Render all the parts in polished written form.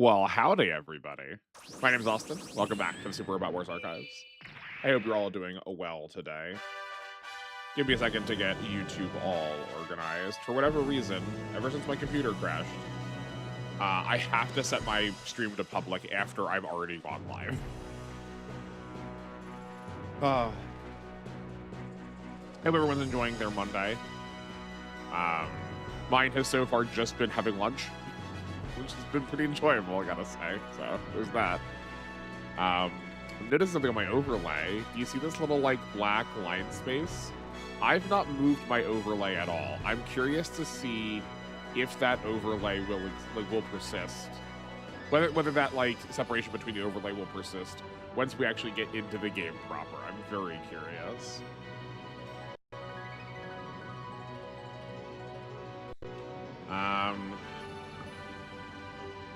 Well, howdy, everybody. My name is Austin. Welcome back to the Super Robot Wars Archives. I hope you're all doing well today. Give me a second to get YouTube all organized. For whatever reason, ever since my computer crashed, I have to set my stream to public after I've already gone live. Hope everyone's enjoying their Monday. Mine has so far just been having lunch, which has been pretty enjoyable, I gotta say. So there's that. Notice something on my overlay. Do you see this little like black line space? I've not moved my overlay at all. I'm curious to see if that overlay will persist. Whether that like separation between the overlay will persist once we actually get into the game proper. I'm very curious.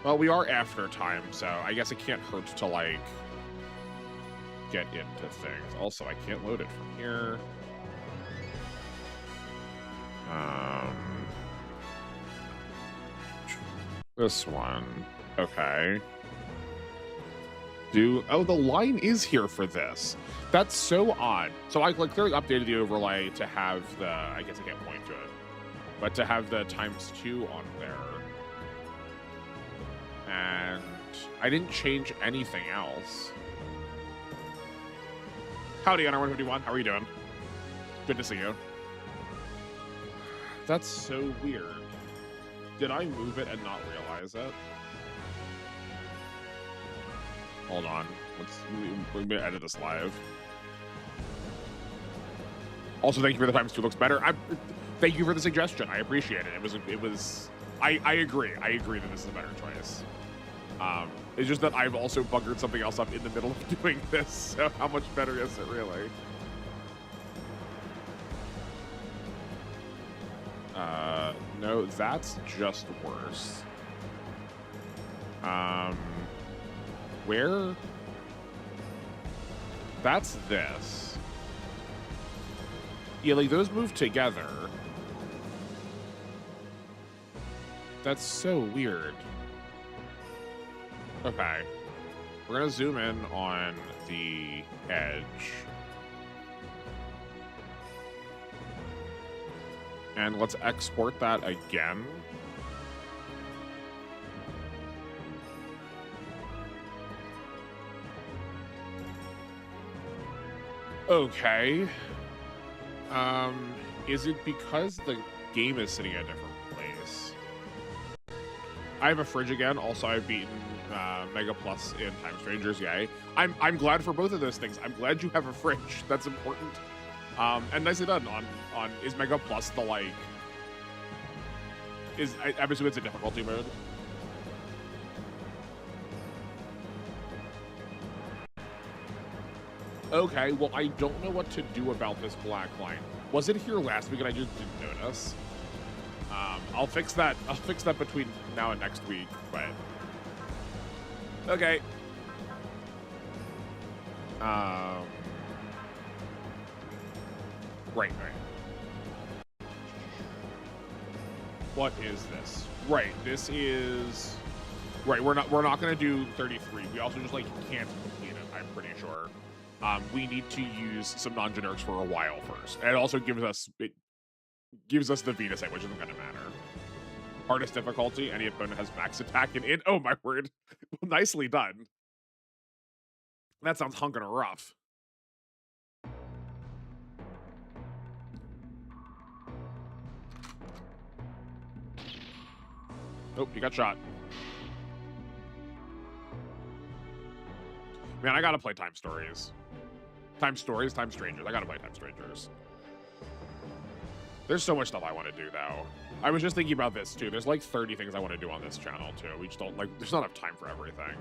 Well, we are after time, so I guess it can't hurt to, like, get into things. Also, I can't load it from here. This one. Okay. Oh, the line is here for this. That's so odd. So I clearly updated the overlay to have the, I guess I can't point to it, but to have the ×2 on there. And I didn't change anything else. Howdy, NR151. How are you doing? Good to see you. That's so weird. Did I move it and not realize it? Hold on. We're gonna edit this live. Also, thank you for the ×2 looks better. Thank you for the suggestion. I appreciate it. It was. I agree. I agree that this is a better choice. It's just that I've also buggered something else up in the middle of doing this, so how much better is it really? No, that's just worse. Where? That's this. Yeah, like those move together. That's so weird. Okay. We're gonna zoom in on the edge. And let's export that again. Okay. Is it because the game is sitting at a different place? I have a fridge again. Also, I've beaten Mega Plus in Time Strangers. Yay! I'm glad for both of those things. I'm glad you have a fridge. That's important. And nicely done on is Mega Plus the like is I'm assuming it's a difficulty mode. Okay, well I don't know what to do about this black line. Was it here last week and I just didn't notice? I'll fix that. I'll fix that between now and next week. But okay. Right. What is this? Right. This is right. We're not gonna do 33. We also just like can't complete it. I'm pretty sure. We need to use some non-generics for a while first. And it also gives us the Vita set, which isn't gonna matter. Hardest difficulty, any opponent has max attack and oh my word. Nicely done. That sounds hunkin' rough. Oh, you got shot. Man, I gotta play Time Stories. Time Strangers. I gotta play Time Strangers. There's so much stuff I want to do, though. I was just thinking about this, too. There's like 30 things I want to do on this channel, too. We just don't, like, there's not enough time for everything.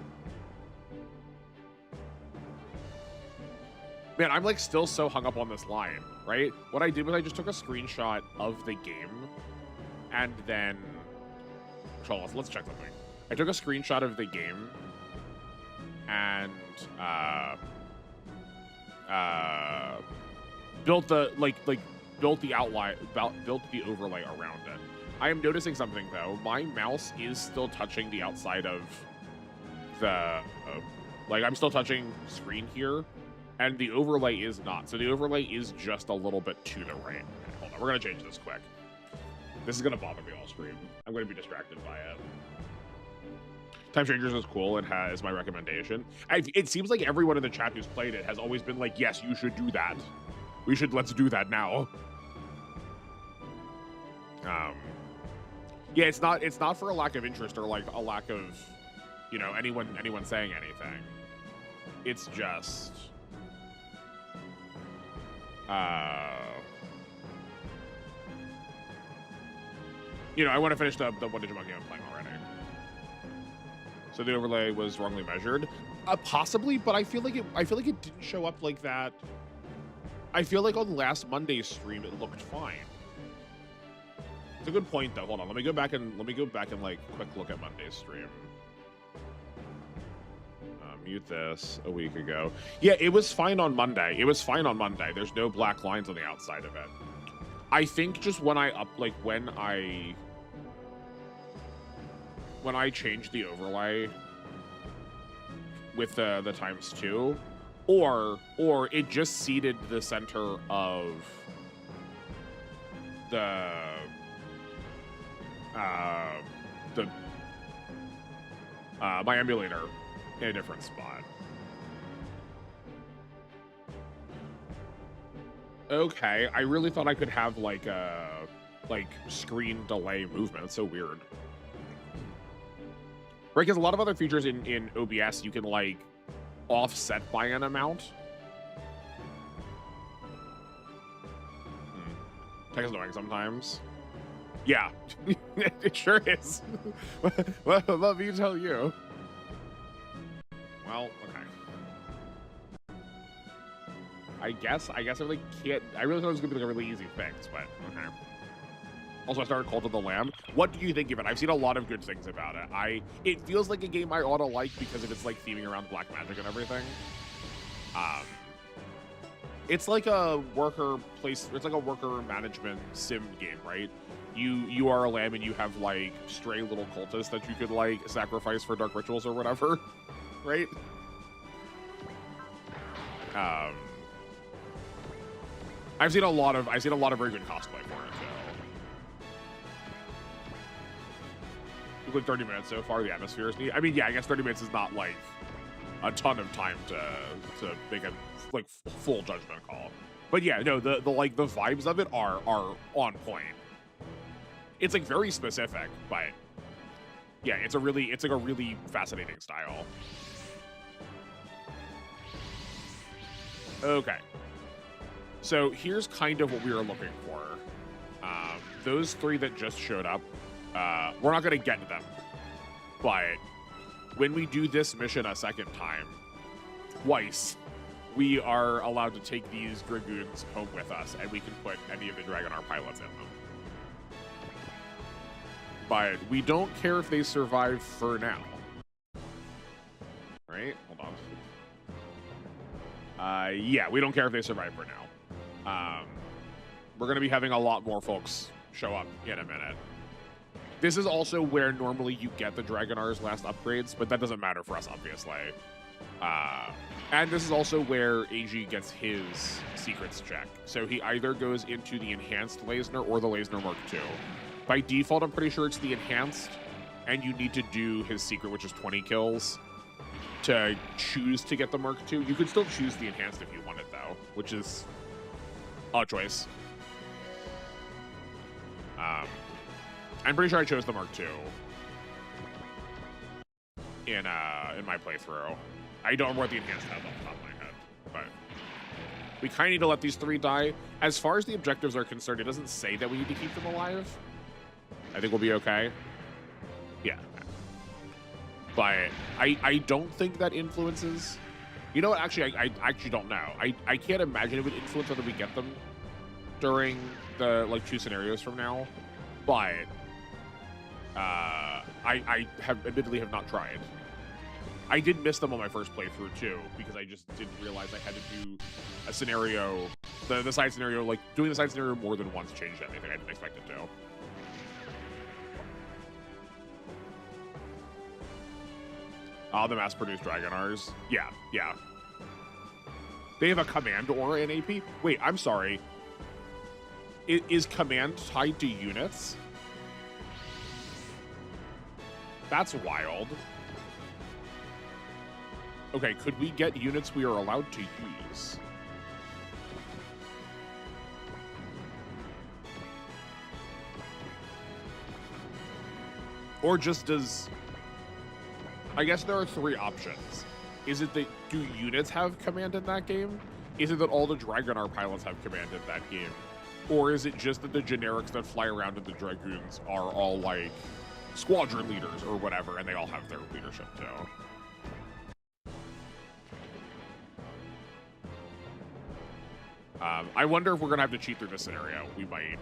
Man, I'm, like, still so hung up on this line, right? What I did was I just took a screenshot of the game, and then... Control, let's check something. I took a screenshot of the game, and, built the, built the outline, built the overlay around it. I am noticing something though. My mouse is still touching the outside of the, like I'm still touching screen here, and the overlay is not. So the overlay is just a little bit to the right. Okay, hold on, we're gonna change this quick. This is gonna bother me all stream. I'm gonna be distracted by it. Time Changers is cool. It has my recommendation. It seems like everyone in the chat who's played it has always been like, yes, you should do that. Let's do that now. Yeah, it's not for a lack of interest or like a lack of, you know, anyone saying anything. It's just, you know, I want to finish the One Digimon game I'm playing already. So the overlay was wrongly measured, possibly, but I feel like it didn't show up like that. I feel like on last Monday's stream it looked fine. It's a good point though. Hold on, let me go back and like quick look at Monday's stream. Mute this a week ago. Yeah, it was fine on Monday. There's no black lines on the outside of it. I think just when I changed the overlay with the ×2, or it just seeded the center of the my emulator in a different spot. Okay, I really thought I could have like a screen delay movement. It's so weird. Right, because a lot of other features in OBS you can like offset by an amount. Tech is annoying sometimes. Yeah, it sure is. Well, let me tell you. Well, okay. I guess I really can't. I really thought it was gonna be like a really easy fix, but okay. Also, I started Cult of the Lamb. What do you think of it? I've seen a lot of good things about it. It feels like a game I ought to like because of its like theming around black magic and everything. It's like a worker management sim game, right? You are a lamb and you have like stray little cultists that you could like sacrifice for dark rituals or whatever, right? I've seen a lot of very good cosplay for it. So, like 30 minutes so far. The atmosphere is neat. I mean, yeah, I guess 30 minutes is not like a ton of time to make a like full judgment call. But yeah, no, the vibes of it are on point. It's like very specific, but yeah, it's like a really fascinating style. Okay. So here's kind of what we were looking for. Those three that just showed up, we're not going to get to them. But when we do this mission a second time, twice, we are allowed to take these Dragoons home with us, and we can put any of the Dragonar pilots in them. But we don't care if they survive for now. Right? Hold on. Yeah, we don't care if they survive for now. We're going to be having a lot more folks show up in a minute. This is also where normally you get the Dragonar's last upgrades, but that doesn't matter for us, obviously. And this is also where AG gets his secrets check. So he either goes into the Enhanced Lasner or the Lasner Mark II. By default, I'm pretty sure it's the Enhanced, and you need to do his secret, which is 20 kills, to choose to get the Mark II. You could still choose the Enhanced if you wanted, though, which is a choice. I'm pretty sure I chose the Mark II in my playthrough. I don't remember what the Enhanced has off the top of my head, but we kind of need to let these three die. As far as the objectives are concerned, it doesn't say that we need to keep them alive. I think we'll be okay. Yeah. But I don't think that influences... You know what? Actually, I actually don't know. I can't imagine it would influence whether we get them during the, like, 2 scenarios from now. But I admittedly have not tried. I did miss them on my first playthrough, too, because I just didn't realize I had to do a scenario... The side scenario, like, doing the side scenario more than once changed anything. I didn't expect it to. The mass-produced Dragonars. Yeah, yeah. They have a command aura in AP? Wait, I'm sorry. Is command tied to units? That's wild. Okay, could we get units we are allowed to use? Or just does... I guess there are three options. Is it that do units have command in that game? Is it that all the Dragonar pilots have command in that game? Or is it just that the generics that fly around in the Dragoons are all like squadron leaders or whatever, and they all have their leadership too? I wonder if we're gonna have to cheat through this scenario. We might.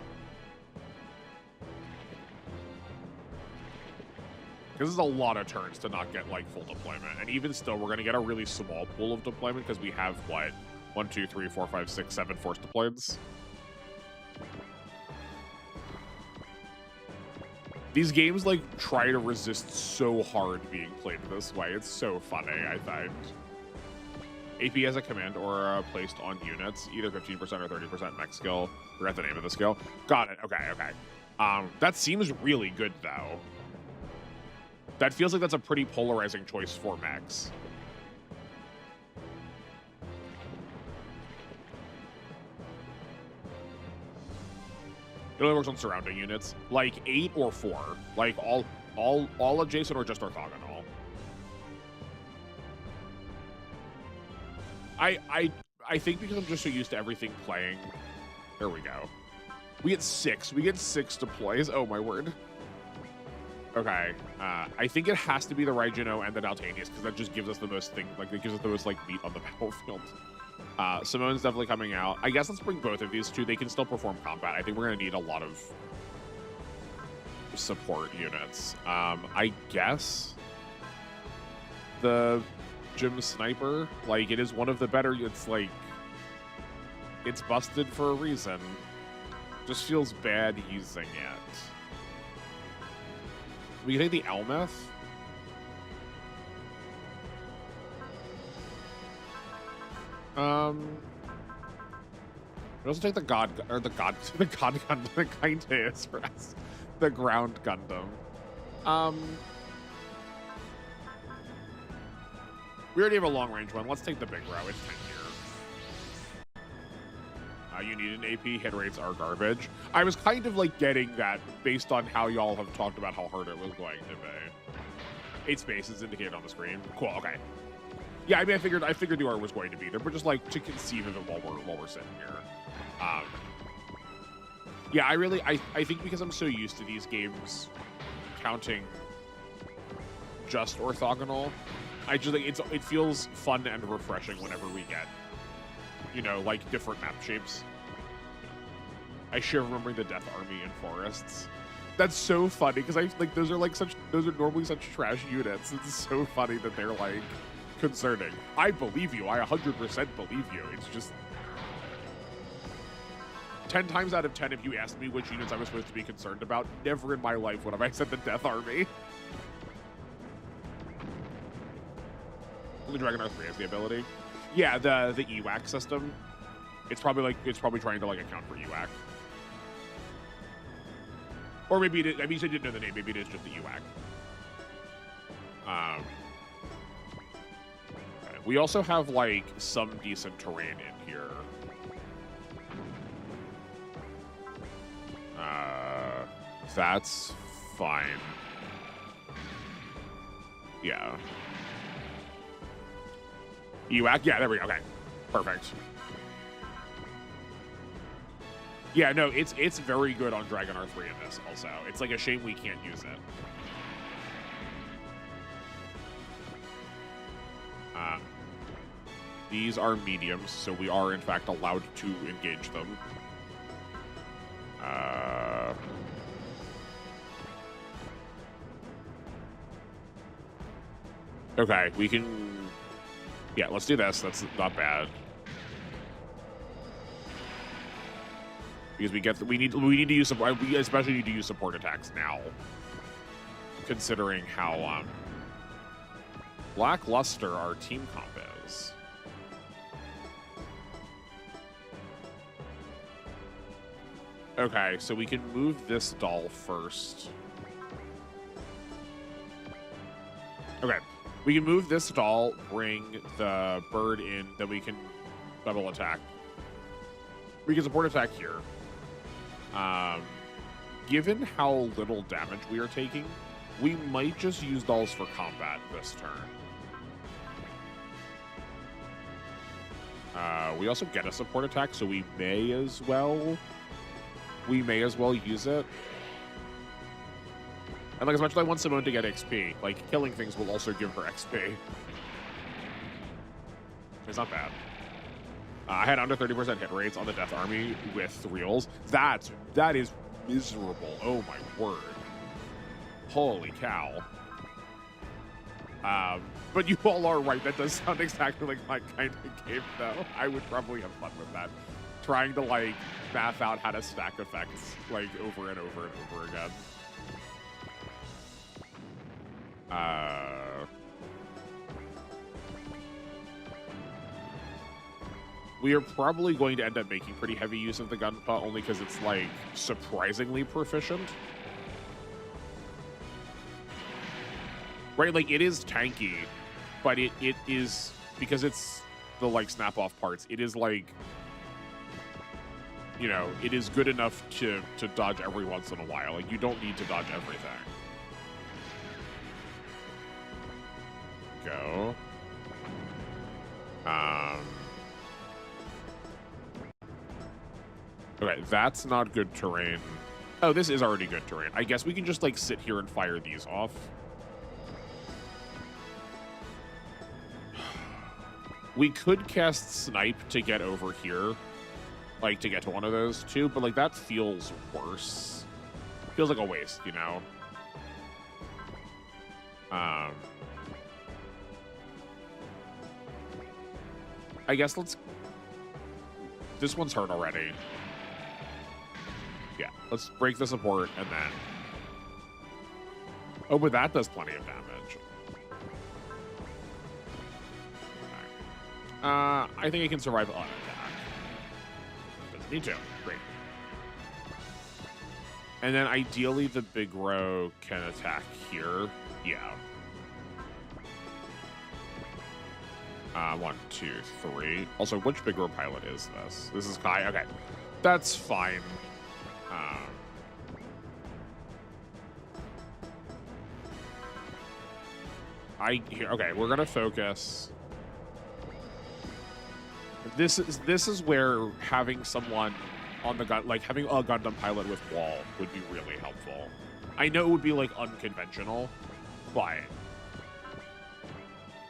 This is a lot of turns to not get like full deployment, and even still, we're gonna get a really small pool of deployment because we have what 1, 2, 3, 4, 5, 6, 7 force deployments. These games like try to resist so hard being played this way. It's so funny, I find. AP has a command aura placed on units, either 15% or 30% mech skill. Forgot the name of the skill. Got it. Okay, okay. That seems really good though. That feels like that's a pretty polarizing choice for mechs. It only works on surrounding units, like 8 or 4, like all adjacent or just orthogonal. I think because I'm just so used to everything playing. There we go. We get 6. We get 6 deploys. Oh my word. Okay. I think it has to be the Raijino and the Daltanius because that just gives us the most thing. Like it gives us the most like meat on the battlefield. Simone's definitely coming out. I guess let's bring both of these two. They can still perform combat. I think we're going to need a lot of support units. I guess the Gym Sniper, like, it is one of the better. It's like, it's busted for a reason. Just feels bad using it. We can take the Elmeth. We also take the God Gundam, the kind is for us. The Ground Gundam. We already have a long range one. Let's take the big row. It's 10 here. You need an AP. Hit rates are garbage. I was kind of like getting that based on how y'all have talked about how hard it was going to be. 8 spaces indicated on the screen. Cool. Okay. Yeah, I mean, I figured the order was going to be there, but just like to conceive of it while we're sitting here. Yeah, I think because I'm so used to these games counting just orthogonal, I just like it feels fun and refreshing whenever we get, you know, like different map shapes. I share remembering the Death Army in forests. That's so funny because I like those are normally such trash units. It's so funny that they're like concerning. I believe you. I 100% believe you. It's just 10 times out of 10 if you asked me which units I was supposed to be concerned about, never in my life would have I said the Death Army. The Dragonar 3 has the ability. Yeah, the EWAC system. It's probably trying to like account for EWAC. Or maybe it, I mean, you didn't know the name. Maybe it is just the EWAC. Okay. We also have like some decent terrain in here. That's fine. Yeah. EWAC? Yeah, there we go. Okay. Perfect. Yeah, no, it's very good on Dragonar 3 in this also. It's like a shame we can't use it. These are mediums, so we are in fact allowed to engage them. Okay, we can... Yeah, let's do this. That's not bad. Because we need to use support. We especially need to use support attacks now, considering how Lackluster our team comp is. Okay, so we can move this doll first. Okay, we can move this doll, bring the bird in, then we can double attack. We can support attack here. Given how little damage we are taking, we might just use dolls for combat this turn. We also get a support attack, so we may as well use it. And like, as much as I want Simone to get XP, like, killing things will also give her XP. It's not bad. I had under 30% hit rates on the Death Army with reels. That is miserable. Oh my word. Holy cow. But you all are right. That does sound exactly like my kind of game, though. I would probably have fun with that. Trying to, like, math out how to stack effects, like, over and over and over again. We are probably going to end up making pretty heavy use of the Gunpla, only because it's, like, surprisingly proficient. Right, like, it is tanky, but it is, because it's the, like, snap-off parts, it is, like, you know, it is good enough to dodge every once in a while. Like, you don't need to dodge everything. Go. Okay, that's not good terrain. Oh, this is already good terrain. I guess we can just, like, sit here and fire these off. We could cast Snipe to get over here. Like, to get to one of those, too. But, like, that feels worse. Feels like a waste, you know? I guess let's... This one's hurt already. Yeah, let's break the support and then... Oh, but that does plenty of damage. Okay. I think it can survive on attack. Doesn't need to. Great. And then ideally the big row can attack here. Yeah. 1, 2, 3. Also, which big row pilot is this? This is Kai. Okay, that's fine. Okay, we're gonna focus. This is where having someone on the gun, like having a Gundam pilot with wall, would be really helpful. I know it would be like unconventional, but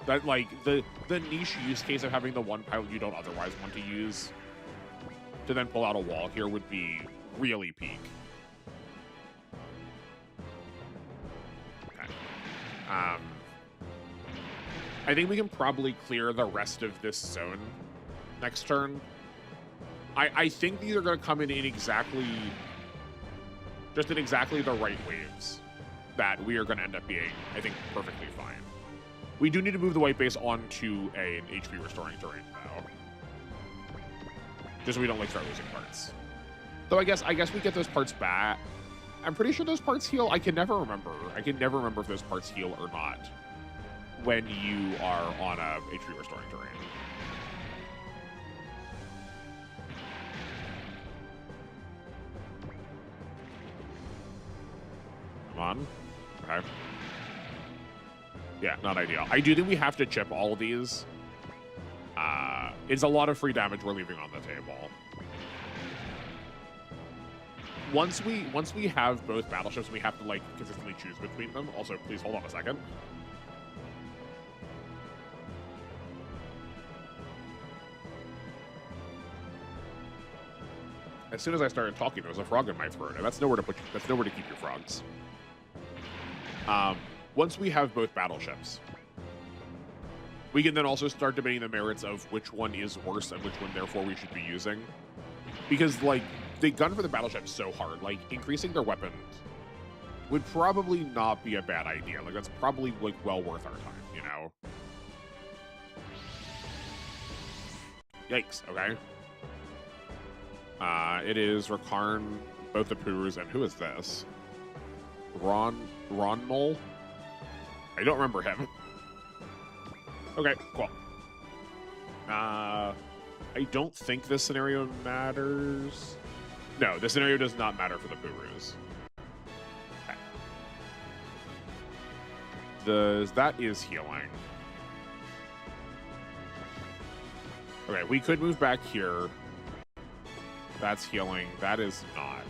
that, like, the niche use case of having the one pilot you don't otherwise want to use to then pull out a wall here would be really peak. Okay. I think we can probably clear the rest of this zone next turn. I think these are going to come in exactly the right waves that we are going to end up being, I think, perfectly fine. We do need to move the white base onto an HP restoring terrain, though. Just so we don't, like, start losing parts. Though I guess we get those parts back. I'm pretty sure those parts heal. I can never remember. If those parts heal or not when you are on a HP restoring terrain. Come on. Okay. Yeah, not ideal. I do think we have to chip all of these. It's a lot of free damage we're leaving on the table. Once we have both battleships, we have to, like, consistently choose between them. Also, please hold on a second. As soon as I started talking, there was a frog in my throat, and that's nowhere to keep your frogs. Once we have both battleships, we can then also start debating the merits of which one is worse and which one, therefore, we should be using. Because, like, the gun for the battleship is so hard. Like, increasing their weapons would probably not be a bad idea. Like, that's probably, like, well worth our time, you know? Yikes, okay. It is Rakarn, both the Poos, and who is this? Ronmol? I don't remember him. Okay, cool. I don't think this scenario matters. No, this scenario does not matter for the Poos. Okay. That is healing. Okay, we could move back here. That's healing. That is not.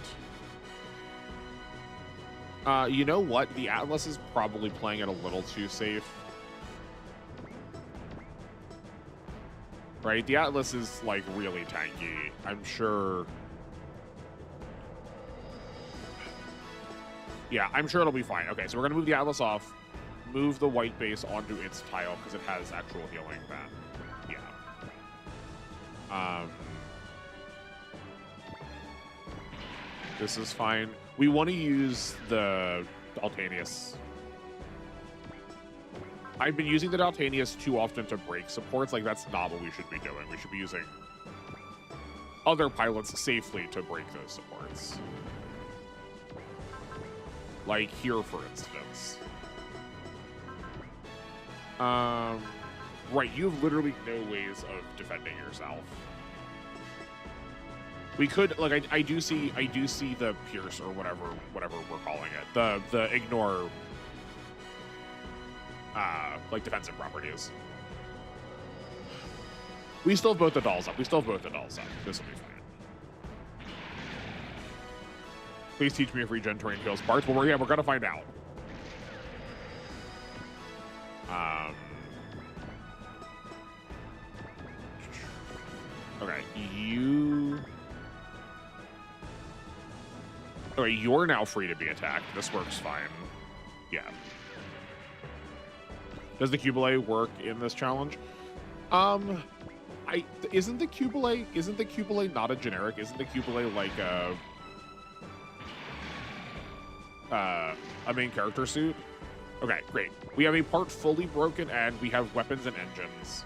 You know what? The Atlas is probably playing it a little too safe. Right? The Atlas is, like, really tanky. I'm sure... Yeah, I'm sure it'll be fine. Okay, so we're going to move the Atlas off, move the white base onto its tile, because it has actual healing then. Yeah. This is fine. We want to use the Daltanius. I've been using the Daltanius too often to break supports. Like, that's not what we should be doing. We should be using other pilots safely to break those supports. Like here, for instance. Right, you have literally no ways of defending yourself. We could, like, I do see the Pierce or whatever we're calling it. The ignore, like, defensive properties. We still have both the dolls up. This will be fine. Please teach me if regen terrain kills parts. Well, we're gonna find out. Okay, okay, you're now free to be attacked. This works fine. Yeah. Does the Cubile work in this challenge? Isn't the Cubile not a generic? Isn't the Cubile like a main character suit? Okay, great. We have a part fully broken and we have weapons and engines.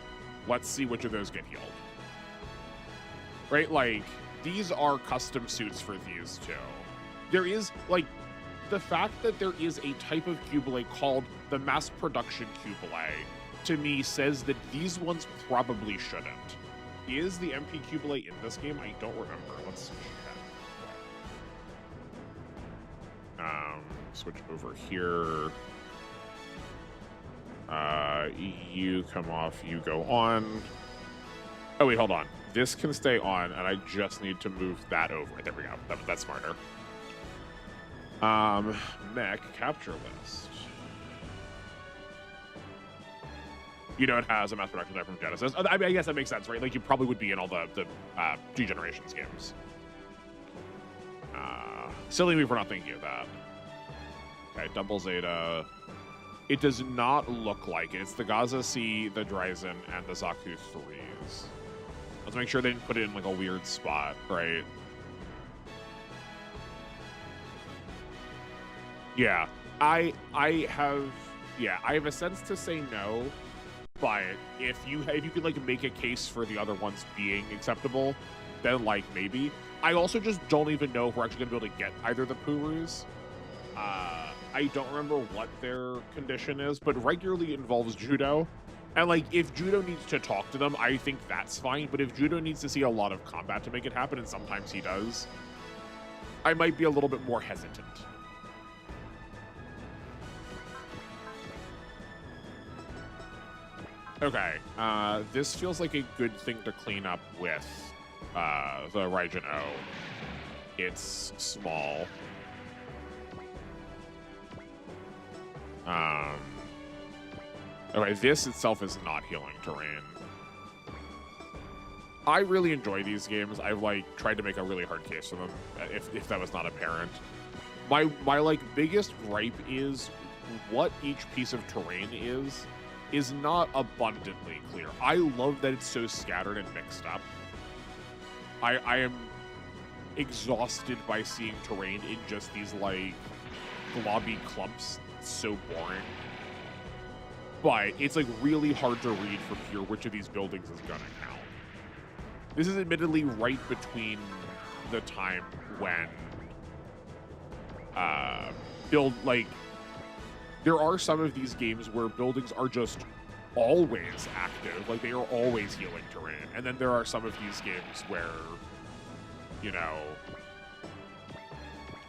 Let's see which of those get healed. Right, like, these are custom suits for these two. There is, like, the fact that there is a type of Cubile called the mass production Cubile, to me, says that these ones probably shouldn't. Is the MP Cubile in this game? I don't remember. Let's check. Switch over here. You come off, you go on. Oh, wait, hold on. This can stay on, and I just need to move that over. There we go. That's smarter. Mech capture list. You know, it has a mass production type from Genesis. I mean, I guess that makes sense, right? Like, you probably would be in all the G-Generations games. Silly me for not thinking of that. Okay, double Zeta. It does not look like it. It's the Gaza C, the Dryzen, and the Zaku 3s. Let's make sure they didn't put it in, like, a weird spot, right? Yeah, I have a sense to say no, but if you could, like, make a case for the other ones being acceptable, then, like, maybe. I also just don't even know if we're actually gonna be able to get either the Purus. I don't remember what their condition is, but regularly involves judo. And, like, if judo needs to talk to them, I think that's fine. But if judo needs to see a lot of combat to make it happen, and sometimes he does, I might be a little bit more hesitant. Okay, this feels like a good thing to clean up with the Raijin O. It's small. Okay, this itself is not healing terrain. I really enjoy these games. I've, like, tried to make a really hard case for them, if that was not apparent. My like, biggest gripe is what each piece of terrain is not abundantly clear. I love that it's so scattered and mixed up. I am exhausted by seeing terrain in just these, like, globby clumps. It's so boring. But it's, like, really hard to read from here which of these buildings is gonna count. This is admittedly right between the time when there are some of these games where buildings are just always active, like they are always healing terrain, and then there are some of these games where, you know,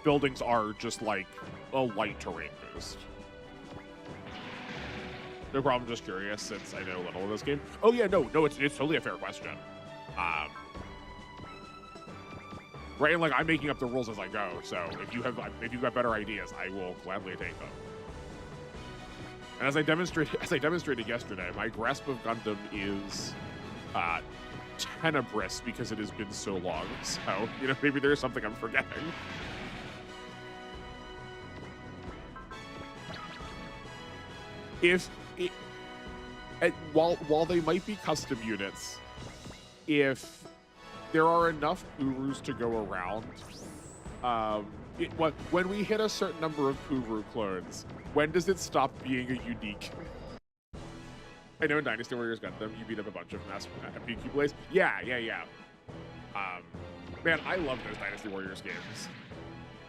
buildings are just like a light terrain boost. No problem, just curious since I know little of this game. Oh yeah, no, it's totally a fair question. Right, and like I'm making up the rules as I go, so if you've got better ideas, I will gladly take them. And as I demonstrated yesterday, my grasp of Gundam is tenebrous because it has been so long. So, you know, maybe there's something I'm forgetting. While they might be custom units, if there are enough Urus to go around, when we hit a certain number of Uru clones, when does it stop being a unique? I know in Dynasty Warriors Gundam, you beat up a bunch of mass PQ plays. Yeah. Man, I love those Dynasty Warriors games.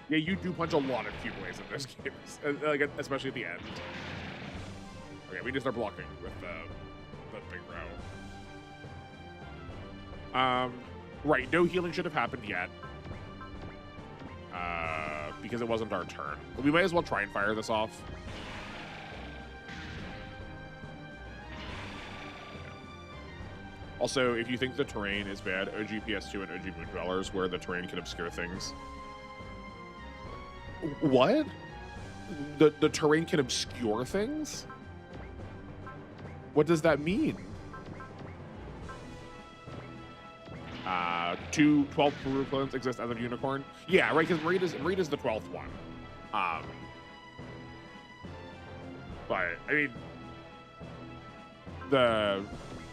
Yeah, you do punch a lot of Q plays in those games, like especially at the end. Okay, we just start blocking with the big row. Right, no healing should have happened yet. Because it wasn't our turn. But we might as well try and fire this off. Also, if you think the terrain is bad, OG PS2 and OG Moon Dwellers, where the terrain can obscure things. What? The terrain can obscure things? What does that mean? 12 Peru clones exist as of Unicorn. Yeah, right, because Marita is the 12th one. But I mean,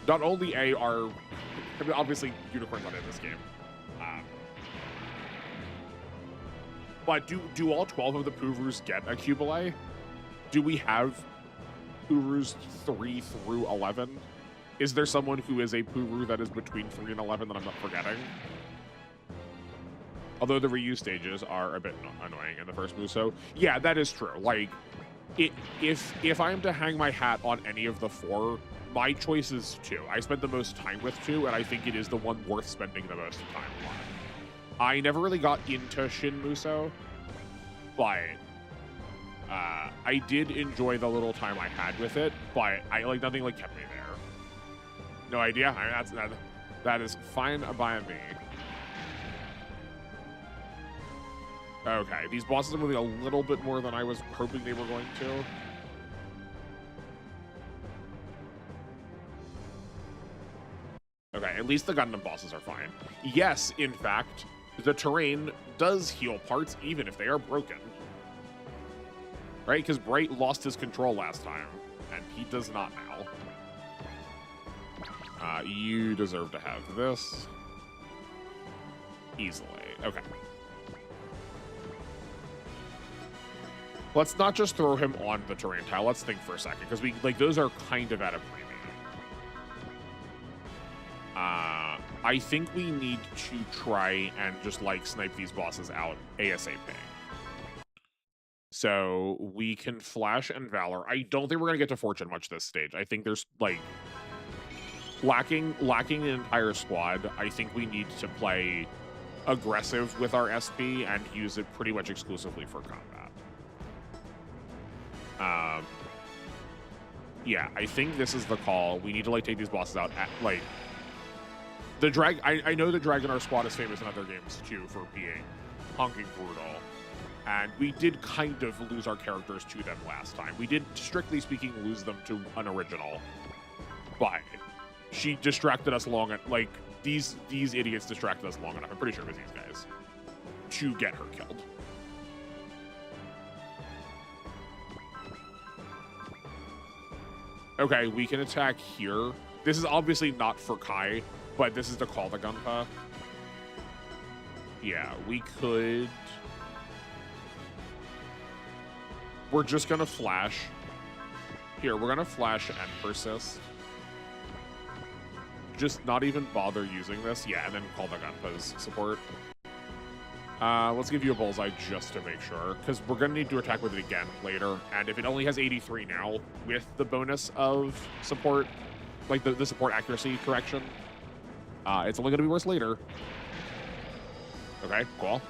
not only obviously Unicorn's not in this game. But do all 12 of the Purus get a Cubile? Do we have Purus 3 through 11? Is there someone who is a Puru that is between 3 and 11 that I'm not forgetting? Although the reuse stages are a bit annoying in the first Muso. Yeah, that is true. Like, if I am to hang my hat on any of the 4, my choice is 2. I spent the most time with 2, and I think it is the one worth spending the most time on. I never really got into Shin Muso, but I did enjoy the little time I had with it, but nothing kept me there. No idea. I mean, that is fine by me. Okay, these bosses are moving a little bit more than I was hoping they were going to. Okay, at least the Gundam bosses are fine. Yes, in fact, the terrain does heal parts even if they are broken. Right? Because Bright lost his control last time, and he does not now. You deserve to have this. Easily. Okay. Let's not just throw him on the terrain tile. Let's think for a second, because those are kind of at a premium. I think we need to try and just snipe these bosses out ASAP. So we can Flash and Valor. I don't think we're gonna get to Fortune much this stage. I think there's lacking an entire squad. I think we need to play aggressive with our SP and use it pretty much exclusively for combat. Yeah, I think this is the call. We need to take these bosses out at the drag. I know the Dragonar squad is famous in other games too for being honking brutal, and we did kind of lose our characters to them last time. We did, strictly speaking, lose them to an original, but she distracted us long enough. These idiots distracted us long enough. I'm pretty sure it was these guys to get her killed. Okay, we can attack here. This is obviously not for Kai, but this is to call the Gunpa. Yeah, we could. We're just gonna flash. Here, we're gonna flash and persist. just not even bother using this. Yeah, and then call the Gunpa's support. Let's give you a bullseye just to make sure, because we're going to need to attack with it again later. And if it only has 83 now, with the bonus of support, like the support accuracy correction, it's only going to be worse later. Okay, cool.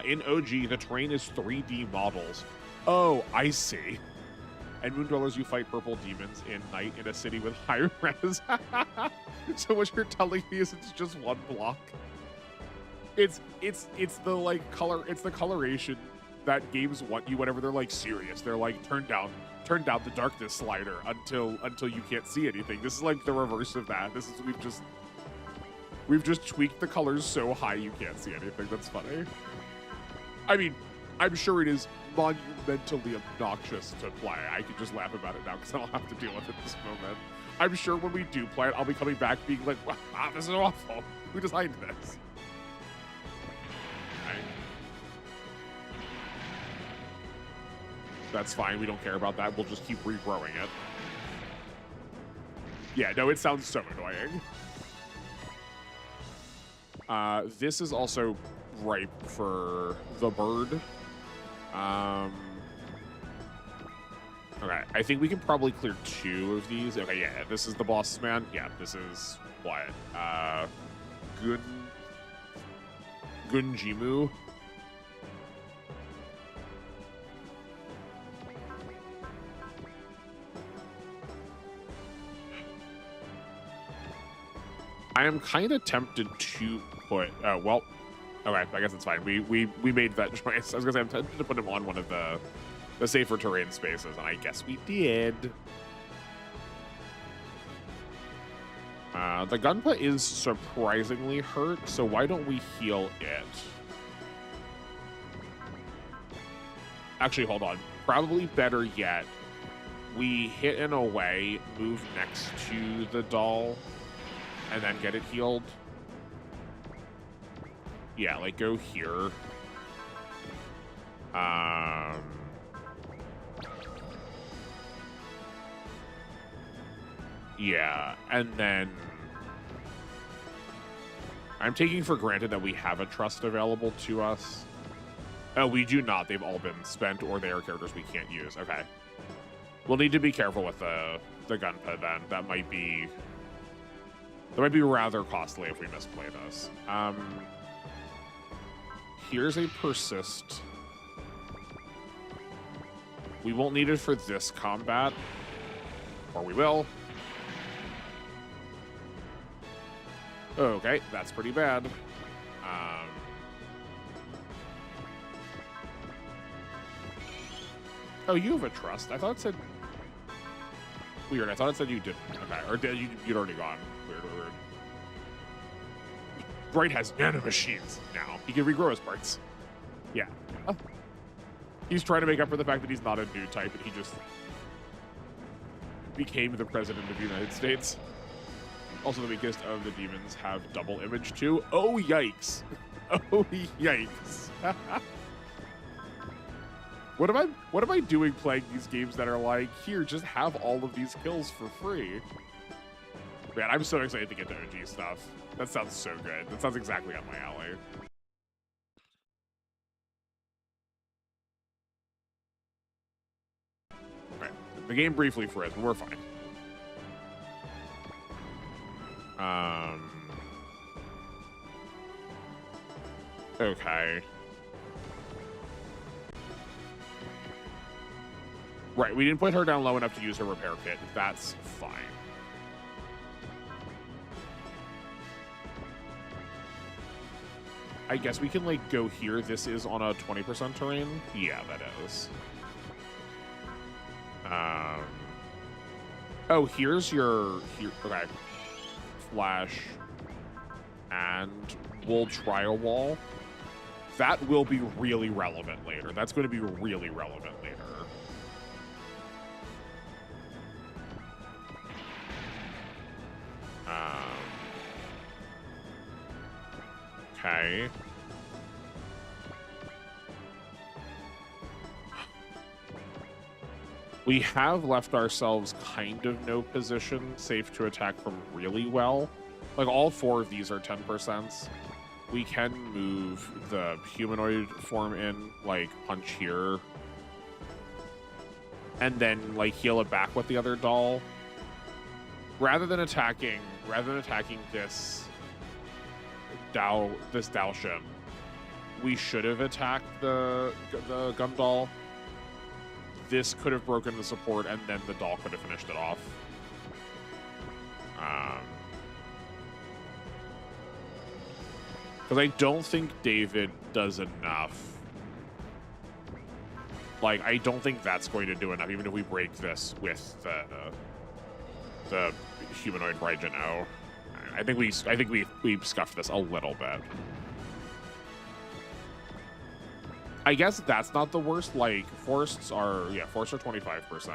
In OG, the terrain is 3D models. Oh, I see. And Moon Dwellers, you fight purple demons in night in a city with high res. So what you're telling me is it's just one block. It's the like color, it's the coloration that games want you whenever they're like serious. They're like turn down the darkness slider until you can't see anything. This is like the reverse of that. This is we've just tweaked the colors so high you can't see anything. That's funny. I mean, I'm sure it is monumentally obnoxious to play. I can just laugh about it now because I don't have to deal with it this moment. I'm sure when we do play it, I'll be coming back being like, wow, this is awful. Who designed this? Okay. That's fine. We don't care about that. We'll just keep regrowing it. Yeah, no, it sounds so annoying. This is also ripe for the bird. Okay, I think we can probably clear 2 of these. Okay, yeah, this is the boss man. Yeah, this is what? Gunjimu. I am kind of tempted to put, well, okay, I guess it's fine. We made that choice. I was gonna say I'm tempted to put him on one of the safer terrain spaces, and I guess we did. The Gunpa is surprisingly hurt, so why don't we heal it? Actually, hold on. Probably better yet, we hit in a way, move next to the doll, and then get it healed. Yeah, like go here. Yeah, and then I'm taking for granted that we have a trust available to us. Oh, we do not. They've all been spent, or they are characters we can't use. Okay. We'll need to be careful with the Gunpa then. That might be rather costly if we misplay this. Here's a persist. We won't need it for this combat, or we will. Okay, that's pretty bad. Oh, you have a trust. I thought it said... Weird, I thought it said you didn't. Okay, or you'd already gone. Weird. Bright has nanomachines now. He can regrow his parts. Yeah. Oh. He's trying to make up for the fact that he's not a new type, and he just became the president of the United States. Also, the weakest of the demons have double image too. Oh, yikes. Oh, yikes. What am I doing playing these games that are like, here, just have all of these kills for free? Man, I'm so excited to get to OG stuff. That sounds so good. That sounds exactly up my alley. Alright, the game briefly froze, but we're fine. Okay. Right, we didn't put her down low enough to use her repair kit. That's fine. I guess we can, like, go here. This is on a 20% terrain? Yeah, that is. Oh, here's your... Okay. Flash. And we'll try a wall. That will be really relevant later. That's going to be really relevant later. Okay. We have left ourselves kind of no position safe to attack from really well. Like, all 4 of these are 10%. We can move the humanoid form in, like, punch here. And then, like, heal it back with the other doll. Rather than attacking this Dalshin, we should have attacked the gun doll. This could have broken the support, and then the doll could have finished it off. Because I don't think David does enough. Like, I don't think that's going to do enough, even if we break this with the humanoid Raijin O. I think we scuffed this a little bit. I guess that's not the worst. Like, forests are 25%.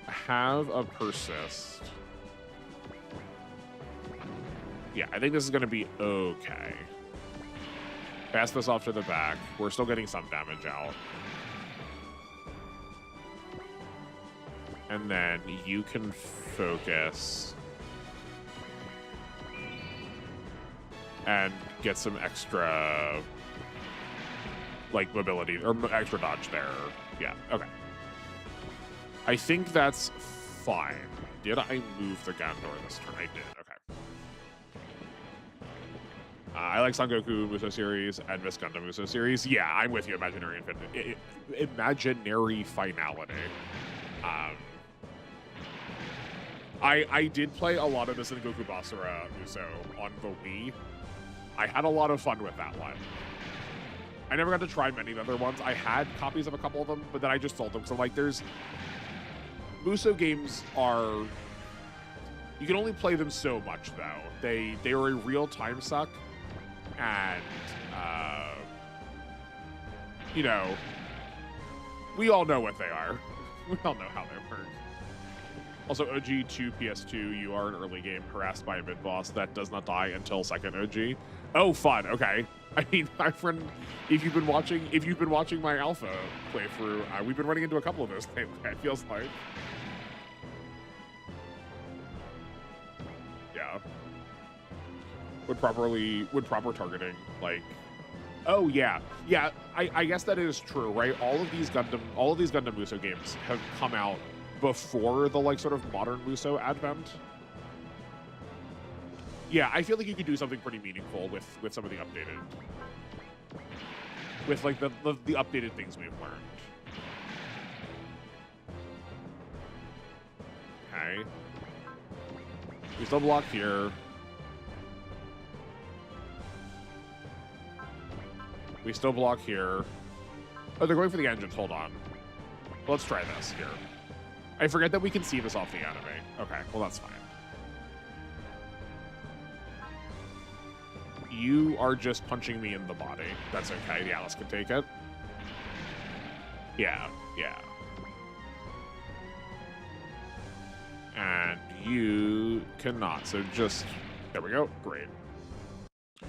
Have a persist. Yeah, I think this is going to be okay. Pass this off to the back. We're still getting some damage out. And then you can focus and get some extra, like, mobility or extra dodge there. Yeah, okay. I think that's fine. Did I move the Gandor this turn? I did, okay. I like Son Goku Muso series and Miss Gundam Muso series. Yeah, I'm with you, Imaginary Infinity. Imaginary Finality. I did play a lot of this in Goku Basara Muso on the Wii. I had a lot of fun with that one. I never got to try many of the other ones. I had copies of a couple of them, but then I just sold them. So, like, there's... Muso games are... You can only play them so much, though. They are a real time suck. And, you know, we all know what they are. We all know how they work. Also, OG2 PS2, you are an early game harassed by a mid-boss that does not die until second OG. Oh, fun. Okay. I mean, my friend, if you've been watching my alpha playthrough, we've been running into a couple of those lately, it feels like. Yeah. Would proper targeting, like, oh yeah. Yeah, I guess that is true, right? All of these Gundam Muso games have come out before the, like, sort of modern Muso advent. Yeah, I feel like you could do something pretty meaningful with some of the updated, with, like, the updated things we've learned. Okay. We still block here. We still block here. Oh, they're going for the engines. Hold on. Let's try this here. I forget that we can see this off the anime. Okay, well, that's fine. You are just punching me in the body. That's okay. The Alice can take it. Yeah, yeah. And you cannot. So just... There we go. Great.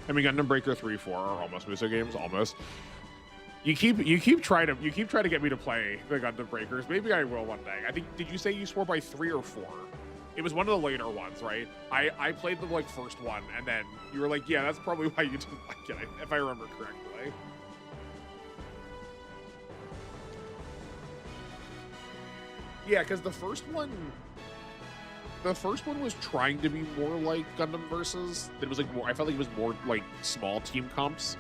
I mean, Gundam Breaker 3-4 are almost Muso games. Almost. You keep trying to get me to play the Gundam Breakers. Maybe I will one day. I think, did you say you swore by 3 or 4? It was one of the later ones, right? I played the, like, first one, and then you were like, yeah, that's probably why you didn't like it, if I remember correctly. Yeah, because the first one was trying to be more like Gundam Versus. It was like more. I felt like it was more like small team comps.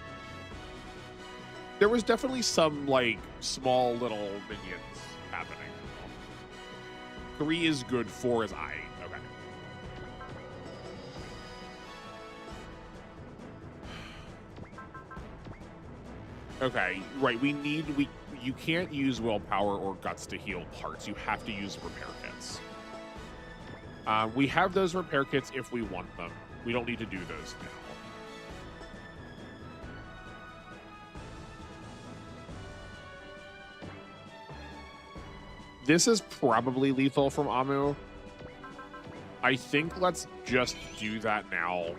There was definitely some, like, small little minions happening. 3 is good, 4 is I. Okay. Okay, right. You can't use willpower or guts to heal parts. You have to use repair kits. We have those repair kits if we want them. We don't need to do those now. This is probably lethal from Amu. I think let's just do that now.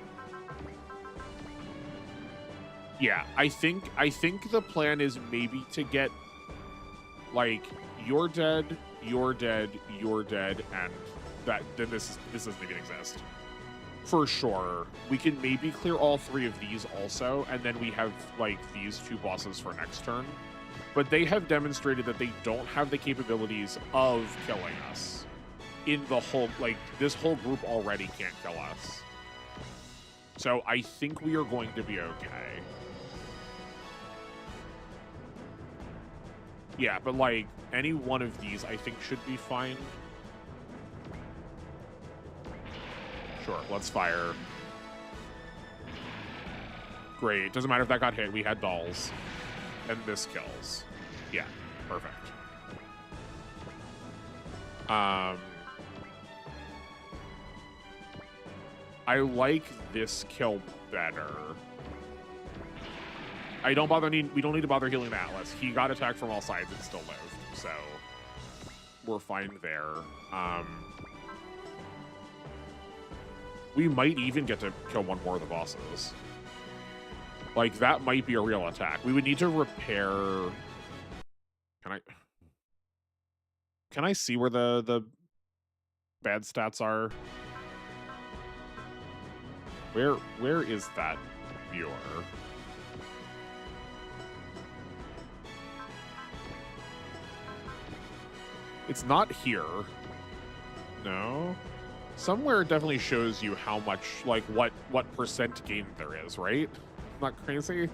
Yeah, I think the plan is maybe to get, like, you're dead, you're dead, you're dead, and then this doesn't even exist. For sure. We can maybe clear all 3 of these also, and then we have like these 2 bosses for next turn. But they have demonstrated that they don't have the capabilities of killing us. In the whole, like, this whole group already can't kill us. So I think we are going to be okay. Yeah, but like, any one of these I think should be fine. Sure, let's fire. Great, doesn't matter if that got hit, we had dolls. And this kills. Yeah, perfect. I like this kill better. We don't need to bother healing the Atlas. He got attacked from all sides and still lived, so we're fine there. We might even get to kill one more of the bosses. Like, that might be a real attack. We would need to repair... Can I see where the bad stats are? Where is that viewer? It's not here. No. Somewhere it definitely shows you how much, like, what percent gain there is, right? Not crazy?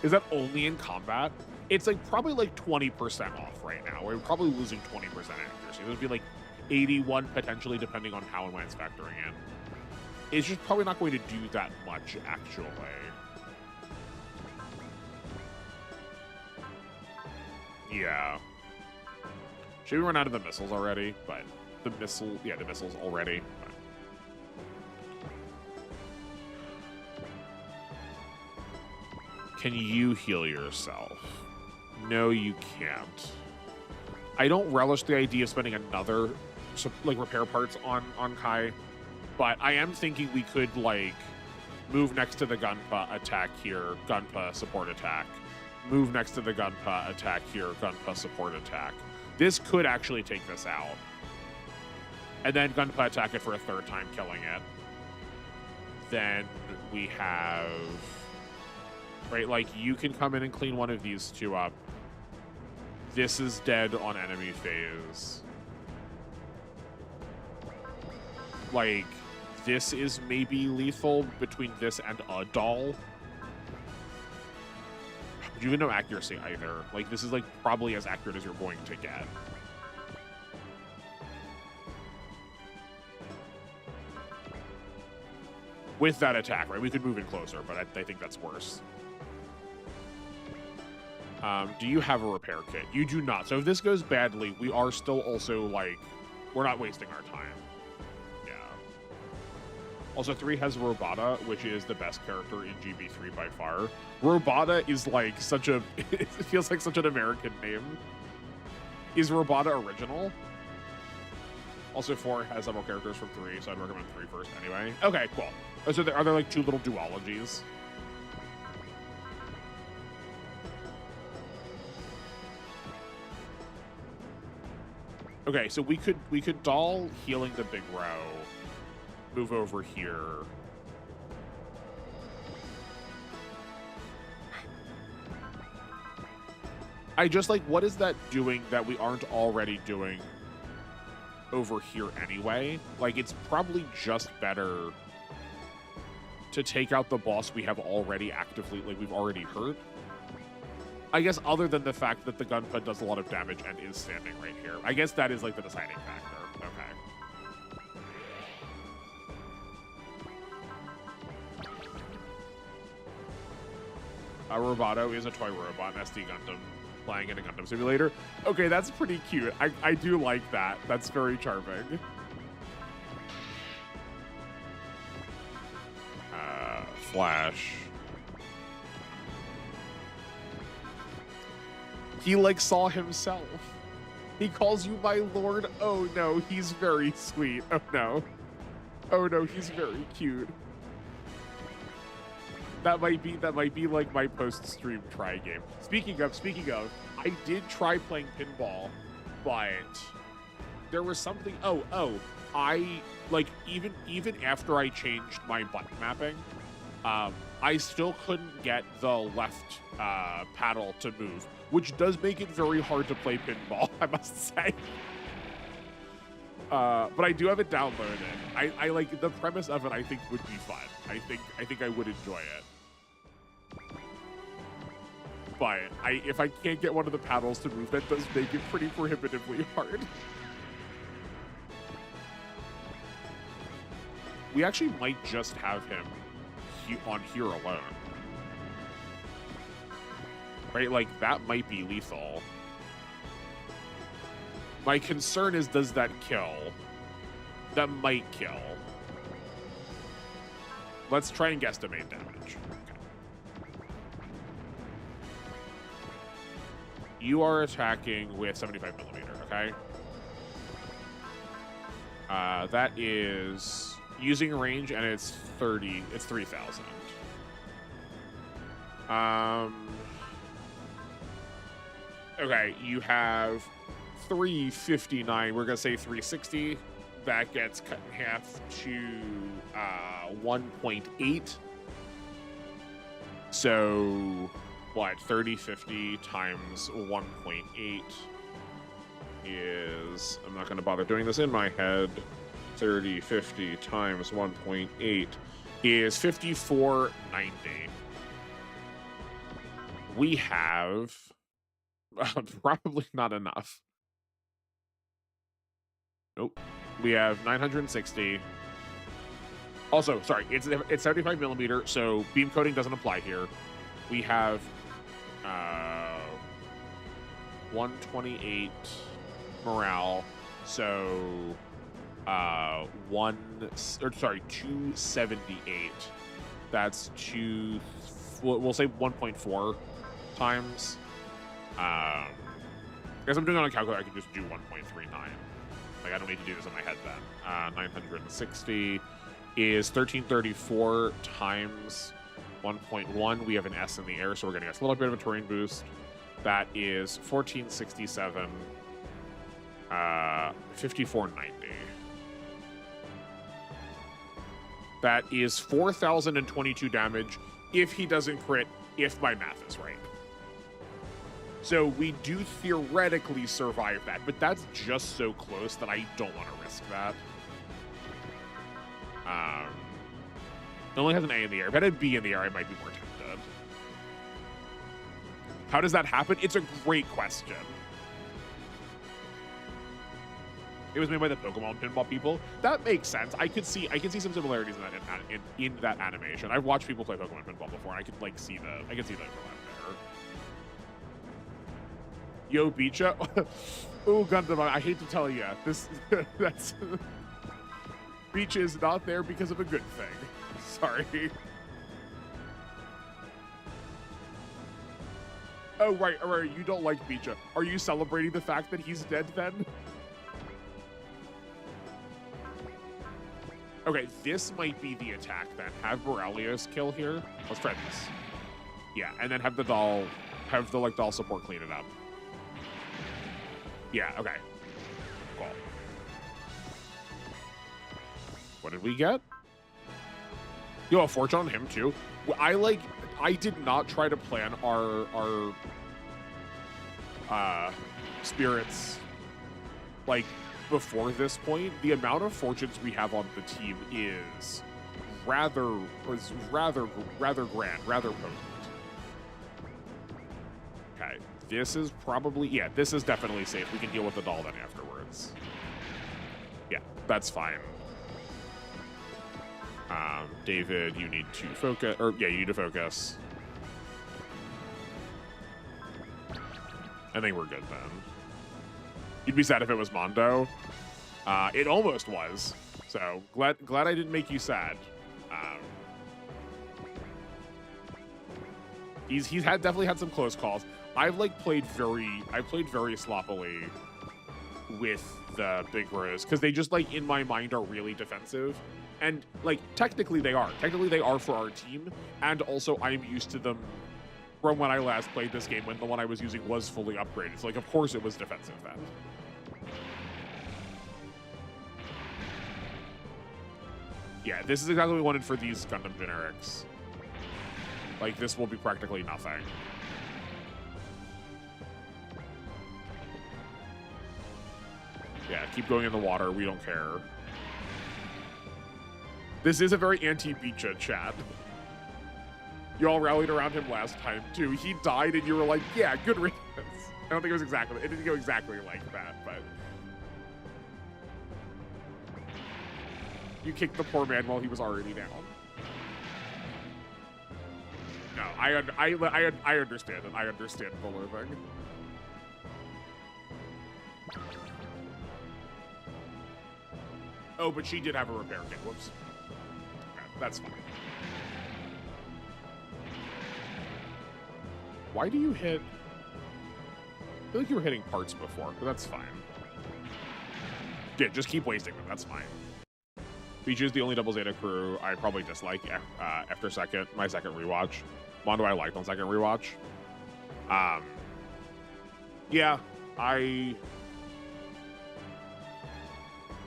Is that only in combat? It's like probably like 20% off right now. We're probably losing 20% accuracy. It would be like 81 potentially, depending on how and when it's factoring in. It's just probably not going to do that much, actually. Yeah. Should we run out of the missiles already? But the missiles already. But. Can you heal yourself? No, you can't. I don't relish the idea of spending another, like, repair parts on Kai, but I am thinking we could, like, move next to the Gunpa, attack here, Gunpa, support attack. Move next to the Gunpa, attack here, Gunpa, support attack. This could actually take this out. And then Gunpa attack it for a 3rd time, killing it. Then we have... Right, like, you can come in and clean one of these 2 up. This is dead on enemy phase. Like, this is maybe lethal between this and a doll. You have no accuracy either. Like, this is, like, probably as accurate as you're going to get. With that attack, right? We could move in closer, but I think that's worse. Do you have a repair kit? You do not. So if this goes badly, we are still also, like, we're not wasting our time. Yeah. Also, 3 has Robata, which is the best character in GB3 by far. Robata is, like, such a... It feels like such an American name. Is Robata original? Also, 4 has several characters from 3, so I'd recommend 3 first anyway. Okay, cool. So are there, like, 2 little duologies? Okay, so we could doll healing the big row, move over here. I just, like, what is that doing that we aren't already doing over here anyway? Like, it's probably just better to take out the boss we have already actively, like, we've already hurt. I guess other than the fact that the Gunpa does a lot of damage and is standing right here. I guess that is, like, the deciding factor. Okay. Roboto is a toy robot, an SD Gundam, playing in a Gundam simulator. Okay, that's pretty cute. I do like that. That's very charming. Flash. He, like, saw himself. He calls you my lord. Oh, no, he's very sweet. Oh, no. Oh, no, he's very cute. That might be like my post-stream try game. Speaking of, I did try playing pinball, but there was something. I like even after I changed my button mapping, I still couldn't get the left paddle to move, which does make it very hard to play pinball, I must say. But I do have it downloaded. I like the premise of it. I think would be fun. I think I would enjoy it. But if I can't get one of the paddles to move, that does make it pretty prohibitively hard. We actually might just have him on here alone. Right? Like, that might be lethal. My concern is, does that kill? That might kill. Let's try and guesstimate damage. You are attacking with 75 millimeter, okay? That is using range, and it's 30. It's 3,000. Okay, you have 359. We're gonna say 360. That gets cut in half to 1.8. So what? 3050 times 1.8 is, I'm not gonna bother doing this in my head. 3050 times 1.8 is 5490. We have probably not enough. Nope. We have 960. Also, sorry, it's 75 millimeter, so beam coating doesn't apply here. We have 128 morale, so 278. That's we'll say 1.4 times. I guess I'm doing it on a calculator. I can just do 1.39. Like, I don't need to do this in my head then. 960 is 1334 times 1.1. We have an S in the air, so we're going to get a little bit of a terrain boost. That is 1467, 5490. That is 4,022 damage if he doesn't crit, if my math is right. So we do theoretically survive that, but that's just so close that I don't want to risk that. It only has an A in the air. If it had a B in the air, I might be more tempted. How does that happen? It's a great question. It was made by the Pokemon pinball people. That makes sense. I can see some similarities in that animation. I've watched people play Pokemon pinball before, and I can see the overlap there. Yo, Beecha. Oh, Gundam, I hate to tell you, that's Beach is not there because of a good thing. Sorry. Oh, right. You don't like Beecha. Are you celebrating the fact that he's dead then? Okay, this might be the attack then. Have Borrelios kill here. Let's try this. Yeah, and then have the doll support clean it up. Yeah, okay. Cool. What did we get? Yo, a fortune on him too. I did not try to plan our spirits like before this point. The amount of fortunes we have on the team is rather grand, rather potent. Okay, this is probably, yeah, this is definitely safe. We can deal with the doll then afterwards. Yeah, that's fine. David, you need to focus, you need to focus. I think we're good then. You'd be sad if it was Mondo. It almost was. So glad I didn't make you sad. He's definitely had some close calls. I've played very sloppily with the big bros, because they just, like, in my mind are really defensive. And, like, technically they are. Technically they are for our team, and also I'm used to them from when I last played this game, when the one I was using was fully upgraded. So, like, of course it was defensive then. Yeah, this is exactly what we wanted for these Gundam generics. Like, this will be practically nothing. Yeah, keep going in the water. We don't care. This is a very anti-Beecha chat. You all rallied around him last time, too. He died, and you were like, yeah, good riddance. I don't think it was exactly... It didn't go exactly like that, but... You kicked the poor man while he was already down. No, I understand it. I understand the loathing. Oh, but she did have a repair kit. Whoops. Okay, that's fine. Why do you hit... I feel like you were hitting parts before, but that's fine. Yeah, just keep wasting them. That's fine. Beach is the only double Zeta crew I probably dislike after my second rewatch. Mondo I liked on second rewatch. Yeah,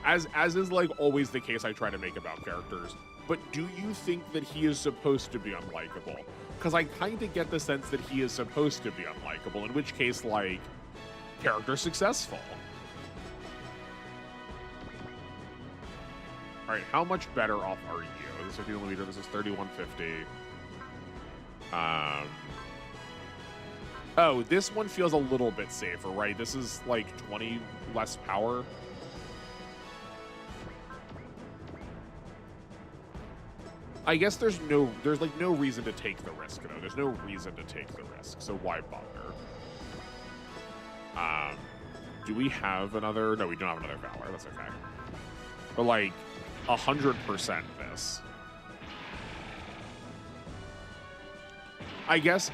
as is like always the case I try to make about characters, but do you think that he is supposed to be unlikable? Because I kind of get the sense that he is supposed to be unlikable, in which case, like, character successful. All right, how much better off are you? This is 50 this is 3150. Oh, this one feels a little bit safer, right? This is like 20 less power. I guess there's like no reason to take the risk, though. There's no reason to take the risk, so why bother? Do we have another? No, we don't have another Valor. That's okay. But like 100% this. I guess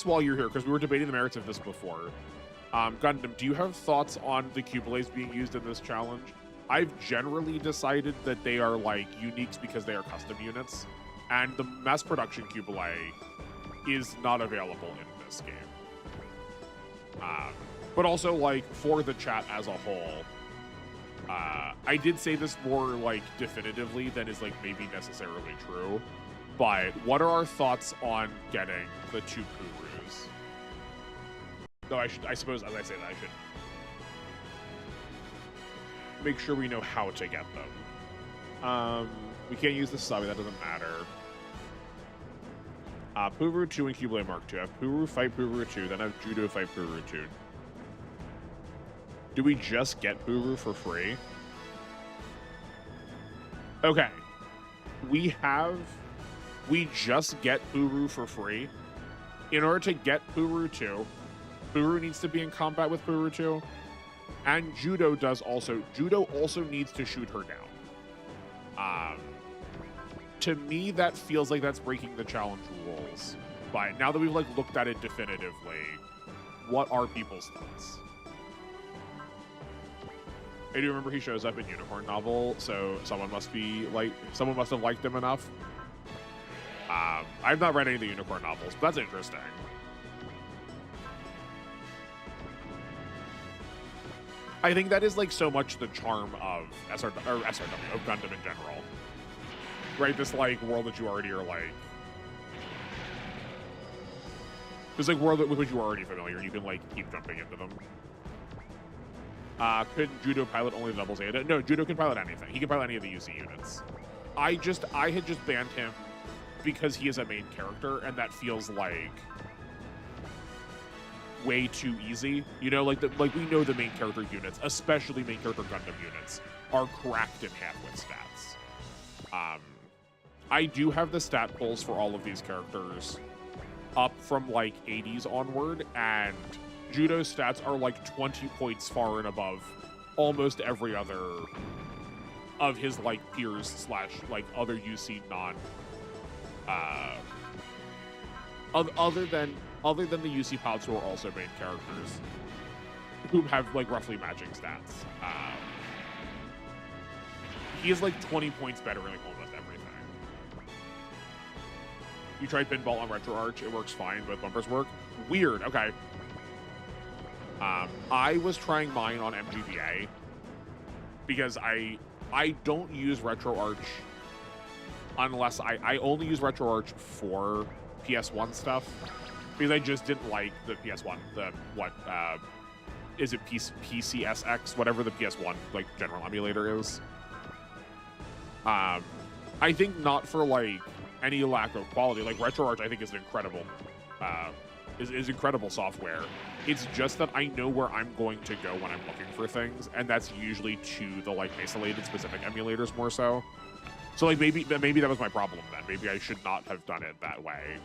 while you're here, because we were debating the merits of this before, Gundam, do you have thoughts on the Cubelays being used in this challenge? I've generally decided that they are like uniques because they are custom units, and the mass production Cubelay is not available in this game. But also, like, for the chat as a whole, I did say this more like definitively than is like maybe necessarily true. But what are our thoughts on getting the two Purus? Though I suppose, as I say that, I should make sure we know how to get them. We can't use the Sabi, that doesn't matter. Puru 2 and Cubelay Mark 2. Have Puru fight Puru 2, then have Judo fight Puru 2. Do we just get Puru for free? Okay. We just get Puru for free. In order to get Puru 2, Puru needs to be in combat with Puru 2. And Judo also needs to shoot her down. To me, that feels like that's breaking the challenge rules. But now that we've like looked at it definitively, what are people's thoughts? I do remember he shows up in Unicorn Novel, so someone must have liked him enough. I've not read any of the Unicorn novels, but that's interesting. I think that is like so much the charm of SRW, of Gundam in general. Right? This like world that you already are like... This like world with which you are already familiar, and you can like keep jumping into them. Could Judo pilot only the double Zeta? No, Judo can pilot anything. He can pilot any of the UC units. I had just banned him because he is a main character, and that feels like way too easy. You know, like we know the main character units, especially main character Gundam units, are cracked in half with stats. I do have the stat pulls for all of these characters up from like 80s onward, and Judo's stats are like 20 points far and above almost every other of his like peers / like other UC non other than the UC pods who are also main characters. who have like roughly matching stats. He is like 20 points better in like almost everything. You tried pinball on Retro Arch, it works fine, both bumpers work. Weird, okay. I was trying mine on MGBA because I don't use Retro Arch unless I only use Retro Arch for PS1 stuff because I just didn't like the PS1, is it PCSX, whatever the PS1 like general emulator is. I think not for like any lack of quality. Like RetroArch, I think is an incredible, is incredible software. It's just that I know where I'm going to go when I'm looking for things, and that's usually to the like isolated specific emulators more so. So like maybe that was my problem then. Maybe I should not have done it that way.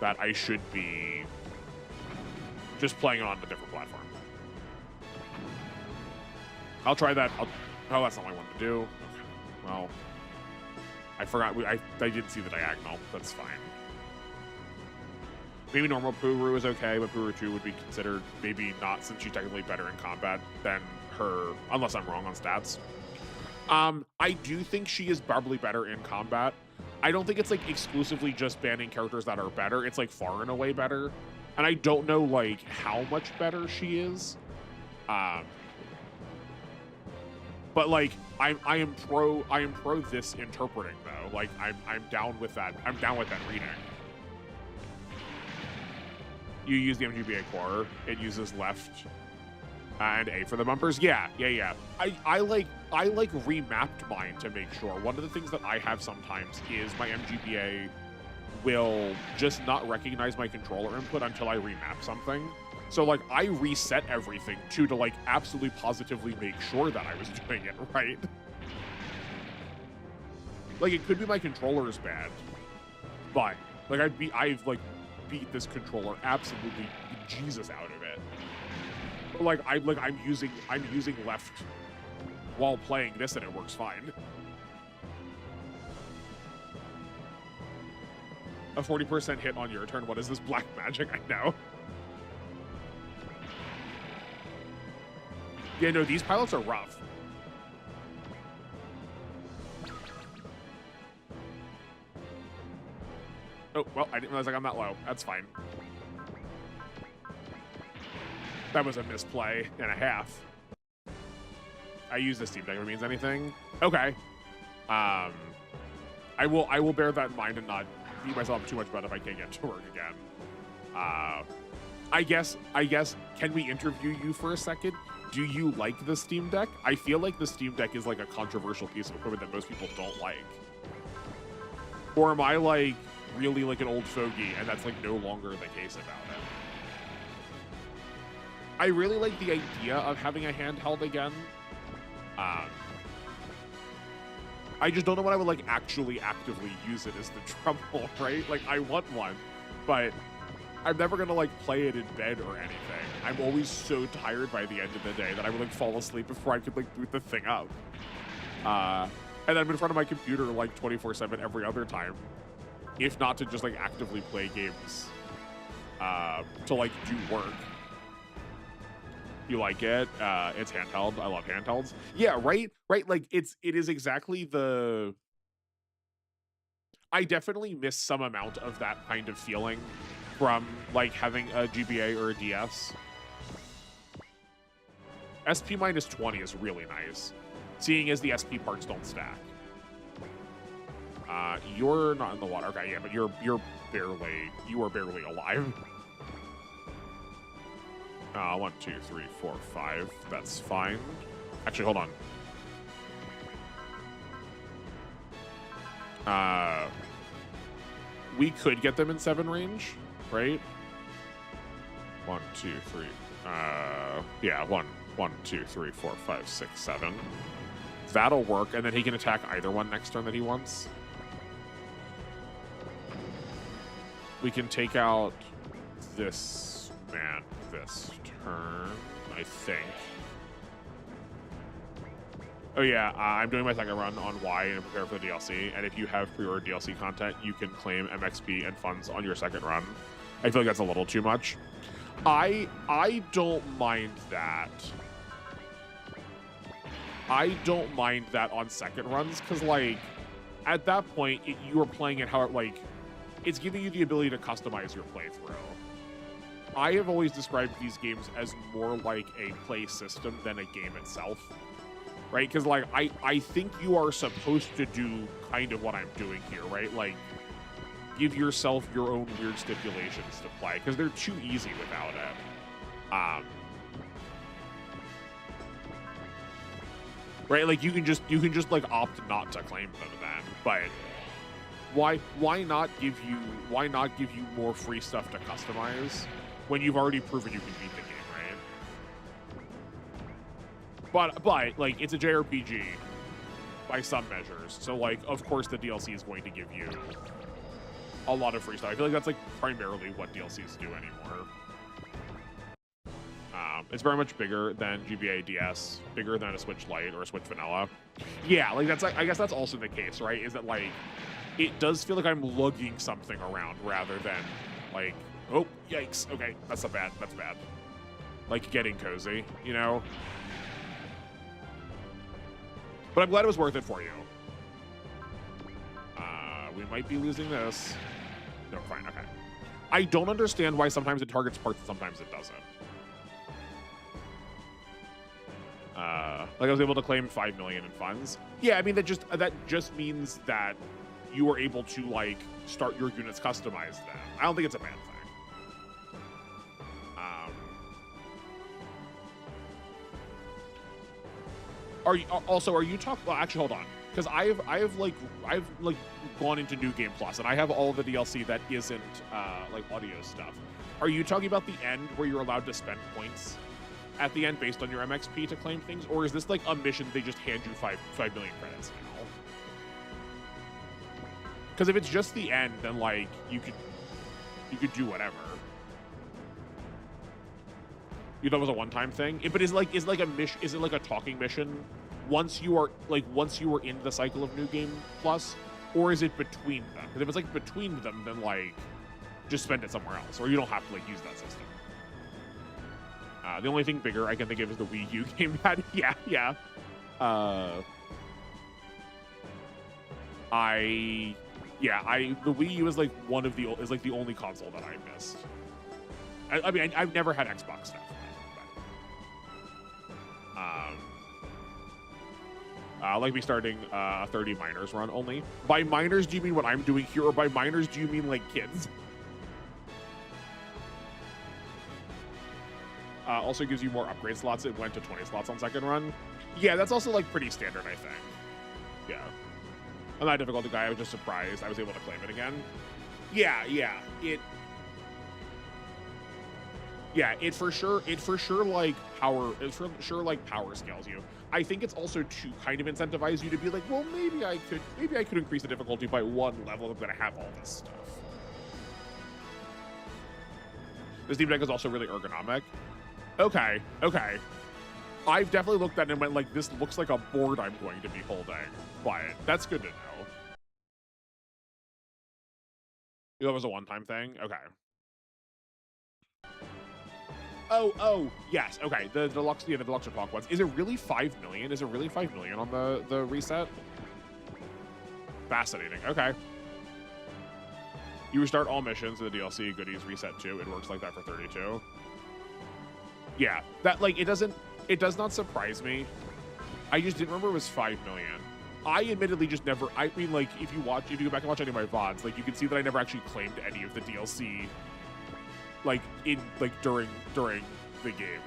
That I should be just playing it on a different platform. I'll try that. Oh, that's not what I wanted to do. Okay. Well, I forgot. I didn't see the diagonal. That's fine. Maybe normal Puru is okay, but Puru 2 would be considered maybe not, since she's technically better in combat than her, unless I'm wrong on stats. I do think she is probably better in combat. I don't think it's like exclusively just banning characters that are better. It's like far and away better. And I don't know like how much better she is. But like I am pro this interpreting though. Like I'm down with that. I'm down with that reading. You use the MGBA core. It uses left and A for the bumpers. Yeah. I like remapped mine to make sure. One of the things that I have sometimes is my MGBA will just not recognize my controller input until I remap something. So like I reset everything to like absolutely positively make sure that I was doing it right. Like it could be my controller is bad, but like I've like beat this controller absolutely Jesus out of it. But like I'm using left while playing this and it works fine. A 40% hit on your turn. What is this black magic? I know. Yeah, no, these pilots are rough. Oh, well, I didn't realize I got that low. That's fine. That was a misplay and a half. I use the Steam Deck if it means anything. Okay. I will bear that in mind and not beat myself up too much about it if I can't get to work again. I guess, can we interview you for a second? Do you like the Steam Deck? I feel like the Steam Deck is like a controversial piece of equipment that most people don't like. Or am I like really like an old fogey and that's like no longer the case about it? I really like the idea of having a handheld again. I just don't know when I would like actually actively use it is the trouble, right? Like I want one, but I'm never gonna like play it in bed or anything. I'm always so tired by the end of the day that I would like fall asleep before I could like boot the thing up. And I'm in front of my computer like 24/7 every other time, if not to just like actively play games, to like do work. You like it? It's handheld. I love handhelds. Yeah, right. Like it is exactly the. I definitely miss some amount of that kind of feeling from like having a GBA or a DS. SP minus 20 is really nice, seeing as the SP parts don't stack. You're not in the water. Okay, yeah, but you are barely alive. 1, 2, 3, 4, 5. That's fine. Actually, hold on. We could get them in 7 range, right? 1, 2, 3. Yeah, 1, 2, 3, 4, 5, 6, 7. That'll work, and then he can attack either one next turn that he wants. We can take out this man this turn, I think. Oh yeah, I'm doing my second run on Y and prepare for the DLC, and if you have pre-ordered DLC content, you can claim MXP and funds on your second run. I feel like that's a little too much. I don't mind that. I don't mind that on second runs, because, like, at that point, you are playing it how, like, it's giving you the ability to customize your playthrough. I have always described these games as more like a play system than a game itself, right? Because, like, I think you are supposed to do kind of what I'm doing here, right? Like, give yourself your own weird stipulations to play, because they're too easy without it. Right, like you can just like opt not to claim them then, but why not give you more free stuff to customize when you've already proven you can beat the game, right? But like, it's a JRPG by some measures, so like of course the DLC is going to give you a lot of free stuff. I feel like that's like primarily what DLCs do anymore. It's very much bigger than GBA DS, bigger than a Switch Lite or a Switch Vanilla. Yeah, like that's like, I guess that's also the case, right? Is that like, it does feel like I'm lugging something around rather than like, oh, yikes, okay, that's bad. Like getting cozy, you know? But I'm glad it was worth it for you. We might be losing this. No, fine, okay. I don't understand why sometimes it targets parts and sometimes it doesn't. Like I was able to claim 5 million in funds. Yeah, I mean that just means that you were able to like start your units customized then. I don't think it's a bad thing. Are you talking? Well, actually, hold on, because I've gone into New Game Plus and I have all the DLC that isn't like audio stuff. Are you talking about the end where you're allowed to spend points at the end based on your MXP to claim things, or is this like a mission they just hand you 5 million credits now? Because if it's just the end, then like you could do whatever. You thought it was a one-time thing? But is like a mission? Is it like a talking mission once you are in the cycle of New Game Plus, or is it between them? Because if it's like between them, then like just spend it somewhere else, or you don't have to like use that system. The only thing bigger I can think of is the Wii U game that, yeah. The Wii U is like the only console that I missed. I mean, I've never had Xbox stuff. Like me starting a 30 minors run only. By minors, do you mean what I'm doing here, or by minors, do you mean like kids? Also gives you more upgrade slots. It went to 20 slots on second run. Yeah, that's also like pretty standard, I think. Yeah. I'm not a difficulty guy. I was just surprised I was able to claim it again. It for sure like power scales you. I think it's also to kind of incentivize you to be like, well, maybe I could increase the difficulty by 1 level. I'm gonna have all this stuff. The Steam Deck is also really ergonomic. Okay. I've definitely looked at it and went like, this looks like a board I'm going to be holding. But that's good to know. That was a one-time thing? Okay. Oh, yes. Okay, the deluxe or talk ones. Is it really 5 million? Is it really 5 million on the reset? Fascinating. Okay. You restart all missions in the DLC, goodies reset too. It works like that for 32. Yeah, that like it does not surprise me. I just didn't remember it was 5 million. I admittedly just never, I mean, like, if you go back and watch any of my VODs, like, you can see that I never actually claimed any of the DLC, like, during the game.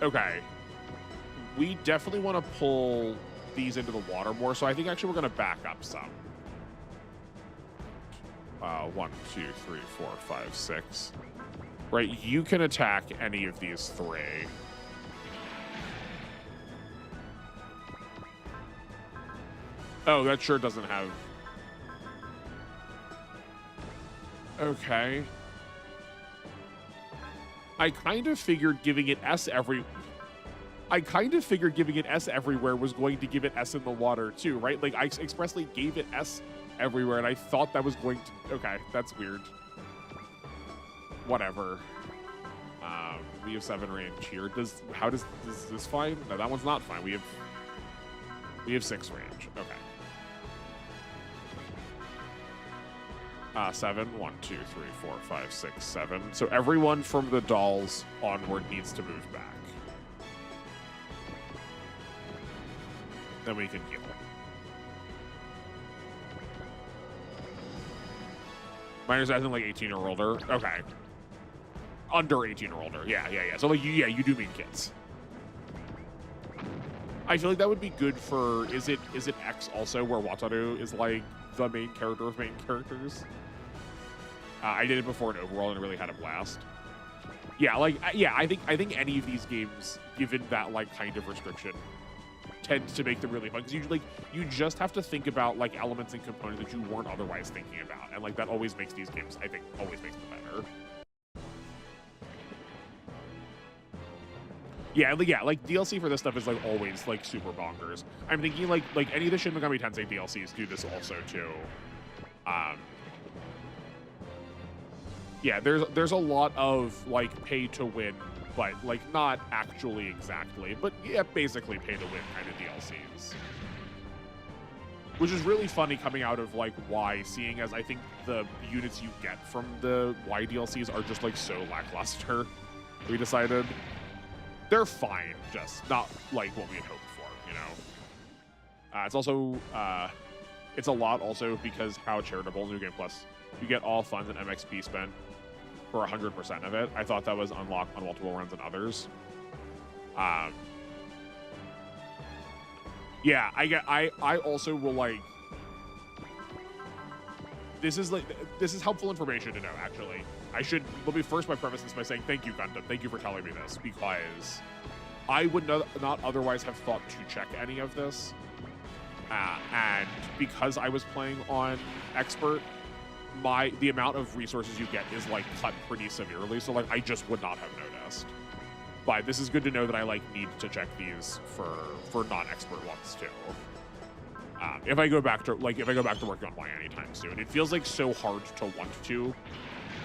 Okay. We definitely want to pull these into the water more, so I think actually we're going to back up some. 1, 2, 3, 4, 5, 6. Right, you can attack any of these 3. Oh, that sure doesn't have... Okay. I kind of figured giving it S everywhere was going to give it S in the water too, right? Like, I expressly gave it S everywhere, and I thought that was going to... Okay, that's weird. Whatever. We have 7 range here. Is this fine? No, that one's not fine. We have 6 range. Okay. 7. 1, 2, 3, 4, 5, 6, 7. So everyone from the dolls onward needs to move back. Then we can heal. Miners acting like 18 or older. Okay. Under 18 or older. Yeah. So like, you do mean kids. I feel like that would be good for. Is it X also where Wataru is like the main character of main characters? I did it before in Overworld and it really had a blast. Yeah, I think any of these games, given that like kind of restriction, tends to make them really fun because you just have to think about like elements and components that you weren't otherwise thinking about, and like that always makes these games, I think, always makes them better. Yeah, like DLC for this stuff is like always like super bonkers. I'm thinking like any of the Shin Megami Tensei DLCs do this also too. Yeah, there's a lot of like pay to win, but like not actually exactly, but yeah, basically pay to win kind of DLCs. Which is really funny coming out of like Y, seeing as I think the units you get from the Y DLCs are just like so lackluster. We decided they're fine, just not like what we had hoped for, you know. It's also it's a lot also because how charitable New Game Plus. You get all funds and MXP spent for 100% of it. I thought that was unlocked on multiple runs and others. Yeah, I also will like. This is helpful information to know. Actually, let me first preface this by saying thank you, Gundam. Thank you for telling me this because I would not otherwise have thought to check any of this. And because I was playing on Expert, the amount of resources you get is like cut pretty severely, so like I just would not have noticed. But this is good to know that I like need to check these for non-expert ones too. If I go back to working on Y anytime soon, it feels like so hard to want to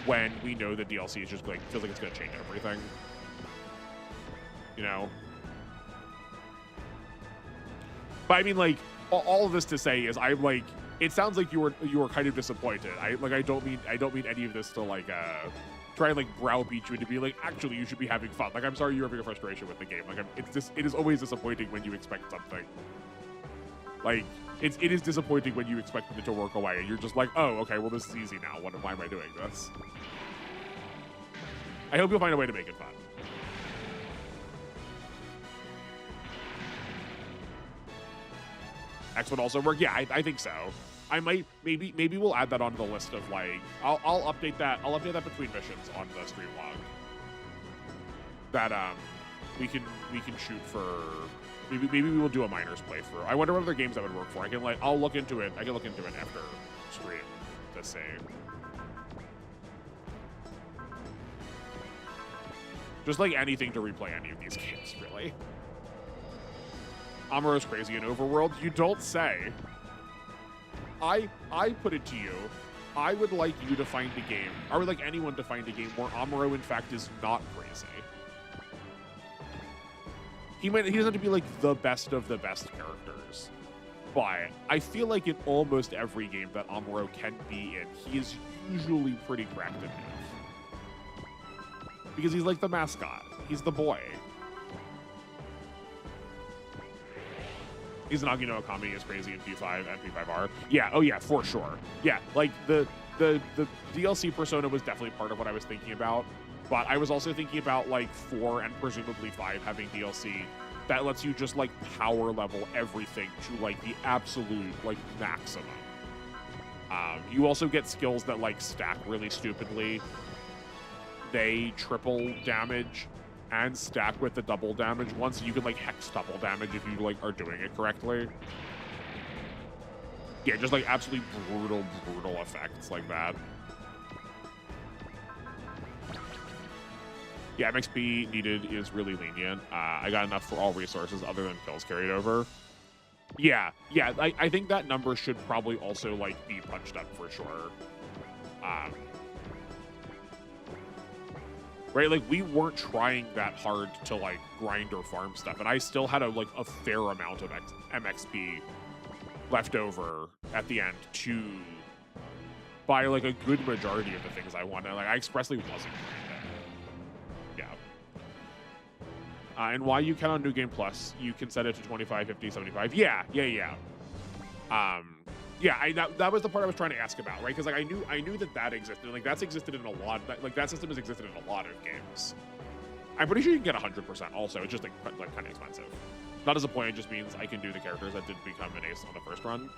when we know the DLC is just like feels like it's gonna change everything. You know. But I mean, like all of this to say is I'm like. It sounds like you were kind of disappointed. I don't mean any of this to like try and like browbeat you into be like actually you should be having fun. Like I'm sorry you're having a frustration with the game. Like it is always disappointing when you expect something. Like it is disappointing when you expect it to work away and you're just like, oh okay, well this is easy now. Why am I doing this? I hope you'll find a way to make it fun. X would also work. Yeah, I think so. I might maybe we'll add that onto the list of like I'll update that. I'll update that between missions on the stream log. That we can shoot for maybe we will do a miners playthrough. I wonder what other games that would work for. I'll look into it. I can look into it after stream to see. Just like anything to replay any of these games, really. Amuro's crazy in Overworld? You don't say. I put it to you. I would like you to find a game, I would like anyone to find a game where Amuro in fact is not crazy. He doesn't have to be like the best of the best characters, but I feel like in almost every game that Amuro can be in, he is usually pretty cracked enough. Because he's like the mascot. He's the boy. Izanagi no Akami is crazy in P5 and P5R. Yeah, oh yeah, for sure. Yeah, like the DLC Persona was definitely part of what I was thinking about, but I was also thinking about like 4 and presumably 5 having DLC that lets you just like power level everything to like the absolute like maximum. You also get skills that like stack really stupidly. They triple damage and stack with the double damage once, so you can like hex double damage if you like are doing it correctly. Yeah, just like absolutely brutal effects like that. Yeah, MXP needed is really lenient. I got enough for all resources other than pills carried over. Yeah, yeah. I think that number should probably also like be punched up for sure. Right, like we weren't trying that hard to like grind or farm stuff, and I still had a fair amount of MXP left over at the end to buy like a good majority of the things I wanted. Like I expressly wasn't grinding. Yeah. And why you can on New Game Plus, you can set it to 25, 50, 75. Yeah. Yeah, that was the part I was trying to ask about, right? Because like I knew that existed. Like that's existed in a lot. That system has existed in a lot of games. I'm pretty sure you can get 100% also. It's just like kind of expensive. Not as a point. It just means I can do the characters that didn't become an ace on the first run.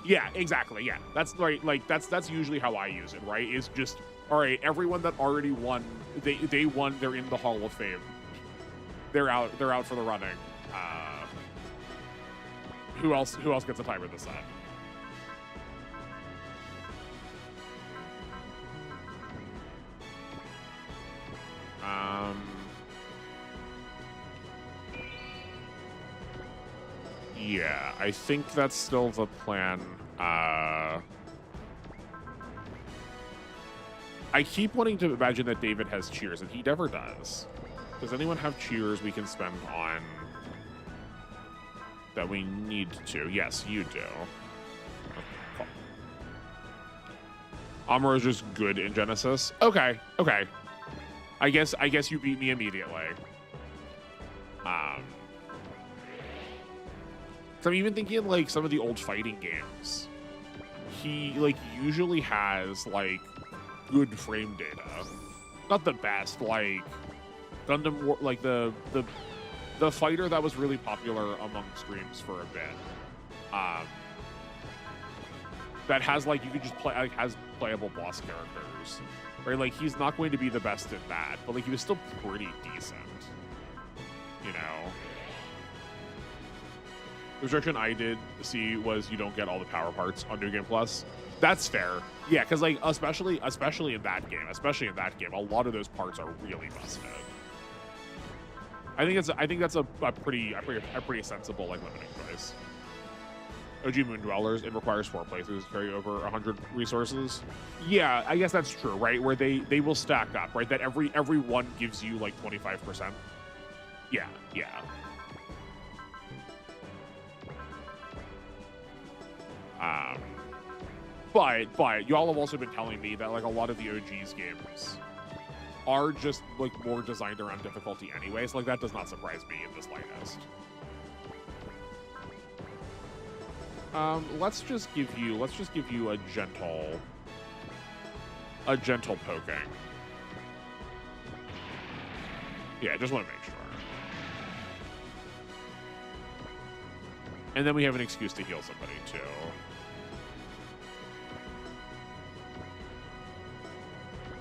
Yeah, exactly. Yeah, that's right. Like that's usually how I use it. Right? Is just all right. Everyone that already won, they won. They're in the Hall of Fame. They're out for the running. Who else gets a timer this time? Yeah, I think that's still the plan. I keep wanting to imagine that David has cheers, and he never does. Does anyone have cheers we can spend on that we need to? Yes, you do. Amuro is just good in Genesis. Okay. I guess you beat me immediately. So I'm even thinking like some of the old fighting games. He like usually has like good frame data. Not the best, like Gundam War, like the fighter that was really popular among streams for a bit. That has like you could just play, like has playable boss characters. Right? Like he's not going to be the best in that, but like he was still pretty decent. You know. The restriction I did see was you don't get all the power parts on New Game Plus. That's fair. Yeah, because like especially in that game, a lot of those parts are really busted. I think that's a pretty sensible like limiting choice. OG Moon Dwellers, it requires 4 playthroughs to carry over 100 resources. Yeah, I guess that's true, right? Where they will stack up, right? That every one gives you like 25%. Yeah. But y'all have also been telling me that like a lot of the OG's games are just like more designed around difficulty anyways. Like that does not surprise me in the slightest. Let's just give you a gentle poking. Yeah, just want to make sure. And then we have an excuse to heal somebody too.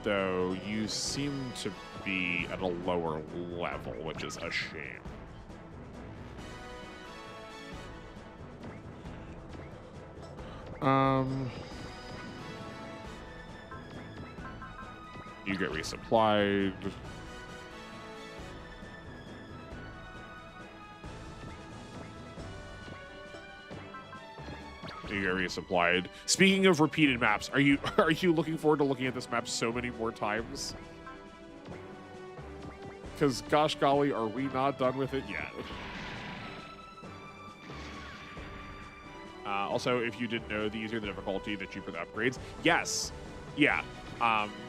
Though you seem to be at a lower level, which is a shame. You get resupplied. You get resupplied. Speaking of repeated maps, are you looking forward to looking at this map so many more times? Because gosh golly, are we not done with it yet? Also, if you didn't know, the easier the difficulty, the cheaper the upgrades. Yes. Yeah.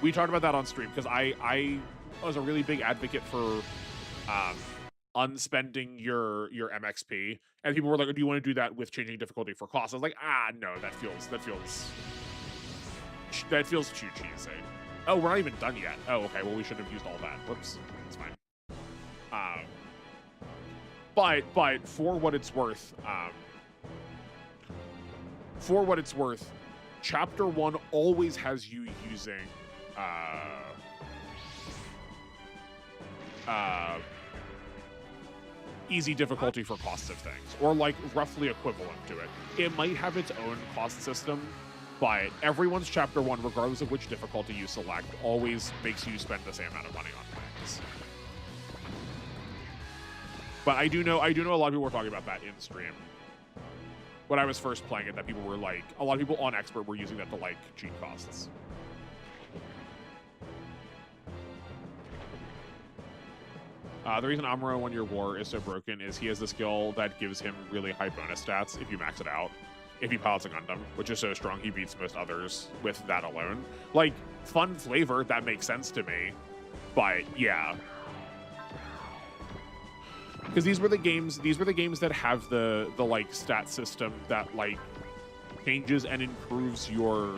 We talked about that on stream because I was a really big advocate for unspending your MXP, and people were like, "Do you want to do that with changing difficulty for cost?" I was like, no, that feels too cheesy. Oh, we're not even done yet. Oh, okay. Well, we should have used all that. Whoops. It's fine. But for what it's worth, Chapter 1 always has you using easy difficulty for costs of things, or like roughly equivalent to it. It might have its own cost system, but everyone's Chapter 1, regardless of which difficulty you select, always makes you spend the same amount of money on things. But I do know a lot of people were talking about that in stream. when I was first playing it, that people were like, a lot of people on Expert were using that to like cheat costs. The reason Amuro 1 Year War is so broken is he has the skill that gives him really high bonus stats if you max it out. If he pilots a Gundam, which is so strong he beats most others with that alone. Like, fun flavor, that makes sense to me. But yeah. Because these were the games that have the like stat system that like changes and improves your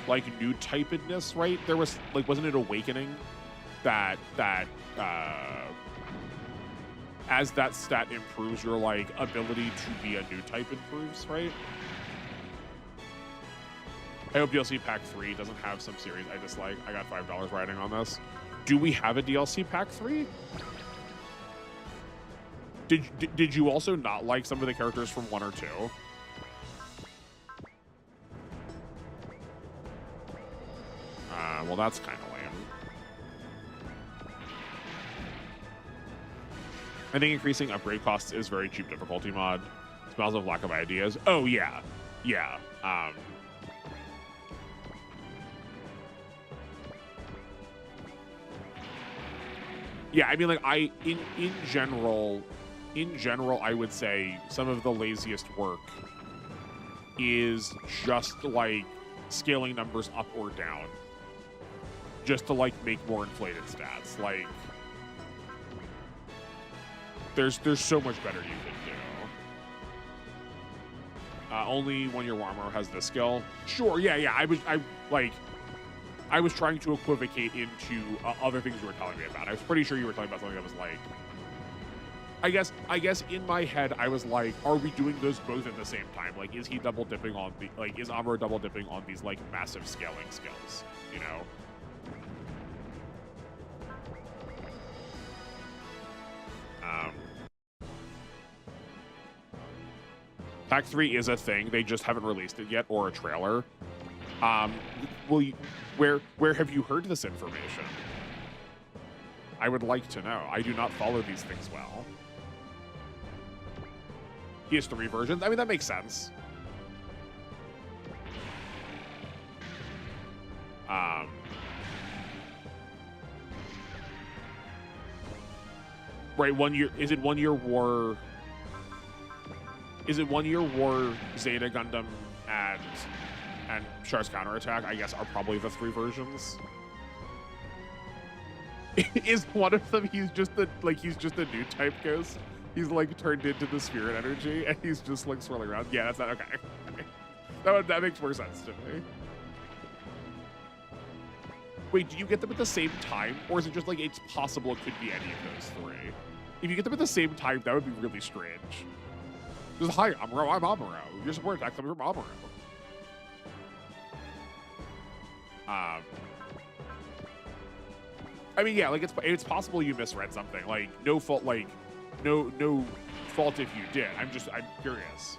like new typedness, right? There was like, wasn't it Awakening that as that stat improves, your like ability to be a new type improves, right? I hope DLC Pack 3 doesn't have some series I dislike. I got $5 riding on this. Do we have a DLC Pack 3? Did you also not like some of the characters from 1 or 2? Well, that's kind of lame. I think increasing upgrade costs is very cheap difficulty mod. Smells of lack of ideas. Oh yeah, yeah. Yeah, I mean, like, in general, I would say some of the laziest work is just like scaling numbers up or down, just to like make more inflated stats. Like, there's so much better you can do. Only 1 Year Warhammer has this skill. Sure, yeah. I was trying to equivocate into other things you were telling me about. I was pretty sure you were talking about something that was like, I guess in my head I was like, are we doing those both at the same time? Like, is he double dipping on the, like, is Amuro double dipping on these like massive scaling skills? You know. Pack 3 is a thing. They just haven't released it yet, or a trailer. Where have you heard this information? I would like to know. I do not follow these things well. He has 3 versions. I mean, that makes sense. Right, 1 year. Is it 1 Year War? Is it 1 Year War, Zeta Gundam, and Char's Counterattack, I guess, are probably the 3 versions. Is one of them he's just a new type ghost? He's like turned into the spirit energy and he's just like swirling around. Yeah, that's not okay. That makes more sense to me. Wait, do you get them at the same time? Or is it just like it's possible it could be any of those 3? If you get them at the same time, that would be really strange. Just, hi, Amuro, I'm Amuro. Your support attack coming from Amuro. I mean, yeah, like it's possible you misread something. Like, no fault, like no fault if you did. I'm curious.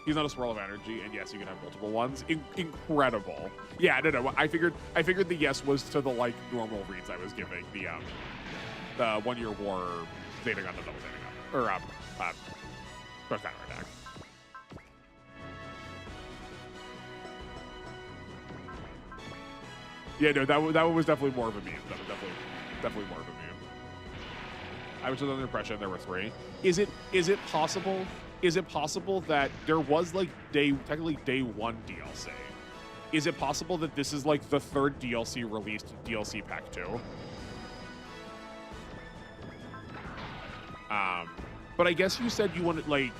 He's not a swirl of energy, and yes, you can have multiple ones. Incredible. Yeah, no. I figured the yes was to the like normal reads I was giving. The 1 Year War Zeta Gundam, double Zeta Gundam, or Cross Counterattack. Yeah, no, that one was definitely more of a meme. That was definitely more of a meme. I was under the impression there were 3. Is it possible? Is it possible that there was like technically day 1 DLC? Is it possible that this is like the 3rd DLC released DLC Pack 2? But I guess you said you wanted like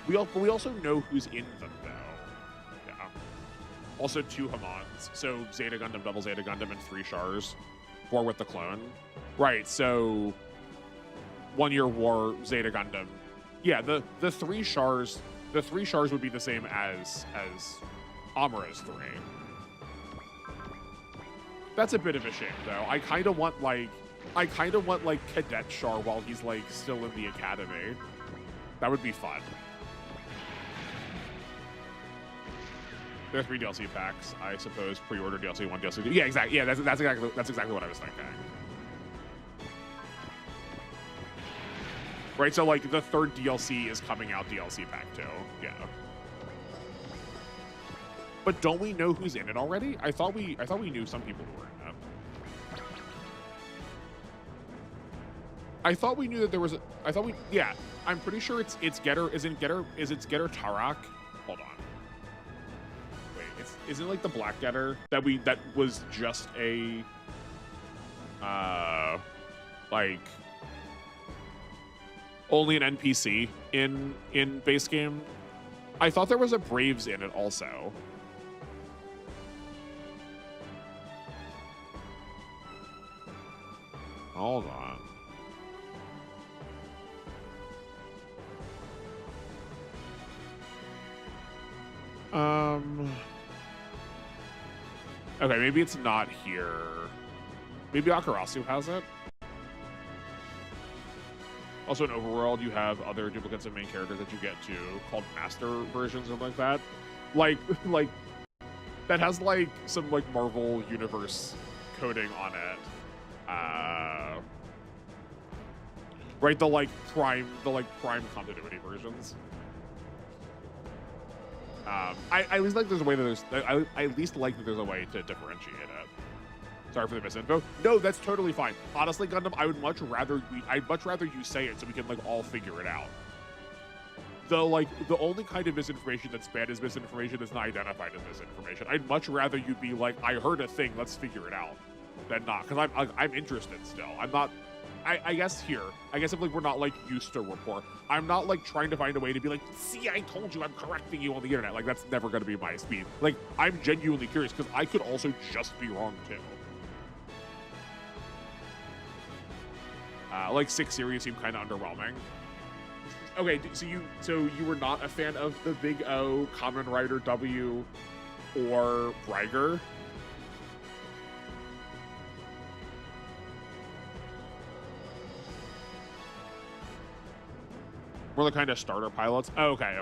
we also know who's in them though. Yeah. Also 2 Hamons. So Zeta Gundam, double Zeta Gundam, and 3 Chars. 4 with the clone. Right, so 1 Year War, Zeta Gundam. Yeah, the 3 Chars, would be the same as Amuro's 3. That's a bit of a shame though. I kind of want like Cadet Char while he's like still in the academy. That would be fun. There are 3 DLC packs, I suppose. Pre-order DLC 1, DLC 2. Yeah, exactly. Yeah, that's exactly what I was thinking. Right, so like the third DLC is coming out DLC pack 2. Yeah. But don't we know who's in it already? I thought we knew some people who were in it. I thought we knew that there was a, yeah, I'm pretty sure it's Getter, is it Getter Tarak? Hold on. Wait, isn't it like the Black Getter that was just a like only an NPC in base game? I thought there was a Braves in it also. Hold on. Okay, maybe it's not here. Maybe Akarasu has it. Also in Overworld, you have other duplicates of main characters that you get to called master versions or like that. Like that has like some like Marvel Universe coding on it. Right, the prime continuity versions. I at least like there's a way that I at least like that there's a way to differentiate it. Sorry for the misinfo. No, that's totally fine. Honestly, Gundam, I'd much rather you say it so we can like all figure it out. The only kind of misinformation that's bad is misinformation that's not identified as misinformation. I'd much rather you be like, I heard a thing, let's figure it out, than not, because I'm interested still. I'm not. I guess if like we're not like used to rapport, I'm not like trying to find a way to be like, see, I told you, I'm correcting you on the internet. Like that's never going to be my speed. Like I'm genuinely curious because I could also just be wrong too. Like 6 series seem kind of underwhelming. Okay, so you were not a fan of the Big O, Kamen Rider W, or Breiger? More the kind of starter pilots. Oh, okay.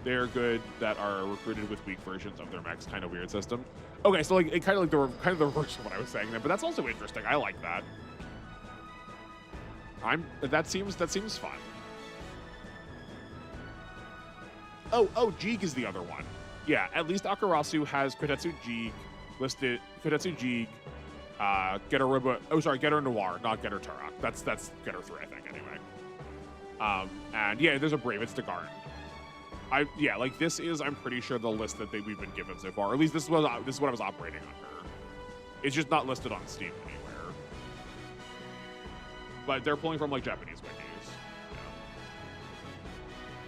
They're good that are recruited with weak versions of their mech's kind of weird system. Okay, so like it kind of the reverse of what I was saying there, but that's also interesting. I like that. That seems fun. Oh, Jeeg is the other one. Yeah, at least Akarasu has Kotetsu Jeeg listed. Kotetsu Jeeg, Getter Noir, not Getter Tarak. That's Getter 3, I think, anyway. And yeah, there's a Brave. It's Degarn. This is, I'm pretty sure, the list that we've been given so far. Or at least this is what I was operating under. It's just not listed on Steam anywhere. But they're pulling from like Japanese wikis. Yeah.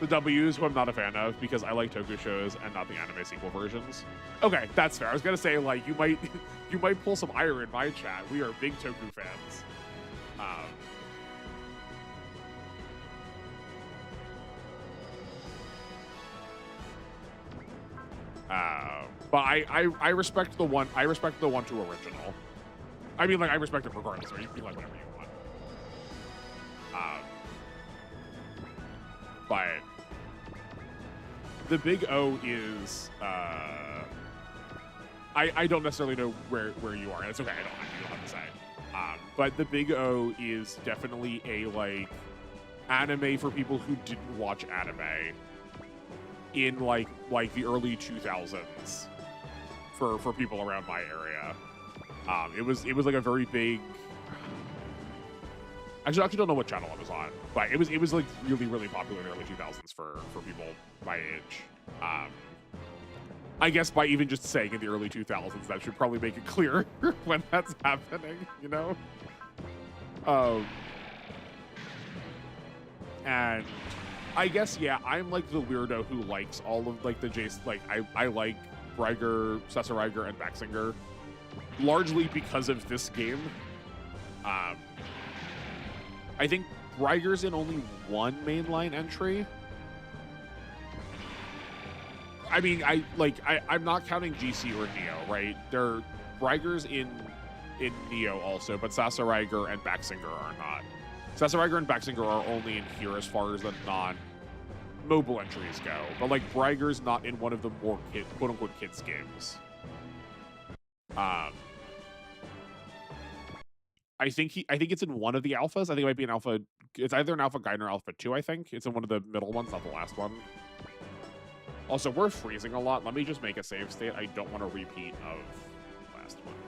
The W's, who I'm not a fan of because I like toku shows and not the anime sequel versions. Okay, that's fair. I was gonna say like you might pull some ire in my chat. We are big toku fans. But I respect the one. I respect the 1-2 original. I mean, like I respect it regardless. Right? You can like whatever you want. But the Big O is I don't necessarily know where you are, and it's okay. You don't have to say. But the Big O is definitely a like anime for people who didn't watch anime in like the early 2000s for people around my area. It was like a very big. I actually don't know what channel it was on, but it was like really popular in the early 2000s for people my age. I guess by even just saying in the early 2000s, that should probably make it clear when that's happening, you know? And I guess, yeah, I'm like the weirdo who likes all of like the Jace, like I like Breiger, Sesseriger, and Baxinger largely because of this game. I think Breiger's in only one mainline entry. I mean, I'm not counting GC or Neo, right? Breiger's in Neo also, but Sesseriger and Baxinger are not. Sesseriger and Baxinger are only in here as far as the non-mobile entries go. But like Breiger's not in one of the more quote-unquote kids games. I think it's in one of the alphas. I think it might be an alpha It's either an Alpha Guide or Alpha 2, I think. It's in one of the middle ones, not the last one. Also, we're freezing a lot. Let me just make a save state. I don't want a repeat of last Monday.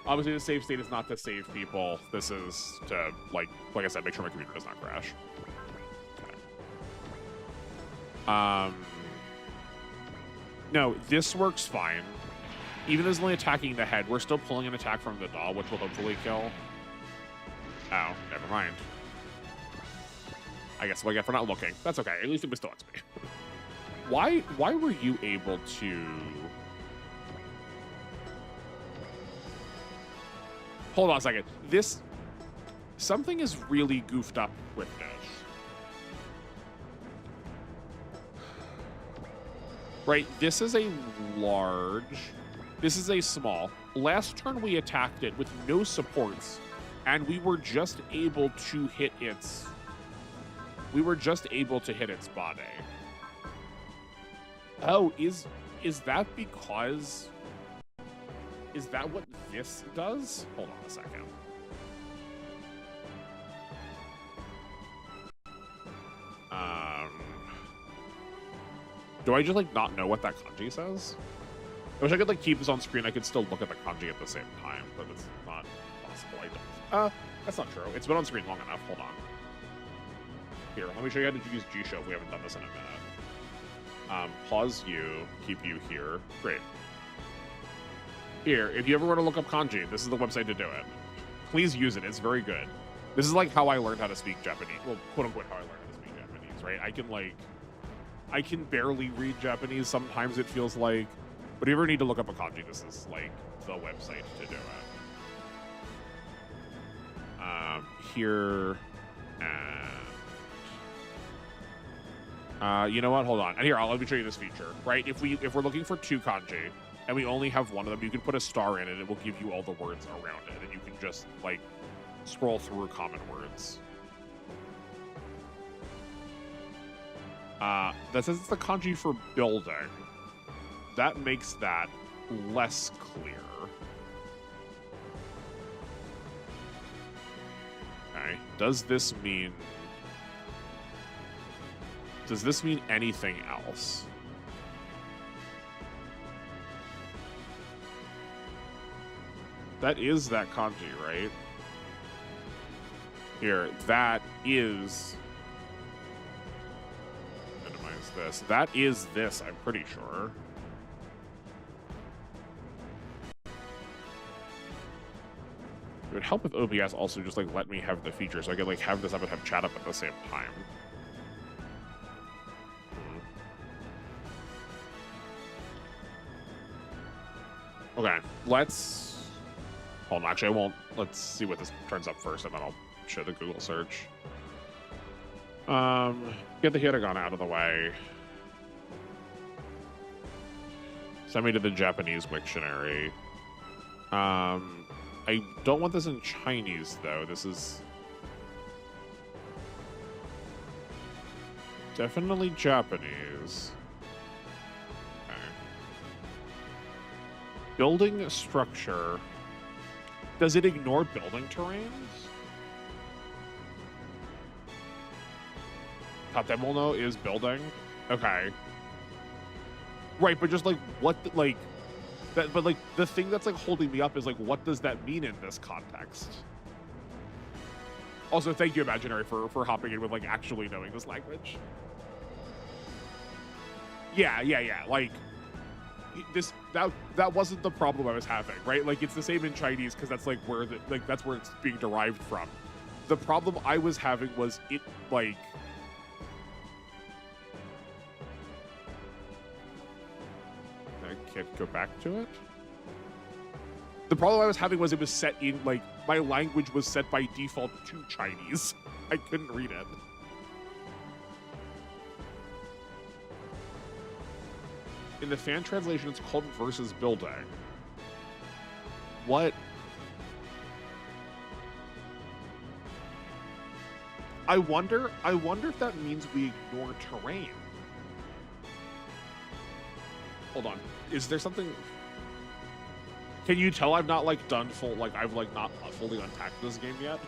Obviously, the save state is not to save people. This is to, like I said, make sure my computer does not crash. Okay. No, this works fine. Even though it's only attacking the head, we're still pulling an attack from the jaw, which will hopefully kill. Oh, never mind. I guess what I get for not looking. That's okay. At least it still hits me. Why were you able to... Hold on a second. Something is really goofed up with this. Right, this is a large, this is a small. Last turn we attacked it with no supports, and we were just able to hit its body. Oh, is that because, is that what this does? Hold on a second. Do I just, like, not know what that kanji says? I wish I could, like, keep this on screen. I could still look at the kanji at the same time, but it's not possible. I don't. That's not true. It's been on screen long enough. Hold on. Here, let me show you how to use G-Show if we haven't done this in a minute. Pause you, keep you here. Great. Here, if you ever want to look up kanji, this is the website to do it. Please use it. It's very good. This is, like, how I learned how to speak Japanese. Well, quote-unquote, how I learned how to speak Japanese, right? I can barely read Japanese sometimes, it feels like. But if you ever need to look up a kanji, this is, like, the website to do it. Here, and... you know what? Hold on. And here, let me show you this feature, right? If we're looking for 2 kanji, and we only have one of them, you can put a star in it, and it will give you all the words around it, and you can just, like, scroll through common words. That says it's the kanji for building. That makes that less clear. Okay. Does this mean anything else? That is that kanji, right? Here, that is... Minimize this. That is this, I'm pretty sure. It would help if OBS also just, like, let me have the feature so I could, like, have this up and have chat up at the same time. Okay, let's... Hold on, actually, I won't. Let's see what this turns up first, and then I'll show the Google search. Get the hiragana out of the way. Send me to the Japanese Wiktionary. I don't want this in Chinese, though. This is definitely Japanese. Okay. Building structure. Does it ignore building terrains? Tatemono is building? Okay. Right, but just, like, what, like... That, but, like, the thing that's, like, holding me up is, like, what does that mean in this context? Also, thank you, Imaginary, for hopping in with, like, actually knowing this language. Yeah, like, that wasn't the problem I was having, right? Like, it's the same in Chinese, because that's, like, where that's where it's being derived from. The problem I was having was it, like... Can't go back to it. The problem I was having was it was set in, like, my language was set by default to Chinese. I couldn't read it. In the fan translation, it's called versus building. What? I wonder if that means we ignore terrain. Hold on. Is there something... Can you tell I've not like done full, like I've like not fully unpacked this game yet?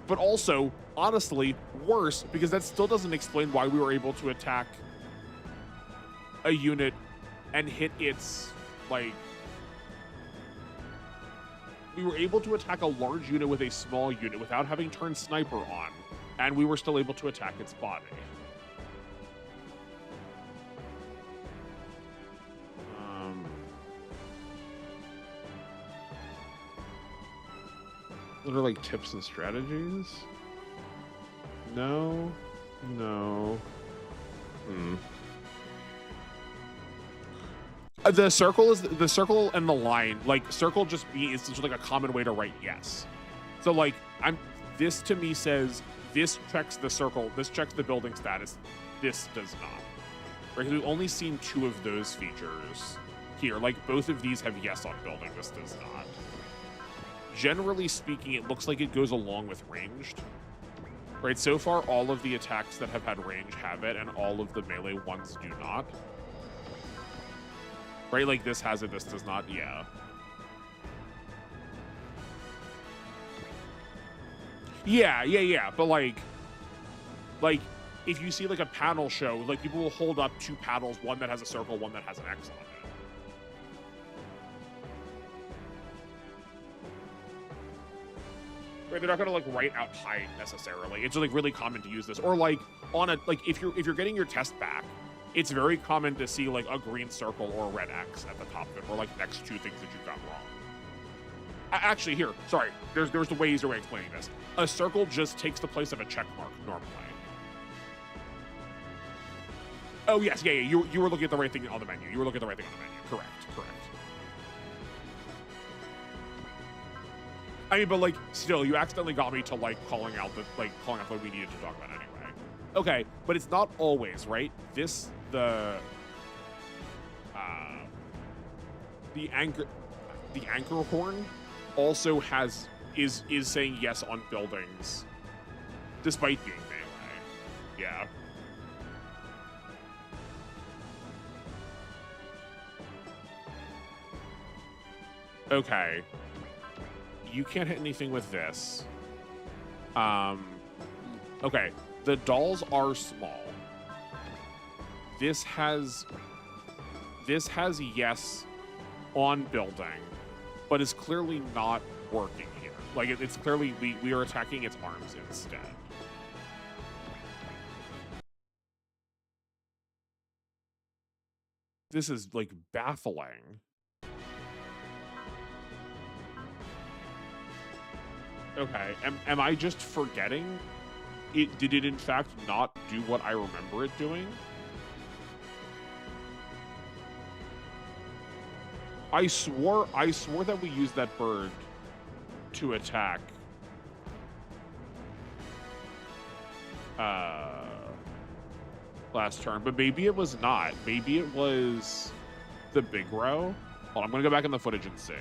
But also, honestly, worse, because that still doesn't explain why we were able to attack a unit and hit its, like, we were able to attack a large unit with a small unit without having turned sniper on, and we were still able to attack its body. What are like tips and strategies? No. The circle is the circle and the line. Like circle just is just like a common way to write yes. So like this to me says this checks the circle, this checks the building status, this does not. Right? We've only seen 2 of those features here. Like both of these have yes on building, this does not. Generally speaking, it looks like it goes along with ranged. Right, so far all of the attacks that have had range have it, and all of the melee ones do not. Right, like this has it, this does not, yeah. Yeah, but like if you see like a panel show, like people will hold up 2 paddles, one that has a circle, one that has an X on it. Right, they're not gonna like write out height necessarily. It's like really common to use this, or like on a like if you're getting your test back, it's very common to see like a green circle or a red X at the top of it, or like next to things that you got wrong. Actually, here, sorry, there's the way easier way of explaining this. A circle just takes the place of a check mark normally. Oh yes, yeah, you were looking at the right thing on the menu. You were looking at the right thing on the menu. Correct. I mean, but like, still, you accidentally got me to like calling out what we needed to talk about anyway. Okay, but it's not always, right? The anchor horn also is saying yes on buildings, despite being melee. Yeah. Okay. You can't hit anything with this. Okay, the dolls are small. This has yes on building, but is clearly not working here. Like it's clearly we are attacking its arms instead. This is like baffling. Okay, am I just forgetting? Did it in fact not do what I remember it doing? I swore that we used that bird to attack. Last turn, but maybe it was not. Maybe it was the big row. Well, I'm gonna go back in the footage and see.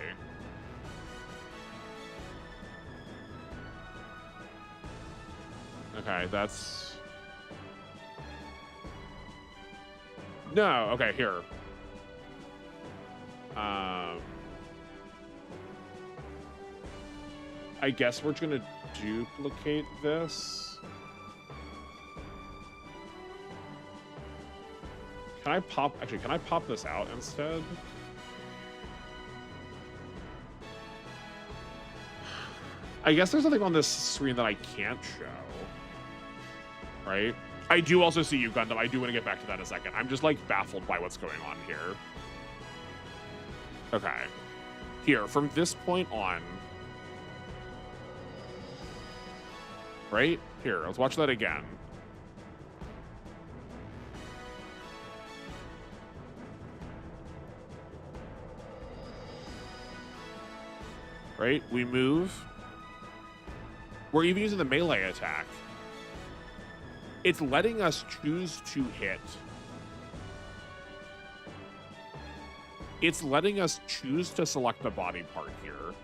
Okay, that's... No, okay, here. I guess we're gonna duplicate this. Can I pop this out instead? I guess there's something on this screen that I can't show. Right? I do also see you, Gundam. I do want to get back to that in a second. I'm just like baffled by what's going on here. Okay. Here, from this point on. Right? Here, let's watch that again. Right? We move. We're even using the melee attack. It's letting us choose to hit. It's letting us choose to select the body part here.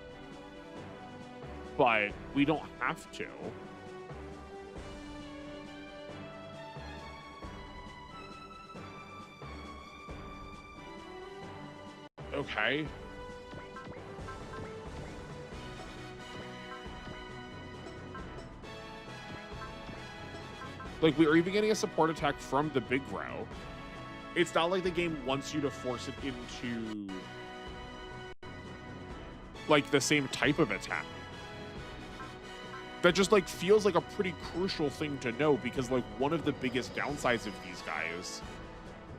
But we don't have to. Okay. Like, we are even getting a support attack from the big row. It's not like the game wants you to force it into, like, the same type of attack. That just, like, feels like a pretty crucial thing to know, because, like, one of the biggest downsides of these guys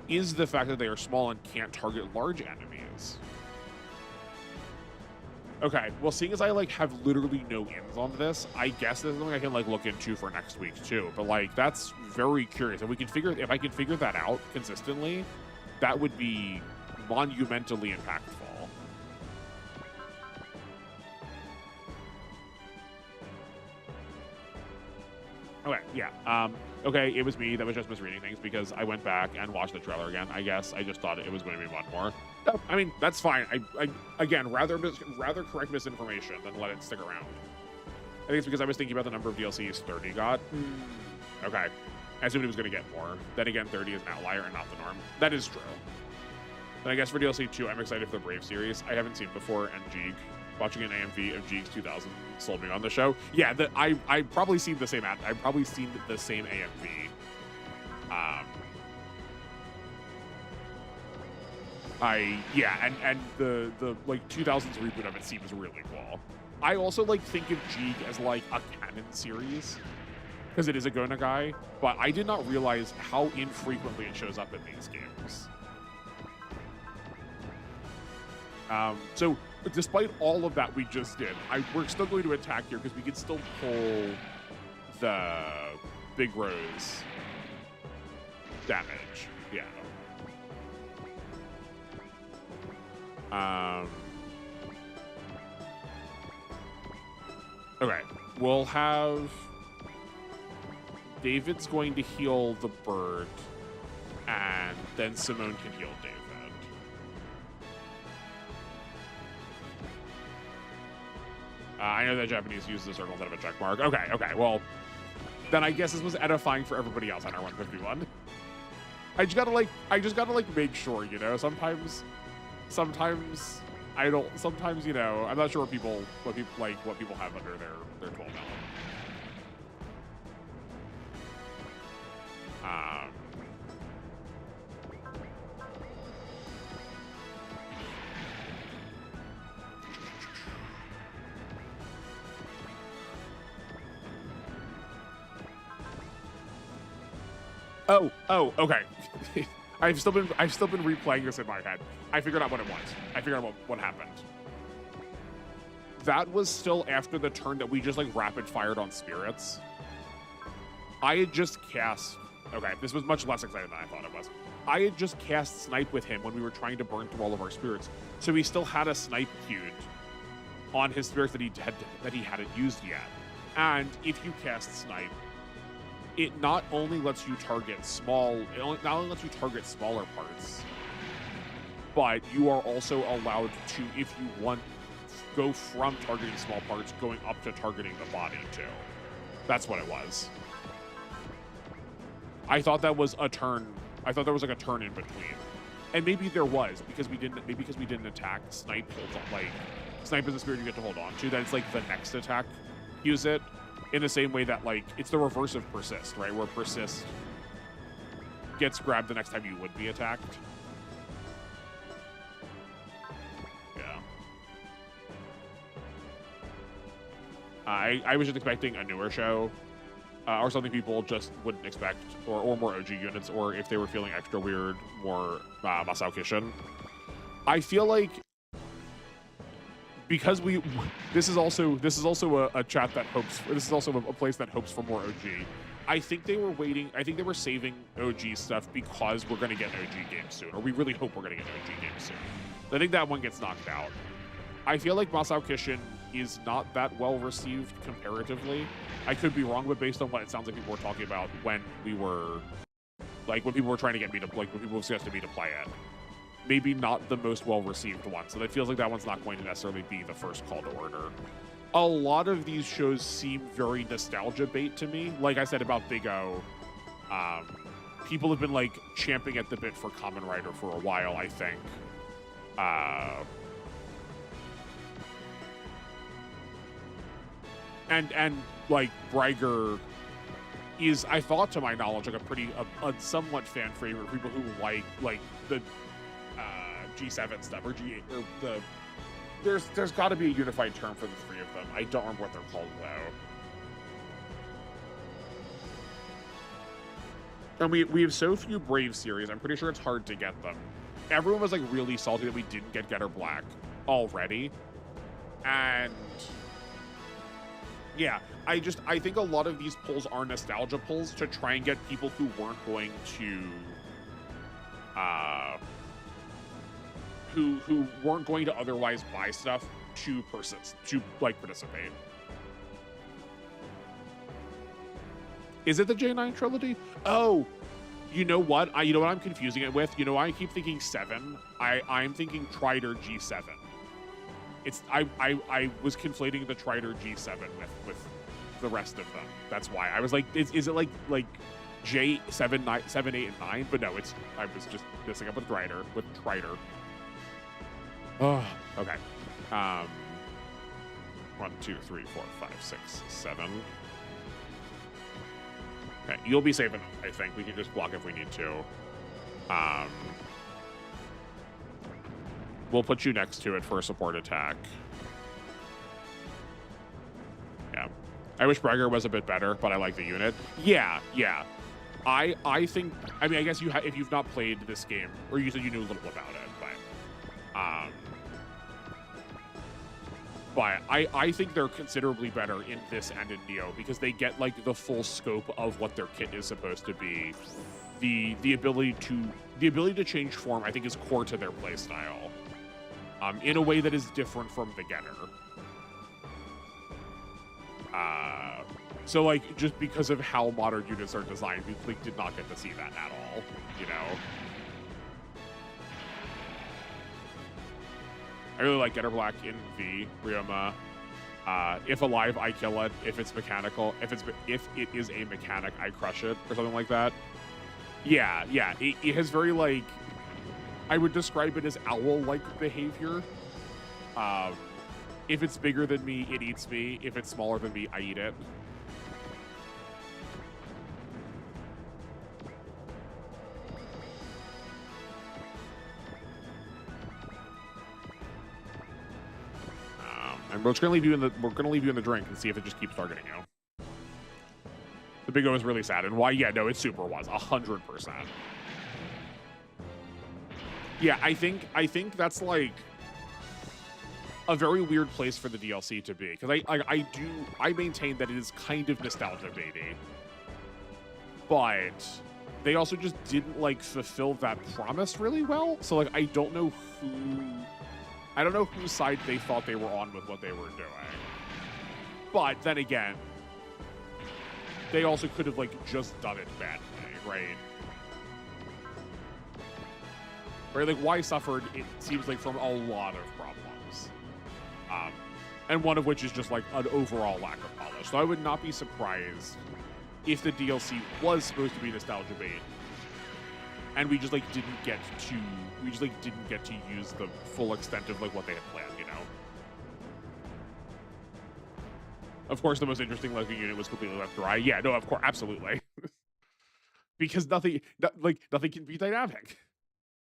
is the fact that they are small and can't target large enemies. Okay, well, seeing as I, like, have literally no ins on this, I guess this is something I can, like, look into for next week, too. But, like, that's very curious. If I can figure that out consistently, that would be monumentally impactful. Okay, yeah. Okay, it was me that was just misreading things because I went back and watched the trailer again, I guess. I just thought it was going to be one more. No, I mean, that's fine. I again, rather correct misinformation than let it stick around. I think it's because I was thinking about the number of DLCs 30 got. Okay. I assumed it was going to get more. Then again, 30 is an outlier and not the norm. That is true. Then I guess for DLC 2, I'm excited for the Brave series. I haven't seen before, and Jeeg. Watching an AMV of Jeeg's 2000 sold me on the show. Yeah, I probably seen the same I've probably seen the same AMV. And the like 2000s reboot of it seems really cool. I also like think of Jeeg as like a canon series because it is a Go Nagai, but I did not realize how infrequently it shows up in these games. So despite all of that we just did, we're still going to attack here because we can still pull the big rose damage. Yeah. Okay, we'll have David's going to heal the bird, and then Simone can heal David. I know that Japanese use the circle instead of a check mark. Okay, well, then I guess this was edifying for everybody else on our 151. I just gotta make sure, you know, sometimes I don't, sometimes, you know, I'm not sure what people have under their 12 element. Oh, okay. I've still been replaying this in my head. I figured out what it was. I figured out what happened. That was still after the turn that we just like rapid fired on spirits. I had just cast. Okay, this was much less exciting than I thought it was. I had just cast snipe with him when we were trying to burn through all of our spirits, so he still had a snipe queued on his spirits that he hadn't used yet. And if you cast snipe, it not only lets you target smaller parts, but you are also allowed to, if you want, go from targeting small parts going up to targeting the body too. That's what it was. I thought that was a turn. I thought there was like a turn in between, and maybe there was because we didn't attack. Snipe holds on, like snipe is a spirit you get to hold on to. That it's like the next attack. Use it. In the same way that, like, it's the reverse of persist, right? Where persist gets grabbed the next time you would be attacked. Yeah. I was just expecting a newer show, or something people just wouldn't expect, or more OG units, or if they were feeling extra weird, more Masao Kishin. I feel like because this is also a chat that hopes. This is also a place that hopes for more OG. I think they were waiting. I think they were saving OG stuff because we're going to get an OG game soon, or we really hope we're going to get an OG game soon. I think that one gets knocked out. I feel like Masao Kishin is not that well received comparatively. I could be wrong, but based on what it sounds like people were talking about when people were trying to get me to, like, when people were suggesting me to play it. Maybe not the most well-received one, so that feels like that one's not going to necessarily be the first call to order. A lot of these shows seem very nostalgia bait to me. Like I said about Big O, people have been like champing at the bit for Kamen Rider for a while, I think. And like Breiger is, I thought, to my knowledge, like a somewhat fan favorite for people who like the G7 stuff or G8 or the. There's got to be a unified term for the three of them. I don't remember what they're called though. And we have so few Brave series. I'm pretty sure it's hard to get them. Everyone was like really salty that we didn't get Getter Black already, and yeah, I think a lot of these pulls are nostalgia pulls to try and get people who weren't going to who weren't going to otherwise buy stuff to participate. Is it the J9 trilogy? Oh, you know what? You know what I'm confusing it with? You know, I keep thinking 7. I'm thinking Trider G7. It's I was conflating the Trider G7 with the rest of them. That's why I was like, is it like J7, 7, 8, and 9? But no, I was just messing up with Trider. Oh, okay. 1, 2, 3, 4, 5, 6, 7. Okay, you'll be safe enough, I think. We can just block if we need to. We'll put you next to it for a support attack. Yeah. I wish Breiger was a bit better, but I like the unit. Yeah. I think, I mean, I guess if you've not played this game, or you said you knew a little about it, but I think they're considerably better in this and in Neo because they get like the full scope of what their kit is supposed to be. The ability to change form, I think, is core to their playstyle. In a way that is different from the Getter. So like, just because of how modern units are designed, we did not get to see that at all, you know? I really like Getter Black in V, Ryoma. If alive, I kill it. If it's mechanical, if it is a mechanic, I crush it, or something like that. Yeah. It has very, like, I would describe it as owl-like behavior. If it's bigger than me, it eats me. If it's smaller than me, I eat it. And we're gonna leave you in the drink and see if it just keeps targeting you. The Big O is really sad, and why? Yeah, no, it super was 100%. Yeah, I think that's like a very weird place for the DLC to be, because I maintain that it is kind of nostalgia baity, but they also just didn't like fulfill that promise really well. So like I don't know whose side they thought they were on with what they were doing. But then again, they also could have like just done it badly, right? Right, like why suffered, it seems like, from a lot of problems. And one of which is just like an overall lack of polish. So I would not be surprised if the DLC was supposed to be nostalgia bait and we just didn't get to use the full extent of like what they had planned, you know. Of course, the most interesting looking unit was completely left dry. Yeah, no, of course, absolutely. Because nothing can be dynamic.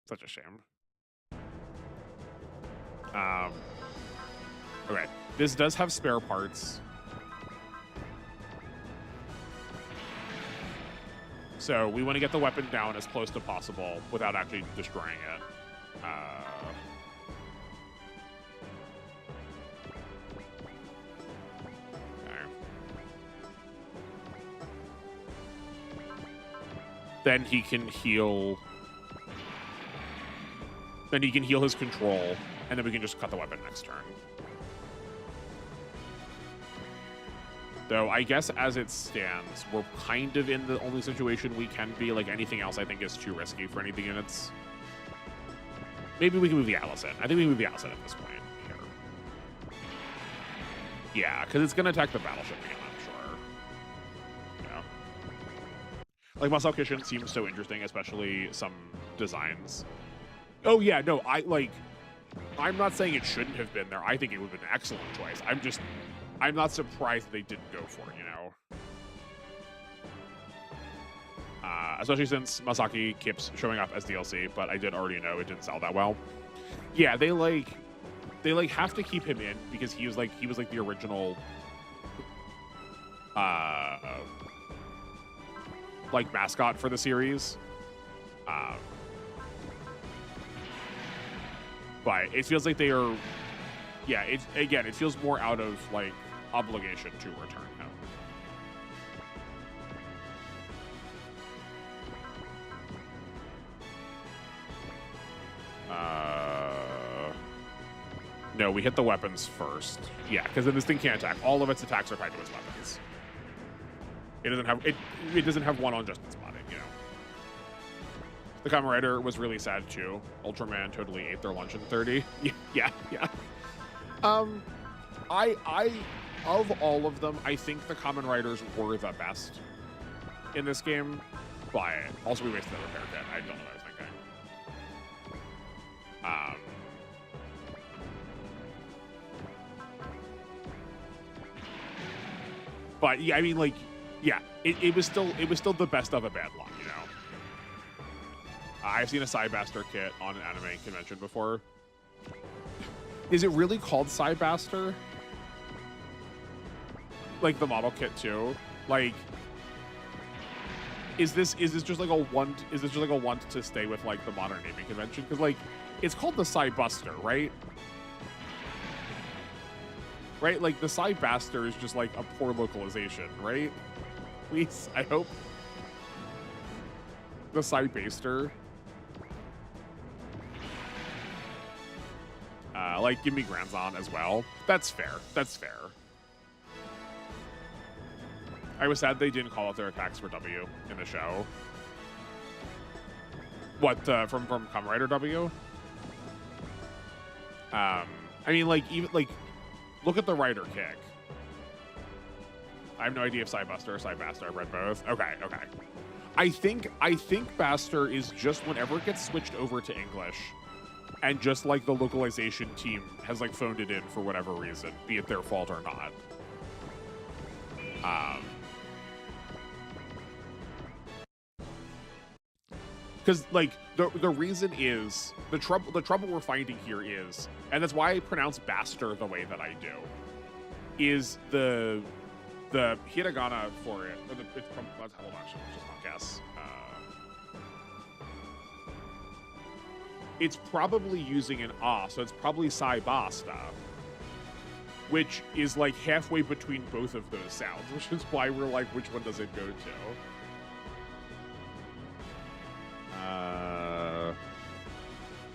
Such a shame. Okay, this does have spare parts. So we want to get the weapon down as close to possible without actually destroying it. Okay. Then he can heal. Then he can heal his control, and then we can just cut the weapon next turn. Though I guess as it stands, we're kind of in the only situation we can be. Like anything else I think is too risky for any of the units. Maybe we can move the Atlas in. I think we move the Atlas in at this point here. Yeah, because it's going to attack the battleship again, I'm sure. Yeah. Like Muscle Kitchen seems so interesting, especially some designs. Oh yeah, no, I'm not saying it shouldn't have been there. I think it would have been an excellent choice. I'm not surprised they didn't go for it, you know? Especially since Masaki keeps showing up as DLC, but I did already know it didn't sell that well. Yeah, they have to keep him in because he was like the original like mascot for the series. But it feels like they are, yeah, it feels more out of like obligation to return him. No, we hit the weapons first. Yeah, because then this thing can't attack. All of its attacks are tied to its weapons. It doesn't have one on just its body, you know. The Kamen Rider was really sad too. Ultraman totally ate their lunch in 30. Yeah. I of all of them, I think the Kamen Riders were the best in this game. But also we wasted the repair kit. I don't know what I was thinking. But yeah, I mean, like, yeah, it was still the best of a bad lot, you know. I've seen a Cybaster kit on an anime convention before. Is it really called Cybaster? Like the model kit too? Like, is this just like a want to stay with like the modern naming convention? Because like it's called the Cybuster, right? Right? Like the Cybaster is just like a poor localization, right? Please, I hope. The Cybaster. Like give me Granzon as well. That's fair. That's fair. I was sad they didn't call out their attacks for W in the show. What, from Kamen Rider W? I mean, like, even, like, look at the Rider kick. I have no idea if Cybuster or Cybaster. I've read both. Okay. I think Baster is just whenever it gets switched over to English, and just, like, the localization team has, like, phoned it in for whatever reason, be it their fault or not. Because like the reason is the trouble we're finding here is, and that's why I pronounce Baster the way that I do, is the hiragana for it. Or it's from, hold on, let's just not guess. It's probably using an so it's probably Saibasta, which is like halfway between both of those sounds, which is why we're like, which one does it go to?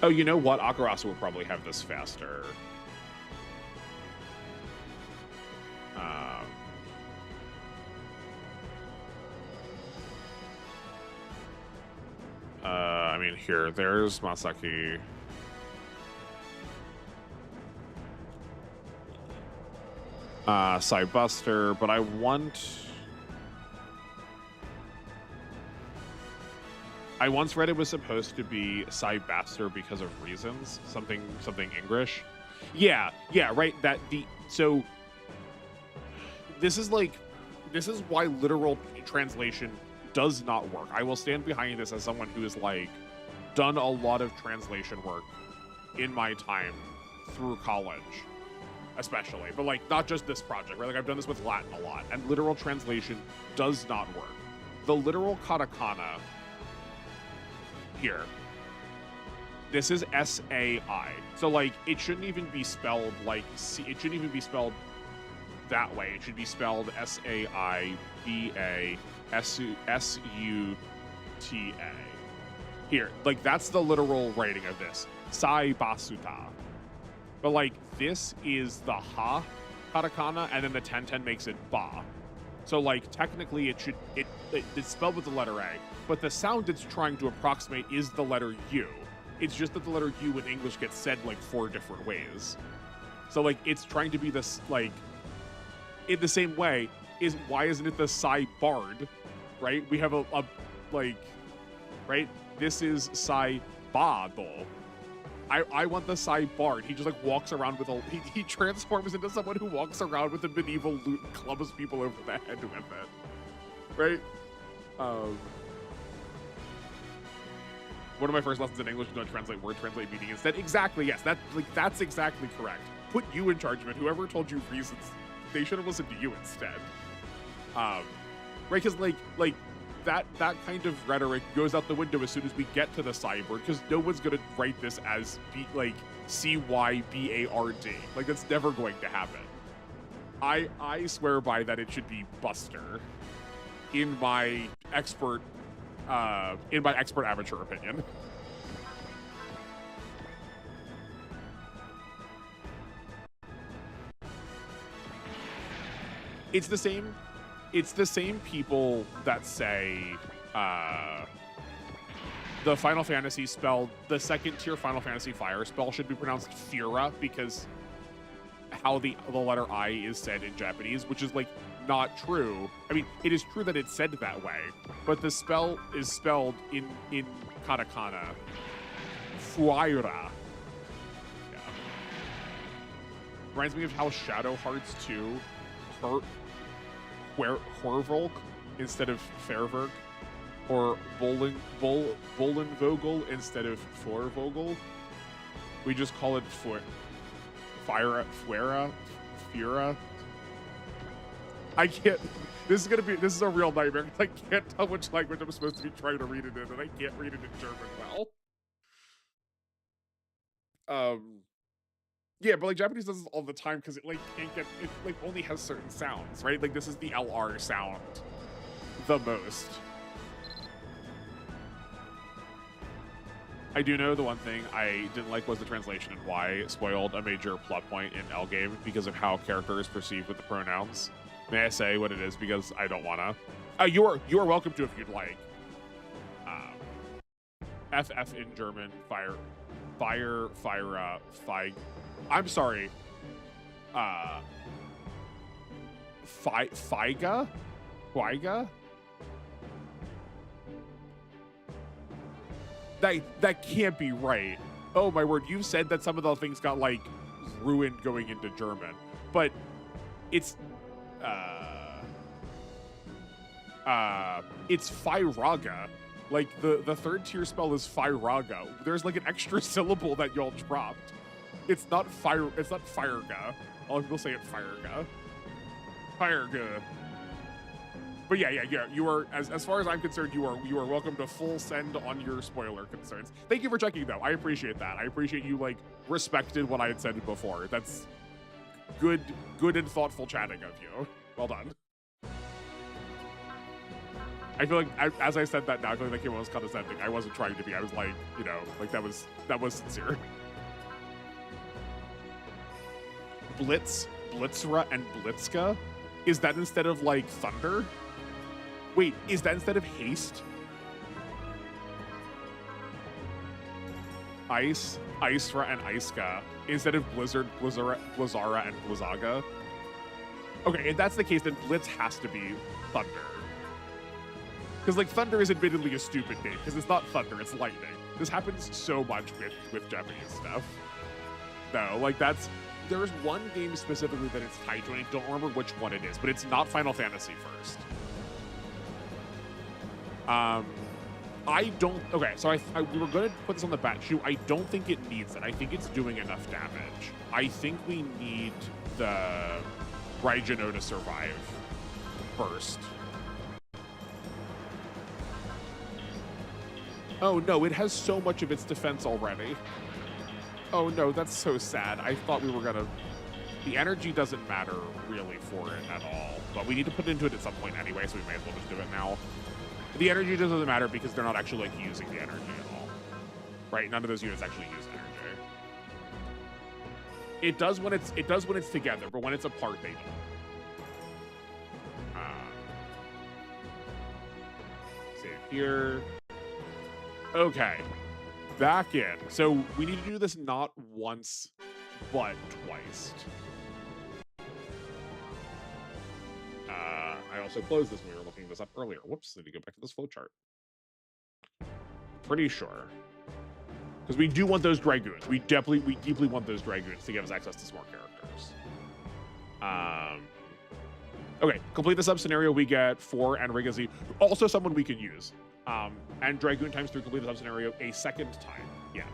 Oh, you know what? Akarasu will probably have this faster. I mean, here, there's Masaki. Cybuster, but I once read it was supposed to be Cybaster because of reasons, something English. Yeah, right. So this is why literal translation does not work. I will stand behind this as someone who has like done a lot of translation work in my time through college, especially, but like not just this project, right? Like I've done this with Latin a lot, and literal translation does not work. The literal katakana here, this is S-A-I, so like it shouldn't even be spelled like it shouldn't even be spelled that way. It should be spelled S-A-I-B-A-S-U-T-A. Here, like that's the literal writing of this, Saibasuta. But like this is the ha katakana, and then the 1010 makes it ba. So like technically it's spelled with the letter A, but the sound it's trying to approximate is the letter U. It's just that the letter U in English gets said like 4 different ways. So like it's trying to be this like in the same way is why isn't it the Sai Bard, right? We have a like, right? This is Sai Bado. I want the sideboard. He just like walks around with a he transforms into someone who walks around with a medieval lute and clubs people over the head with it. Right? One of my first lessons in English was going to translate word, translate meaning instead. Exactly, yes. That's exactly correct. Put you in charge of it. Whoever told you reasons, they should have listened to you instead. Right? Because like that kind of rhetoric goes out the window as soon as we get to the cyborg, because no one's gonna write this as CYBARD. Like that's never going to happen. I swear by that it should be Buster in my expert amateur opinion. It's the same people that say the Final Fantasy spell, the second tier Final Fantasy fire spell should be pronounced Fira because how the letter I is said in Japanese, which is like not true. I mean, it is true that it's said that way, but the spell is spelled in katakana. Fuaira. Yeah. Reminds me of how Shadow Hearts 2 Horvolk instead of Fairverk, or Bolenvogel instead of Forvogel. We just call it Fira. I can't. This is a real nightmare. I can't tell which language I'm supposed to be trying to read it in, and I can't read it in German well. Yeah, but like Japanese does this all the time because it like can't get, it like only has certain sounds, right? Like this is the LR sound the most. I do know the one thing I didn't like was the translation and why it spoiled a major plot point in L game because of how character is perceived with the pronouns. May I say what it is because I don't wanna. You are welcome to if you'd like. FF in German, fire, I'm sorry. Feiga? That can't be right. Oh my word, you said that some of the things got like ruined going into German, but it's Feiraga. Like the third tier spell is Feiraga. There's like an extra syllable that y'all dropped. It's not Fireга. I'll say it Firega. Firega. But yeah. You are, as far as I'm concerned, you are welcome to full send on your spoiler concerns. Thank you for checking though. I appreciate that. I appreciate you like respected what I had said before. That's good and thoughtful chatting of you. Well done. I feel like as I said that now, I feel like that came almost condescending. I wasn't trying to be. I was like, you know, like that was sincere. Blitzra, and Blitzka? Is that instead of like thunder? Wait, is that instead of haste? Icera, and Iska instead of Blizzard, Blizzara, and Blizzaga? Okay, if that's the case, then Blitz has to be thunder. Because like thunder is admittedly a stupid name because it's not thunder, it's lightning. This happens so much with Japanese stuff. No, like there's one game specifically that it's tied to, and I don't remember which one it is, but it's not Final Fantasy first. Okay, so we were going to put this on the bat shoe. I don't think it needs it. I think it's doing enough damage. I think we need the Raijano to survive first. Oh no, it has so much of its defense already. Oh no, that's so sad. I thought we were gonna... The energy doesn't matter really for it at all, but we need to put it into it at some point anyway, so we may as well just do it now. The energy doesn't matter because they're not actually like using the energy at all. Right? None of those units actually use energy. It does when it's together, but when it's apart, they don't. Save here. Okay, back in. So we need to do this not once, but twice. I also closed this when we were looking this up earlier. Whoops, let me go back to this flowchart. Pretty sure. Because we do want those Dragoons. We deeply want those Dragoons to give us access to some more characters. Okay, complete the sub-scenario, we get 4 and Rigazi, also someone we can use. And Dragoon times 3, complete the sub-scenario a second time. Yeah.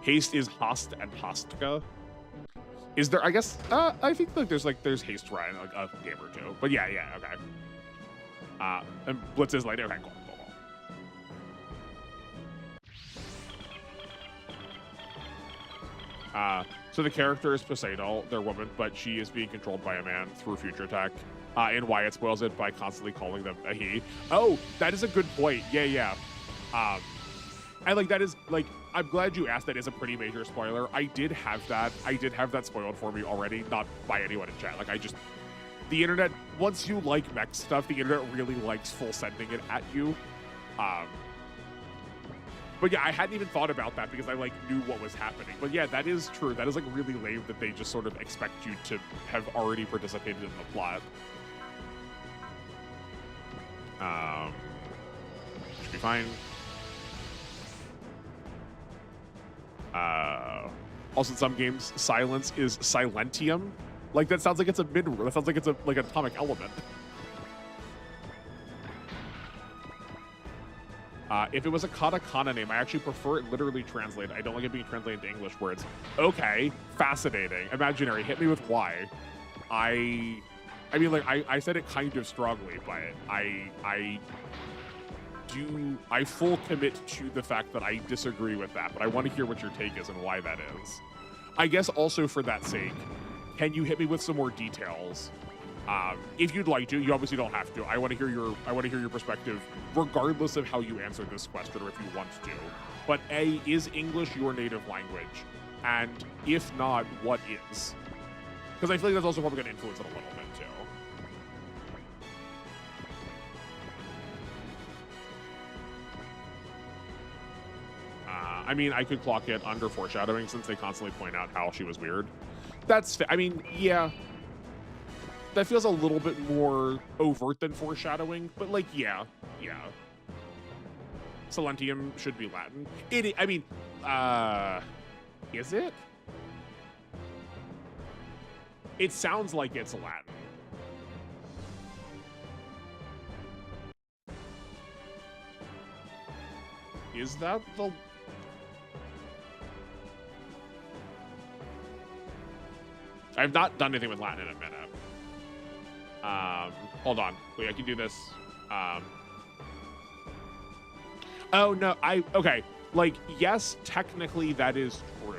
Haste is Hast and Hastka. Is there, I guess, I think like there's Haste Ryan, like a game or two. But yeah, okay. And Blitz is like, okay, cool. So the character is Poseidon, their woman, but she is being controlled by a man through future tech. And Wyatt spoils it by constantly calling them a he. Oh, that is a good point. Yeah. And like that is like, I'm glad you asked. That is a pretty major spoiler. I did have that spoiled for me already, not by anyone in chat. Like the internet, once you like mech stuff, the internet really likes full sending it at you. But yeah, I hadn't even thought about that because I like knew what was happening. But yeah, that is true. That is like really lame that they just sort of expect you to have already participated in the plot. Should be fine. Also in some games, silence is silentium. Like that sounds like it's a mineral. That sounds like it's like an atomic element. If it was a katakana name, I actually prefer it literally translated. I don't like it being translated into English where it's, okay, fascinating, imaginary, hit me with why. I mean, like, I said it kind of strongly, but I full commit to the fact that I disagree with that, but I want to hear what your take is and why that is. I guess also for that sake, can you hit me with some more details? If you'd like to, you obviously don't have to. I want to hear your perspective, regardless of how you answer this question or if you want to. But A, is English your native language? And if not, what is? Because I feel like that's also probably going to influence it a little bit too. I mean, I could clock it under foreshadowing since they constantly point out how she was weird. I mean, yeah. That feels a little bit more overt than foreshadowing, but like, yeah. Silentium should be Latin. I mean, is it? It sounds like it's Latin. Is that the... I've not done anything with Latin in a minute. Hold on. Wait, I can do this. Oh, no. Okay. Like, yes, technically that is true.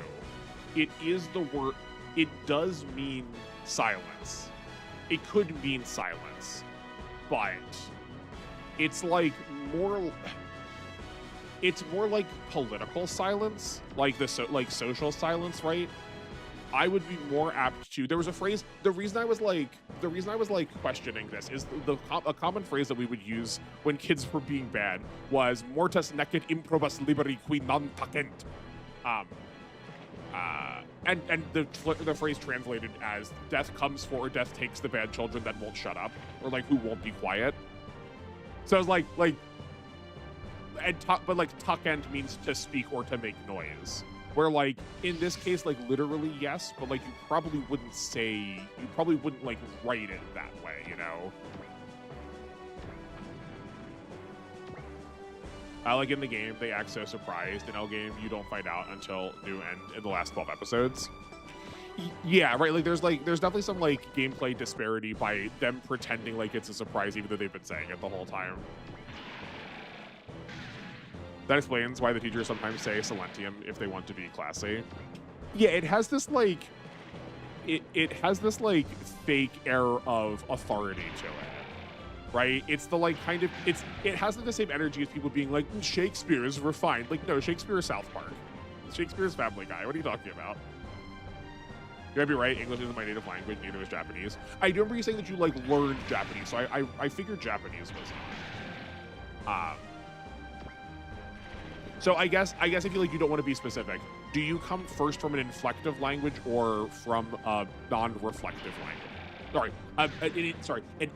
It is the word. It does mean silence. It could mean silence. But it's like more... It's more like political silence. Like social silence, right? I would be more apt to. There was a phrase. The reason I was like questioning this is a common phrase that we would use when kids were being bad was "mortis necet improbus liberi qui non tacent," and the phrase translated as "death comes for or death takes the bad children that won't shut up," or like who won't be quiet. So I was like, but like tacent means to speak or to make noise. Where, like, in this case, like, literally, yes, but, like, you probably wouldn't like, write it that way, you know? Like, in the game, they act so surprised. In L-Game, you don't find out until new end in the last 12 episodes. Yeah, right, like, there's definitely some, like, gameplay disparity by them pretending like it's a surprise, even though they've been saying it the whole time. That explains why the teachers sometimes say Silentium if they want to be classy. Yeah, it has this like, it has this like fake air of authority to it, right? It's the like kind of it has the same energy as people being like Shakespeare is refined. Like no, Shakespeare is South Park. Shakespeare's Family Guy. What are you talking about? You might be right. English isn't my native language. Neither is Japanese. I do remember you saying that you like learned Japanese, so I figured Japanese was. So I guess if you like, you don't want to be specific. Do you come first from an inflective language or from a non-reflective language? an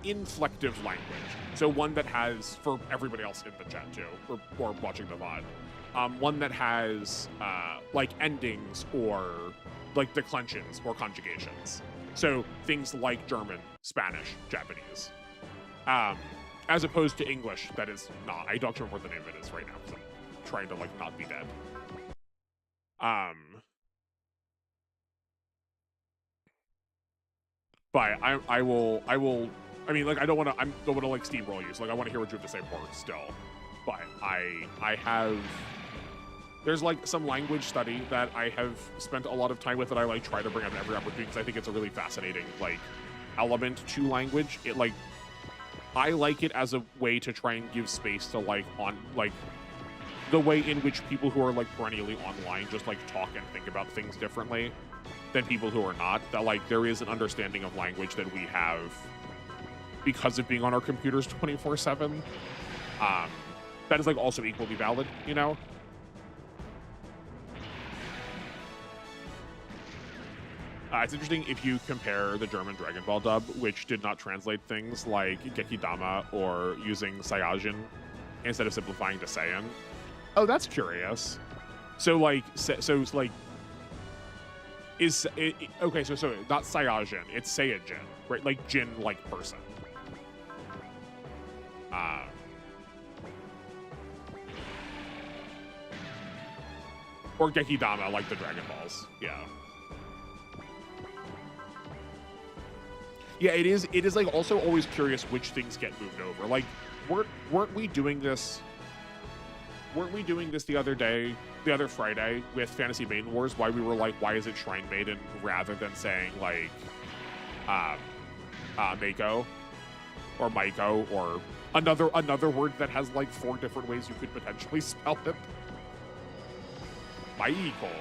inflective language. So one that has, for everybody else in the chat too, or watching the VOD, one that has like endings or like declensions or conjugations. So things like German, Spanish, Japanese, as opposed to English that is not. I don't remember what the name of it is right now because I'm trying to like not be dead. But I will. I mean, like, I don't want to like steamroll you. So like, I want to hear what you have to say first still. But I have. There's like some language study that I have spent a lot of time with that I like try to bring up every opportunity because I think it's a really fascinating like element to language. It like I like it as a way to try and give space to like the way in which people who are like perennially online just like talk and think about things differently than people who are not. That like there is an understanding of language that we have because of being on our computers 24/7. That is like also equally valid, you know. It's interesting if you compare the German Dragon Ball dub, which did not translate things like Gekidama or using Saiyajin instead of simplifying to Saiyan. Oh, that's curious. So like, it's like, is it, okay? So not Saiyajin, it's Saiyajin, right? Like Jin, like person. Or Gekidama, like the Dragon Balls. Yeah. Yeah, it is. It is like also always curious which things get moved over. Like, weren't we doing this? Weren't we doing this the other Friday with Fantasy Maiden Wars? Why we were like, why is it Shrine Maiden rather than saying like, Mako, or Maiko, or another word that has like 4 different ways you could potentially spell it. Maiko.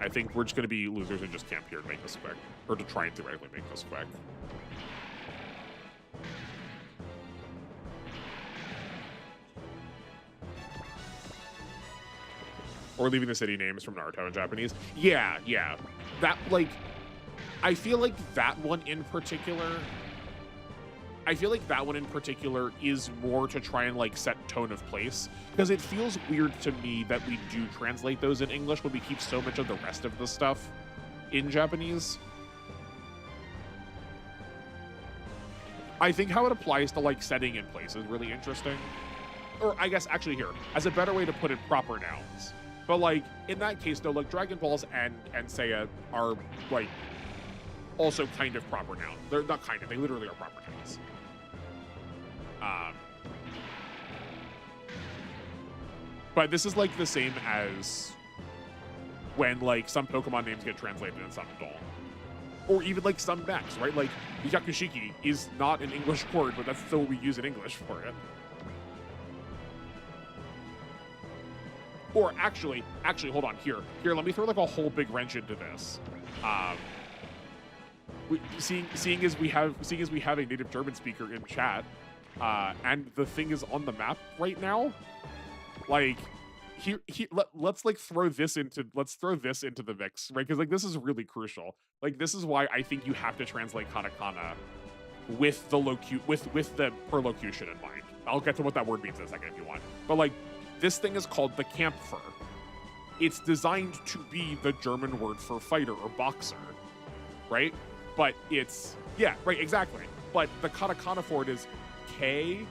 I think we're just going to be losers and just camp here and make this quick. Or to try and theoretically make this quick. Or leaving the city names from Naruto in Japanese. Yeah. That, like, I feel like that one in particular is more to try and like set tone of place, because it feels weird to me that we do translate those in English when we keep so much of the rest of the stuff in Japanese. I think how it applies to like setting in place is really interesting. Or I guess actually here, as a better way to put it, proper nouns. But like in that case though, like Dragon Balls and Seiya are like also kind of proper nouns. They're not kind of, they literally are proper nouns. But this is like the same as when like some Pokemon names get translated and some don't. Or even like some mechs, right? Like Yakushiki is not an English word, but that's still what we use in English for it. Or actually, hold on, here, let me throw like a whole big wrench into this. Seeing as we have a native German speaker in chat, and the thing is on the map right now, like let's throw this into the mix, right? Because like this is really crucial. Like this is why I think you have to translate katakana with the perlocution in mind. I'll get to what that word means in a second if you want. But like this thing is called the Kampfer. It's designed to be the German word for fighter or boxer, right? But it's, yeah, right, exactly. But the katakana for it is K-N-Q-Fu-A.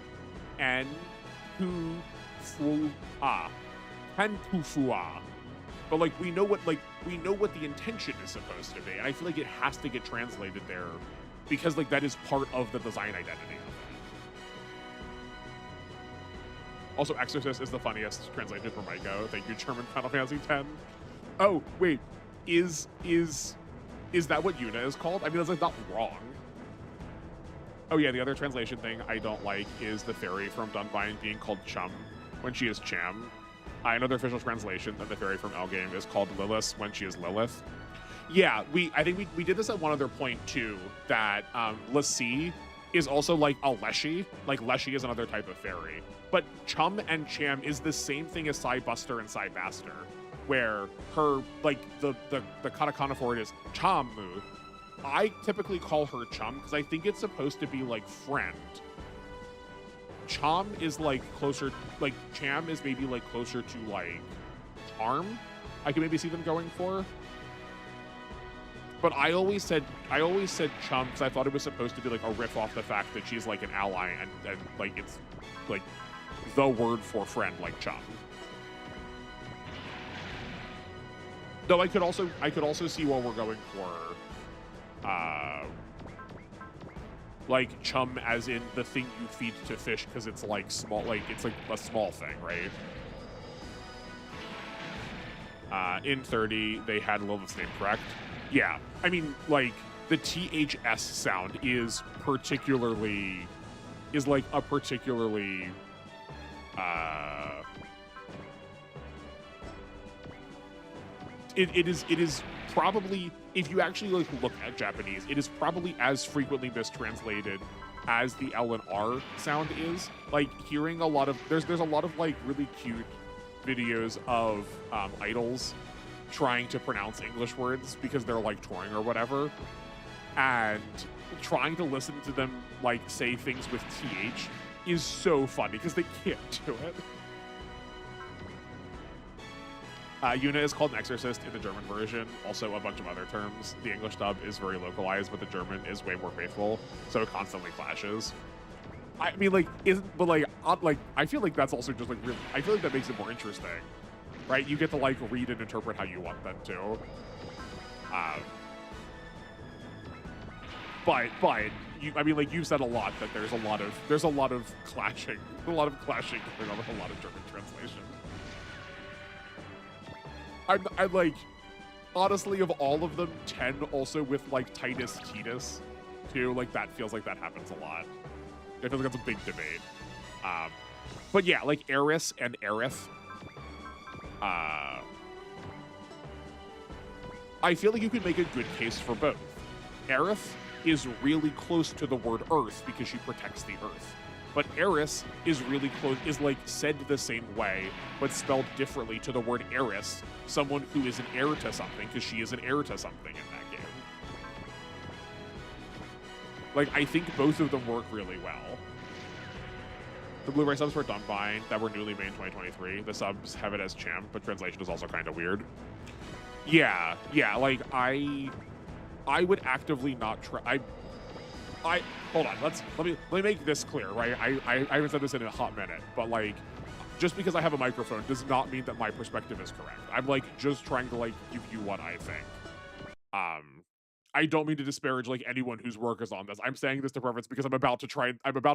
Ken-Fu-A. But like we know what the intention is supposed to be, and I feel like it has to get translated there because like that is part of the design identity of it. Also, Exorcist is the funniest translation for Maiko. Thank you, German Final Fantasy X. Oh wait, is that what Yuna is called? I mean, that's like not wrong. Oh yeah, the other translation thing I don't like is the fairy from Dunbine being called Chum when she is Cham. I know the official translation that the fairy from Elgame is called Lilith when she is Lilith. Yeah, I think we did this at one other point too, that Lassie is also like a Leshy. Like Leshy is another type of fairy. But Chum and Cham is the same thing as Psybuster and Psybaster. where her, like, the katakana for it is chamu. I typically call her chum because I think it's supposed to be like friend. Cham is like closer, like cham is maybe like closer to like charm. I can maybe see them going for. But I always said chum because I thought it was supposed to be like a riff off the fact that she's like an ally and like it's like the word for friend, like chum. Though I could also see what we're going for like chum as in the thing you feed to fish because it's like small, like it's like a small thing, right? In 30 they had Lilith's name correct. Yeah, I mean, like the THS sound is like a particularly it is probably, if you actually like look at Japanese, it is probably as frequently mistranslated as the L and R sound is. Like hearing a lot of there's a lot of like really cute videos of idols trying to pronounce English words because they're like touring or whatever, and trying to listen to them like say things with TH is so funny because they can't do it. Yuna is called an exorcist in the German version. Also a bunch of other terms. The English dub is very localized, but the German is way more faithful, so it constantly clashes. I mean, like, I feel like that's also just like really, I feel like that makes it more interesting, right? You get to like read and interpret how you want them to. But you, I mean, like you've said a lot that there's a lot of clashing, going on with a lot of German translation. I'm like, honestly, of all of them, 10 also with like Titus Titus too, like that feels like that happens a lot. I feel like that's a big debate. But yeah, like Eris and Aerith. I feel like you could make a good case for both. Aerith is really close to the word Earth because she protects the Earth. But Eris is really close, is like said the same way, but spelled differently to the word Eris, someone who is an heir to something, because she is an heir to something in that game. Like, I think both of them work really well. The Blu-ray subs for Dunbine that were newly made in 2023, the subs have it as champ, but translation is also kind of weird. Yeah, like, I would actively not try, hold on, let me make this clear, right? I haven't said this in a hot minute, but like, just because I have a microphone does not mean that my perspective is correct. I'm like just trying to like give you what I think. I don't mean to disparage like anyone whose work is on this. I'm saying this to preference because I'm about to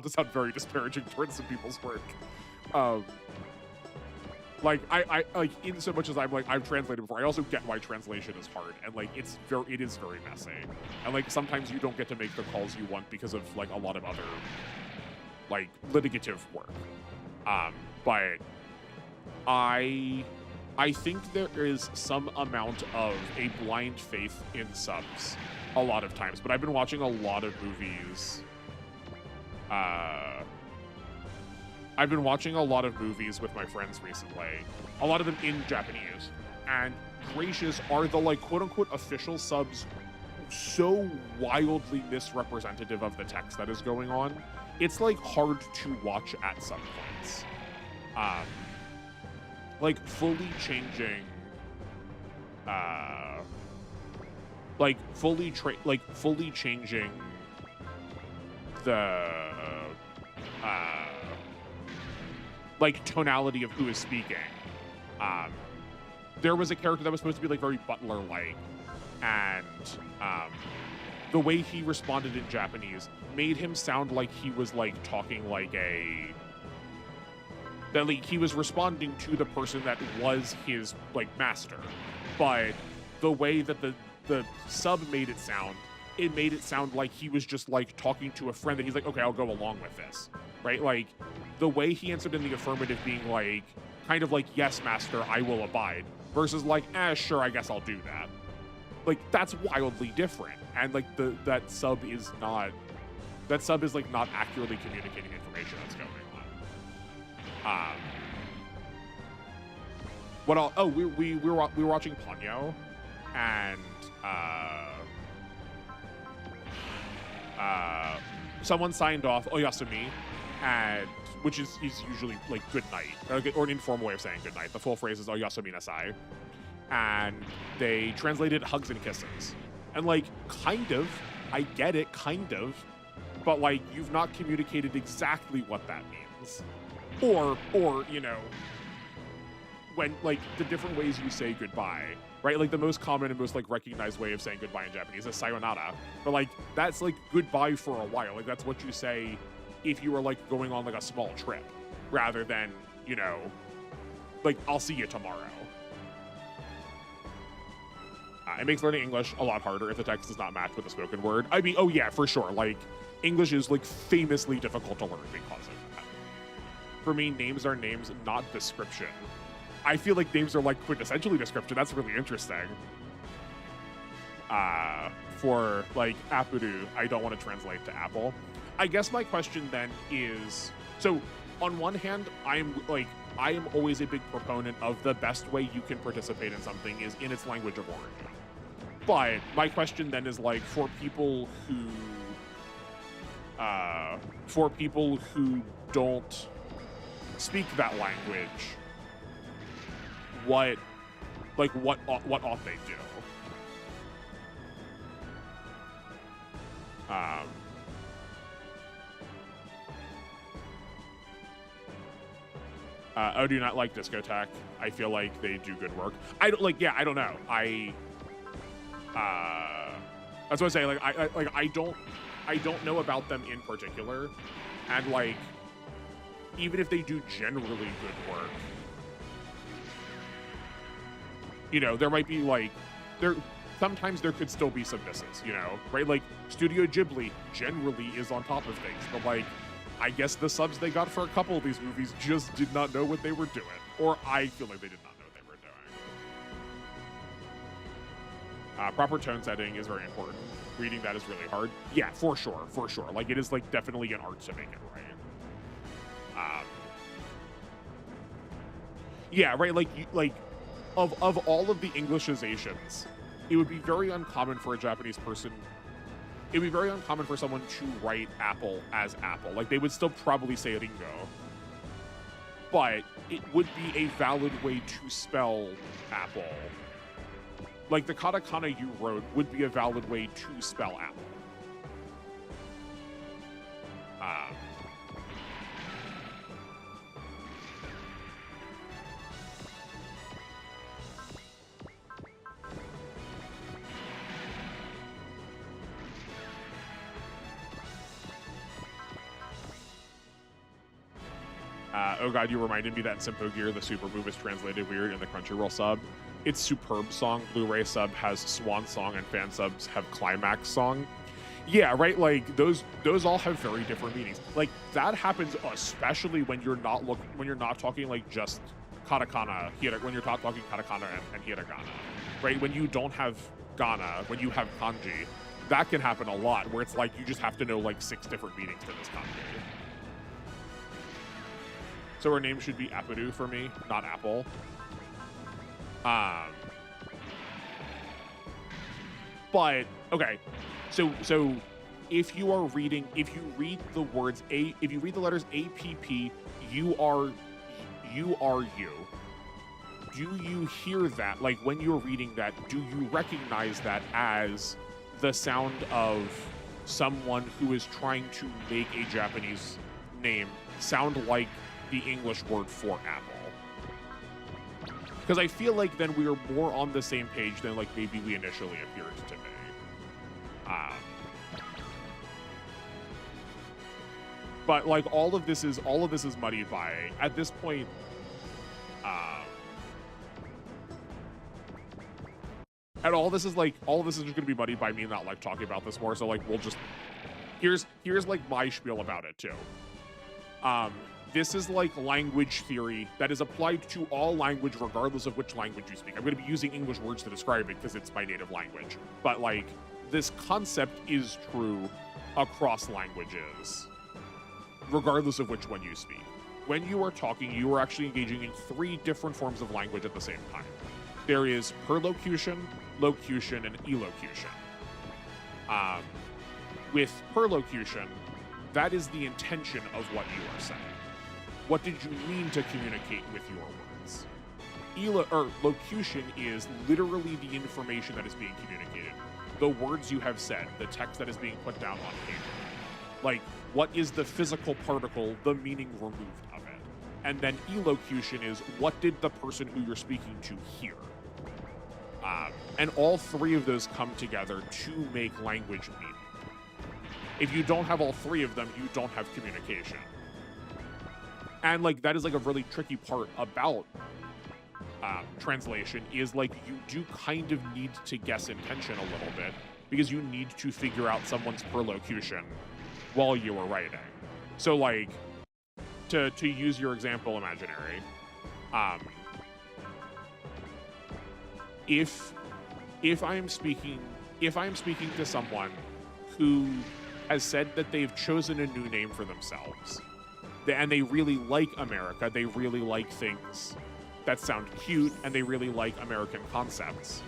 sound very disparaging towards some people's work. Like I like, in so much as I'm like, I've translated before, I also get why translation is hard, and like it is very messy, and like sometimes you don't get to make the calls you want because of like a lot of other like litigative work. But I think there is some amount of a blind faith in subs a lot of times, but I've been watching a lot of movies. I've been watching a lot of movies with my friends recently, a lot of them in Japanese, and gracious, are the like quote-unquote official subs so wildly misrepresentative of the text that is going on. It's like hard to watch at some points. Like fully changing the like tonality of who is speaking. There was a character that was supposed to be like very Butler-like, and the way he responded in Japanese made him sound like he was like talking like that like he was responding to the person that was his like master. But the way that the sub made it sound like he was just like talking to a friend that he's like, okay, I'll go along with this, right? Like the way he answered in the affirmative being like, kind of like, yes, master, I will abide, versus like, sure, I guess I'll do that. Like that's wildly different. And like that sub is like not accurately communicating information that's going on. What all? Oh, we were watching Ponyo, and someone signed off Oyasumi, and which is usually like good night, or an informal way of saying good night. The full phrase is Oyasumi nasai, and they translated hugs and kisses, and like kind of, I get it, kind of, but like you've not communicated exactly what that means, or you know. When like the different ways you say goodbye, right? Like the most common and most like recognized way of saying goodbye in Japanese is sayonara, but like that's like goodbye for a while. Like that's what you say if you were like going on like a small trip, rather than, you know, like I'll see you tomorrow. It makes learning English a lot harder if the text does not match with the spoken word. I mean, oh yeah, for sure. Like English is like famously difficult to learn because of that. For me, names are names, not description. I feel like names are like quintessentially description. That's really interesting. For like Apuru, I don't want to translate to apple. I guess my question then is, so on one hand, I am always a big proponent of the best way you can participate in something is in its language of origin. But my question then is like for people who don't speak that language, what ought they do? I do not like discotheque. I feel like they do good work. I don't like. Yeah, I don't know. That's what I say. Like I don't know about them in particular, and like even if they do generally good work, you know, there might be like sometimes there could still be some misses, you know, right? Like Studio Ghibli generally is on top of things, but like I guess the subs they got for a couple of these movies just did not know what they were doing, or I feel like they did not know what they were doing. Proper tone setting is very important. Reading that is really hard. Yeah, for sure. Like it is like definitely an art to make it right. Yeah, right. Like of all of the Englishizations, it would be very uncommon for a Japanese person. It would be very uncommon for someone to write apple as apple. Like they would still probably say Ringo, but it would be a valid way to spell apple. Like the katakana you wrote would be a valid way to spell apple. Oh god, you reminded me that in Simpo Gear, the Super Move is translated weird in the Crunchyroll sub. It's Superb Song, Blu-ray sub has Swan Song, and fan subs have Climax Song. Yeah, right, like, those all have very different meanings. Like, that happens especially when you're not talking, like, just katakana, when you're talking katakana and hiragana, right? When you don't have gana, when you have kanji, that can happen a lot, where it's like, you just have to know, like, 6 different meanings to this kanji. So her name should be Apuru for me, not Apple. But okay, so if you read the letters APP, you are you. Do you hear that? Like when you're reading that, do you recognize that as the sound of someone who is trying to make a Japanese name sound like the English word for apple? Because I feel like then we are more on the same page than like maybe we initially appeared to be. But like all of this is muddied by at this point. And all this is just going to be muddied by me not like talking about this more. So like we'll just here's like my spiel about it too. This is like language theory that is applied to all language, regardless of which language you speak. I'm going to be using English words to describe it because it's my native language. But like, this concept is true across languages, regardless of which one you speak. when you are talking, you are actually engaging in 3 different forms of language at the same time. There is perlocution, locution, and elocution. With perlocution, that is the intention of what you are saying. What did you mean to communicate with your words? Locution is literally the information that is being communicated. The words you have said, the text that is being put down on paper. Like, what is the physical particle, the meaning removed of it? And then elocution is, what did the person who you're speaking to hear? And all 3 of those come together to make language meaning. If you don't have all 3 of them, you don't have communication. And like, that is like a really tricky part about translation, is like, you do kind of need to guess intention a little bit, because you need to figure out someone's perlocution while you are writing. So like, to use your example imaginary, if I am speaking to someone who has said that they've chosen a new name for themselves, and they really like America, they really like things that sound cute, and they really like American concepts,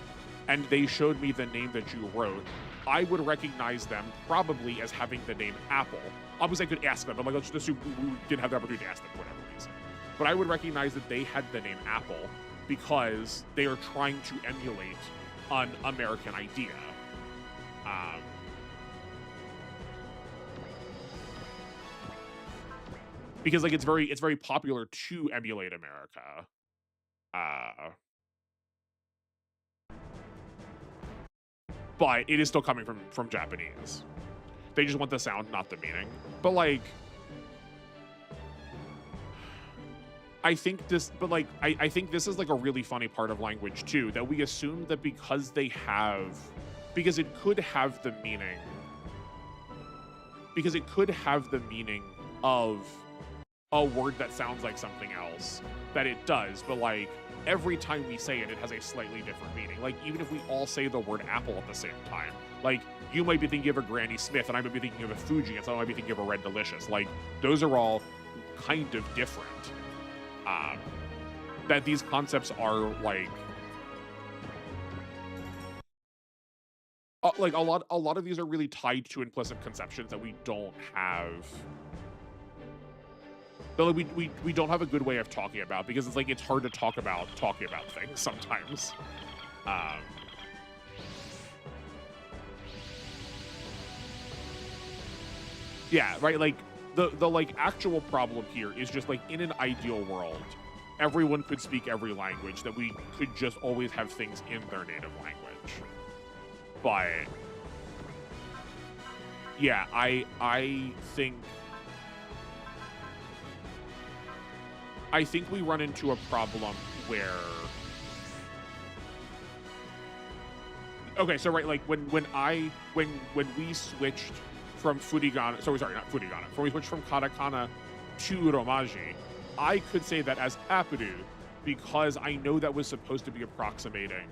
and they showed me the name that you wrote, I would recognize them probably as having the name Apple. Obviously, I could ask them, but like, let's just assume we didn't have the opportunity to ask them for whatever reason. But I would recognize that they had the name Apple because they are trying to emulate an American idea. Because like, it's very popular to emulate America. But it is still coming from Japanese. They just want the sound, not the meaning. But like, I think this is like a really funny part of language too, that we assume that because it could have the meaning, of a word that sounds like something else, that it does, but like, every time we say it, it has a slightly different meaning. Like, even if we all say the word apple at the same time, like, you might be thinking of a Granny Smith, and I might be thinking of a Fuji, and someone might be thinking of a Red Delicious. Like, those are all kind of different. That these concepts are like a lot of these are really tied to implicit conceptions that we don't have. But like, we don't have a good way of talking about, because it's like, it's hard to talk about things sometimes. Yeah, right. Like, the like actual problem here is just like, in an ideal world, everyone could speak every language, that we could just always have things in their native language. But yeah, I think we run into a problem where, okay, so right, like when we switched from furigana, when we switched from katakana to romaji, I could say that as apuru, because I know that was supposed to be approximating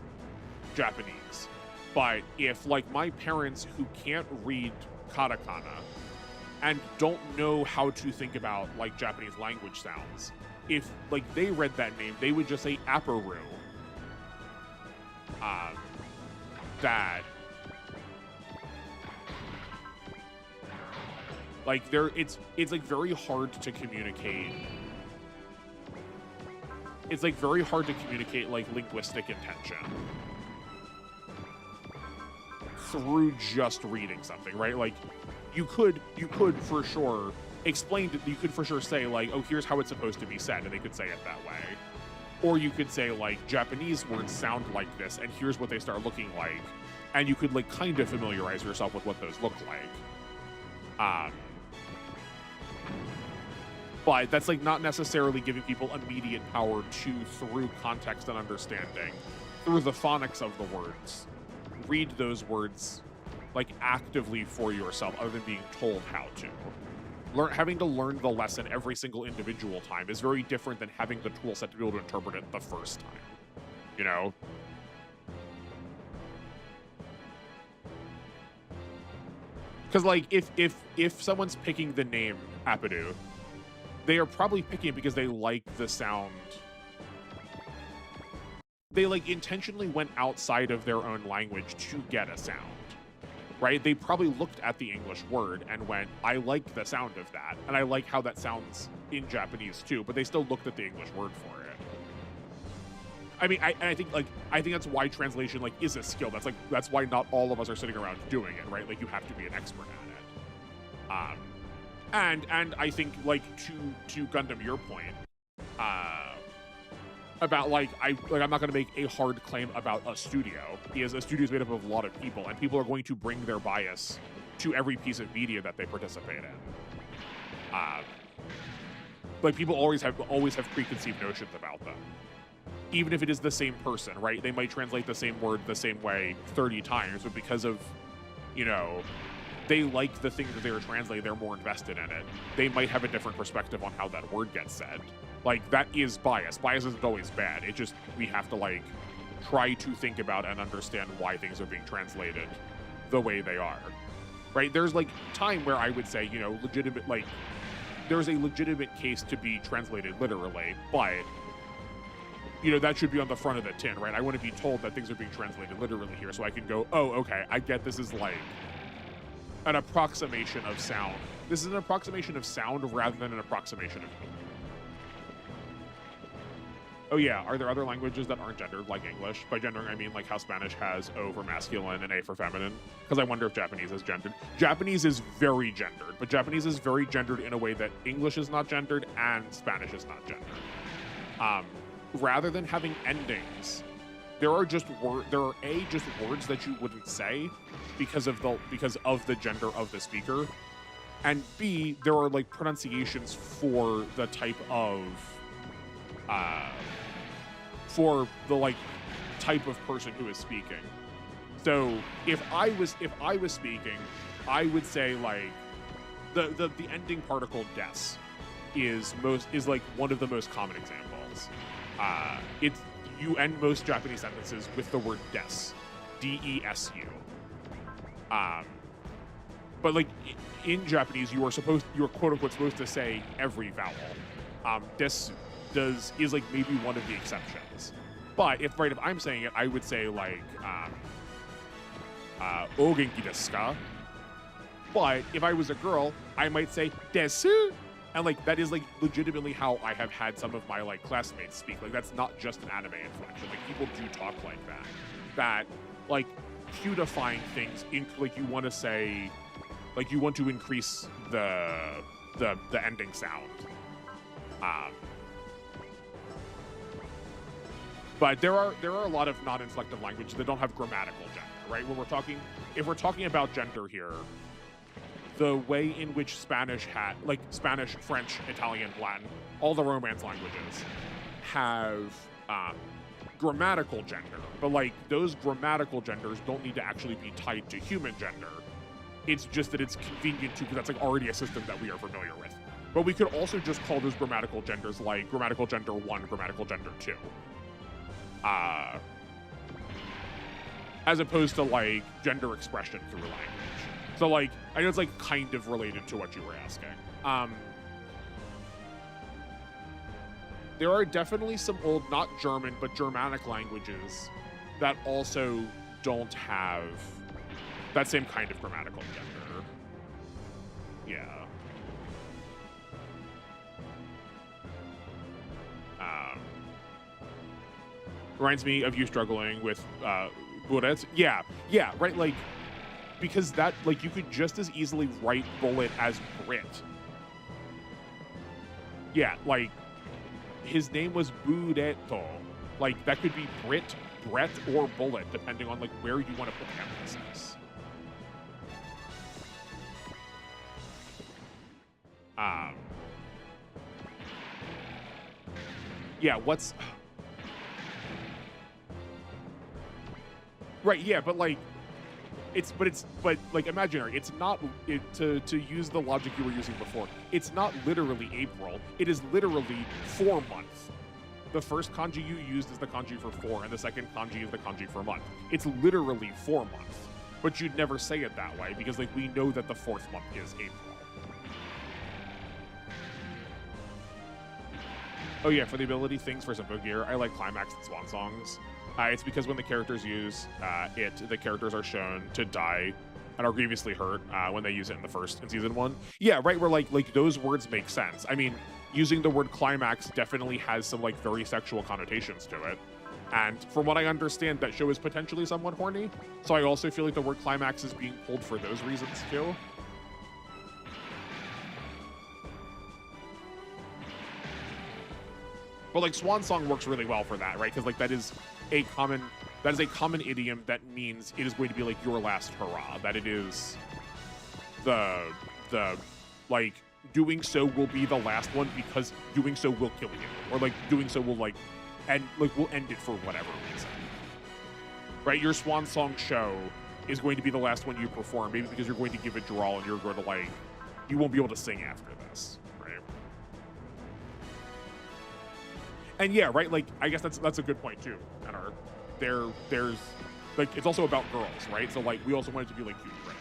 Japanese. But if like my parents who can't read katakana and don't know how to think about like Japanese language sounds, if like they read that name, they would just say apuru. That like it's like very hard to communicate. It's like very hard to communicate like linguistic intention through just reading something, right? Like you could for sure explain that, you could for sure say like, oh, here's how it's supposed to be said, and they could say it that way. Or you could say like, Japanese words sound like this, and here's what they start looking like, and you could like kind of familiarize yourself with what those look like. But that's like not necessarily giving people immediate power to, through context and understanding, through the phonics of the words, read those words like actively for yourself, other than being told how to. Having to learn the lesson every single individual time is very different than having the tool set to be able to interpret it the first time, you know? Because like, if someone's picking the name Apadu, they are probably picking it because they like the sound. They like intentionally went outside of their own language to get a sound, right? They probably looked at the English word and went, I like the sound of that, and I like how that sounds in Japanese too, but they still looked at the English word for it. I mean, I think that's why translation like is a skill. That's why not all of us are sitting around doing it, right? Like you have to be an expert at it. And I think like to Gundam your point, about I'm not going to make a hard claim about a studio, because a studio is made up of a lot of people, and people are going to bring their bias to every piece of media that they participate in. Like people always have preconceived notions about them, even if it is the same person, right? They might translate the same word the same way 30 times, but because of, they like the thing that they were translating, they're more invested in it. They might have a different perspective on how that word gets said. Like, that is bias. Bias isn't always bad. It just, we have to, like, try to think about and understand why things are being translated the way they are, right? There's, like, time where I would say, legitimate, like, there's a legitimate case to be translated literally, but, that should be on the front of the tin, right? I want to be told that things are being translated literally here so I can go, oh, okay, I get this is, like, an approximation of sound. This is an approximation of sound rather than an approximation of meaning. Oh yeah, are there other languages that aren't gendered like English? By gendering, I mean like how Spanish has O for masculine and A for feminine. Because I wonder if Japanese is gendered. Japanese is very gendered, but Japanese is very gendered in a way that English is not gendered and Spanish is not gendered. Rather than having endings, there are just words that you wouldn't say because of the gender of the speaker, and B, there are like pronunciations for the type of for the like type of person who is speaking. So if I was speaking, I would say like the ending particle des is like one of the most common examples. You end most Japanese sentences with the word des, D-E-S-U. But like in Japanese, you're quote unquote supposed to say every vowel. Desu is like maybe one of the exceptions. But if I'm saying it, I would say like O genki desu ka? But if I was a girl, I might say desu. And like that is like legitimately how I have had some of my like classmates speak. Like that's not just an anime inflection. Like people do talk like that. That like cudifying things in like you want to say, like you want to increase the ending sound. But there are a lot of non-inflective languages that don't have grammatical gender, right? If we're talking about gender here, the way in which Spanish like Spanish, French, Italian, Latin, all the Romance languages have grammatical gender, but like those grammatical genders don't need to actually be tied to human gender. It's just that it's convenient to, because that's like already a system that we are familiar with. But we could also just call those grammatical genders like grammatical gender 1, grammatical gender 2. As opposed to like gender expression through language. So like, I know it's like kind of related to what you were asking. There are definitely some old, not German, but Germanic languages that also don't have that same kind of grammatical gender. Yeah. Reminds me of you struggling with bullets. Yeah, right, like, because that, like, you could just as easily write bullet as Brit. Yeah, like, his name was Bureto. Like, that could be Brit, Brett, or Bullet, depending on, like, where you want to put the emphasis. Yeah, what's... Right, yeah, but like, but like imaginary. It's not, to use the logic you were using before, it's not literally April. It is literally 4 months. The first kanji you used is the kanji for 4, and the second kanji is the kanji for month. It's literally 4 months. But you'd never say it that way, because like we know that the 4th month is April. Oh yeah, for the ability things for Simple Gear, I like Climax and Swan Songs. It's because when the characters use the characters are shown to die and are grievously hurt when they use it in season 1. Yeah, right. Where like those words make sense. I mean, using the word climax definitely has some like very sexual connotations to it. And from what I understand, that show is potentially somewhat horny. So I also feel like the word climax is being pulled for those reasons too. But like Swan Song works really well for that, right? Because like that is a common idiom that means it is going to be like your last hurrah. That it is the like doing so will be the last one because doing so will kill you, or like doing so will like will end it for whatever reason. Right? Your Swan Song show is going to be the last one you perform, maybe because you're going to give it your all and you're going to like you won't be able to sing after this. And yeah, right. Like, I guess that's a good point too. Gunnar. There's like it's also about girls, right? So like we also want it to be like cute, right?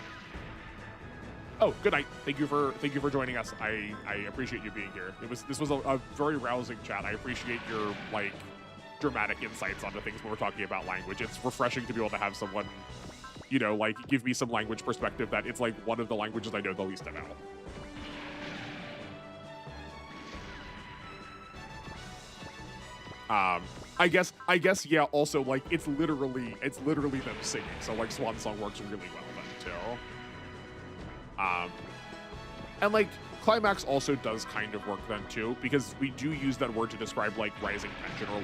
Oh, good night. Thank you for joining us. I appreciate you being here. This was a very rousing chat. I appreciate your like dramatic insights onto things when we're talking about language. It's refreshing to be able to have someone, you know, like give me some language perspective that it's like one of the languages I know the least about. I guess, yeah, also, like, it's literally them singing, so, like, Swan Song works really well then, too. And, like, Climax also does kind of work then, too, because we do use that word to describe, like, rising tension, or,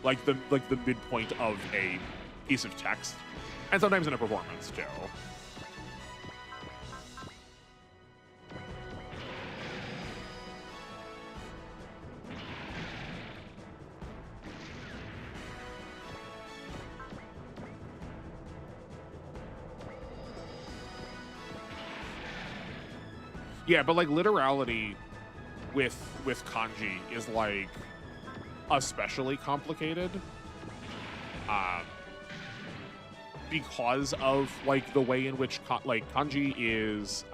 like the midpoint of a piece of text, and sometimes in a performance, too. Yeah, but like literality with kanji is like especially complicated because of like the way in which kanji is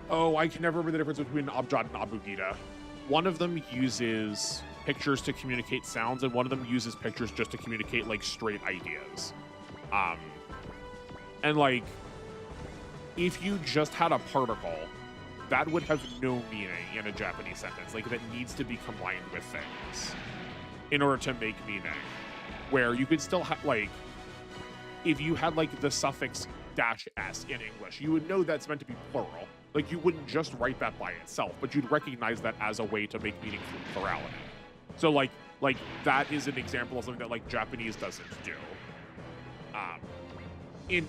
oh, I can never remember the difference between abjad and abugida. One of them uses pictures to communicate sounds, and one of them uses pictures just to communicate like straight ideas. And like if you just had a particle, that would have no meaning in a Japanese sentence. Like, that needs to be combined with things in order to make meaning. Where you could still have, like, if you had, like, the suffix -s in English, you would know that's meant to be plural. Like, you wouldn't just write that by itself, but you'd recognize that as a way to make meaning through plurality. So, like that is an example of something that, like, Japanese doesn't do. In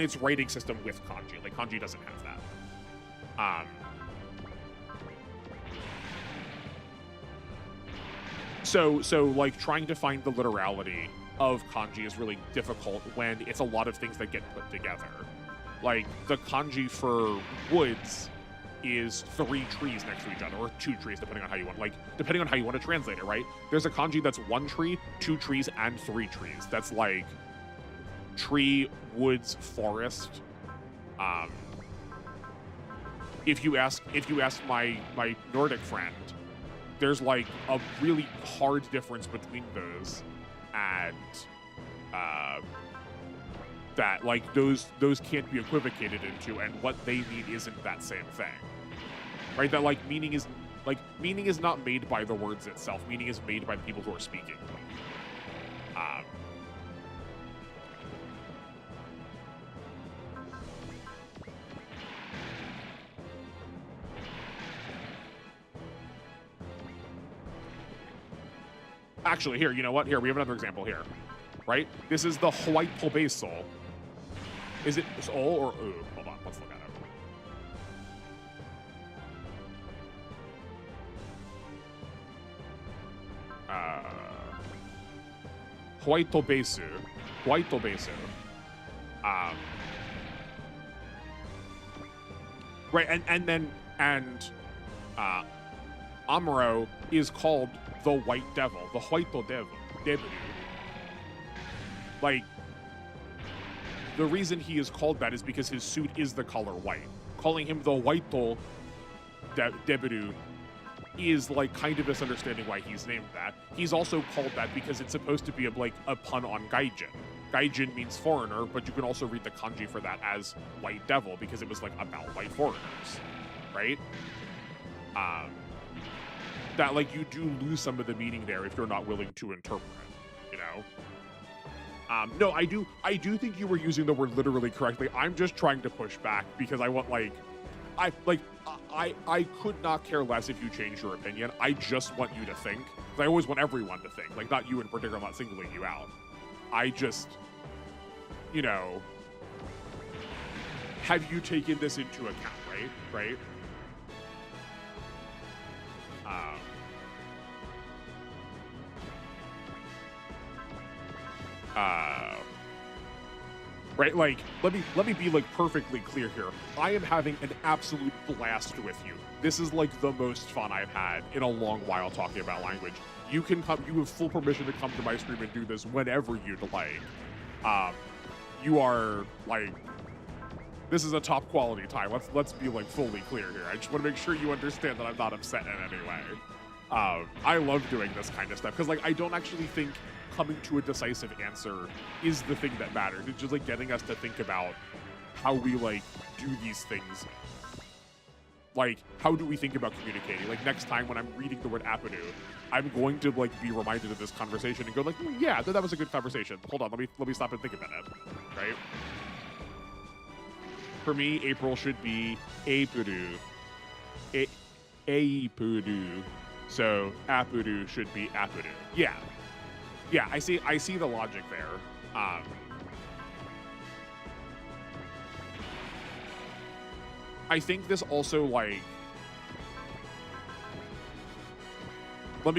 its writing system with kanji. Like, kanji doesn't have that. So like trying to find the literality of kanji is really difficult when it's a lot of things that get put together. Like the kanji for woods is 3 trees next to each other, or 2 trees, depending on how you want to translate it, right? There's a kanji that's 1 tree, 2 trees, and 3 trees. That's like tree, woods, forest. If you ask my Nordic friend, there's like a really hard difference between those, and that like those can't be equivocated into, and what they mean isn't that same thing, right? That like meaning is not made by the words itself. Meaning is made by the people who are speaking. Actually, here, you know what? Here, we have another example here, right? This is the white pobeso. Is it O or U? Hold on, let's look at it. White pobeso. White pobeso. Right, and Amuro is called the White Devil, the White Devil. Like, the reason he is called that is because his suit is the color white. Calling him the White Devil is like kind of misunderstanding why he's named that. He's also called that because it's supposed to be like a pun on gaijin. Gaijin means foreigner, but you can also read the kanji for that as white devil because it was like about white foreigners, right? That like you do lose some of the meaning there if you're not willing to interpret it, you know? No, I do think you were using the word literally correctly. I'm just trying to push back because I want like, I could not care less if you change your opinion. I just want you to think. I always want everyone to think, like not you in particular, I'm not singling you out. I just, you know, have you taken this into account, right? Right, like, let me be like perfectly clear here. I am having an absolute blast with you. This is like the most fun I've had in a long while talking about language. You can come, you have full permission to come to my stream and do this whenever you'd like. You are like, this is a top quality time. Let's be like fully clear here. I just want to make sure you understand that I'm not upset in any way. I love doing this kind of stuff because like I don't actually think coming to a decisive answer is the thing that matters. It's just like getting us to think about how we like do these things. Like, how do we think about communicating? Like next time when I'm reading the word apadu, I'm going to like be reminded of this conversation and go like, yeah, that was a good conversation. Hold on, let me stop and think about it, right? For me, April should be apadu. Apadu. So apadu should be apadu. Yeah, I see the logic there. I think this also like I'm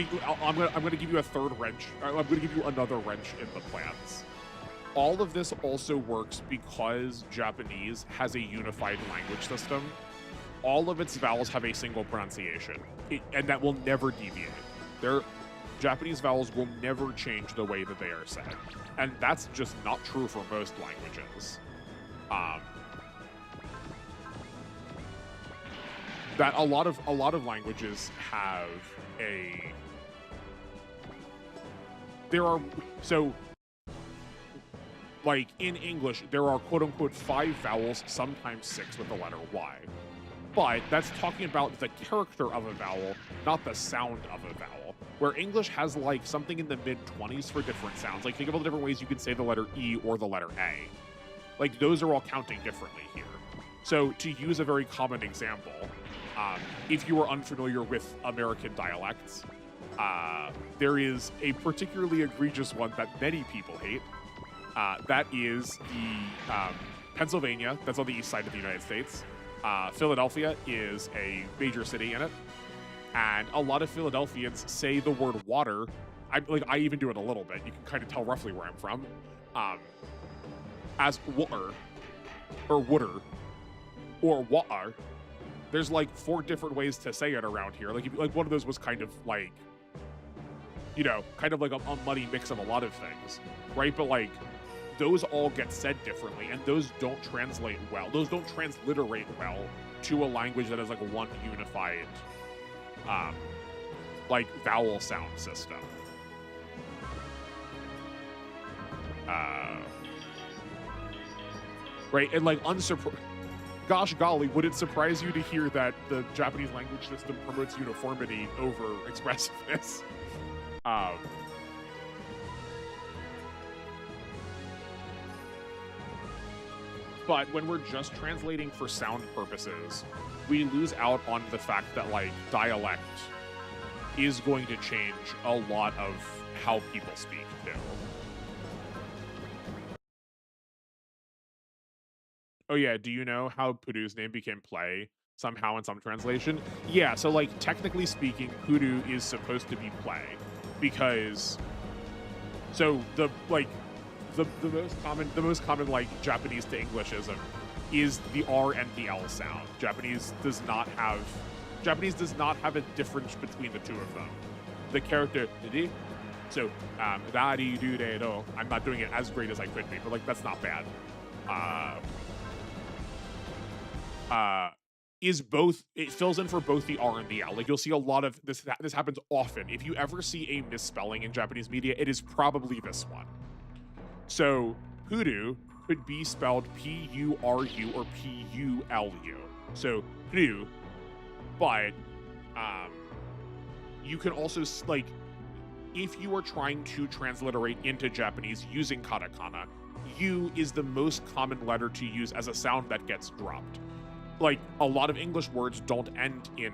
gonna give you a third wrench. I'm gonna give you another wrench in the plans. All of this also works because Japanese has a unified language system. All of its vowels have a single pronunciation, and that will never deviate. Japanese vowels will never change the way that they are said, and that's just not true for most languages. That a lot of languages have like in English, there are quote unquote 5 vowels, sometimes 6 with the letter Y. But that's talking about the character of a vowel, not the sound of a vowel. Where English has like something in the mid-20s for different sounds. Like think of all the different ways you can say the letter E or the letter A. Like those are all counting differently here. So to use a very common example, if you are unfamiliar with American dialects, there is a particularly egregious one that many people hate. That is the Pennsylvania, that's on the east side of the United States. Philadelphia is a major city in it. And a lot of Philadelphians say the word water. I even do it a little bit. You can kind of tell roughly where I'm from. As water, or wooder, or water. There's like 4 different ways to say it around here. Like one of those was kind of like, you know, kind of like a muddy mix of a lot of things, right? But like those all get said differently, and those don't translate well. Those don't transliterate well to a language that has like one unified like vowel sound system. Right, and like gosh golly, would it surprise you to hear that the Japanese language system promotes uniformity over expressiveness? But when we're just translating for sound purposes, we lose out on the fact that like dialect is going to change a lot of how people speak too. Oh yeah, do you know how Pudu's name became play somehow in some translation? Yeah, so like technically speaking, Pudu is supposed to be play because so the most common like Japanese to Englishism is the R and the L sound. Japanese does not have a difference between the two of them. The character so da-di do de do. I'm not doing it as great as I could be, but like that's not bad. is both, it fills in for both the R and the L. Like you'll see a lot of this. This happens often. If you ever see a misspelling in Japanese media, it is probably this one. So puru could be spelled P-U-R-U or P-U-L-U. So puru, but you can also like, if you are trying to transliterate into Japanese using katakana, U is the most common letter to use as a sound that gets dropped. Like a lot of English words don't end in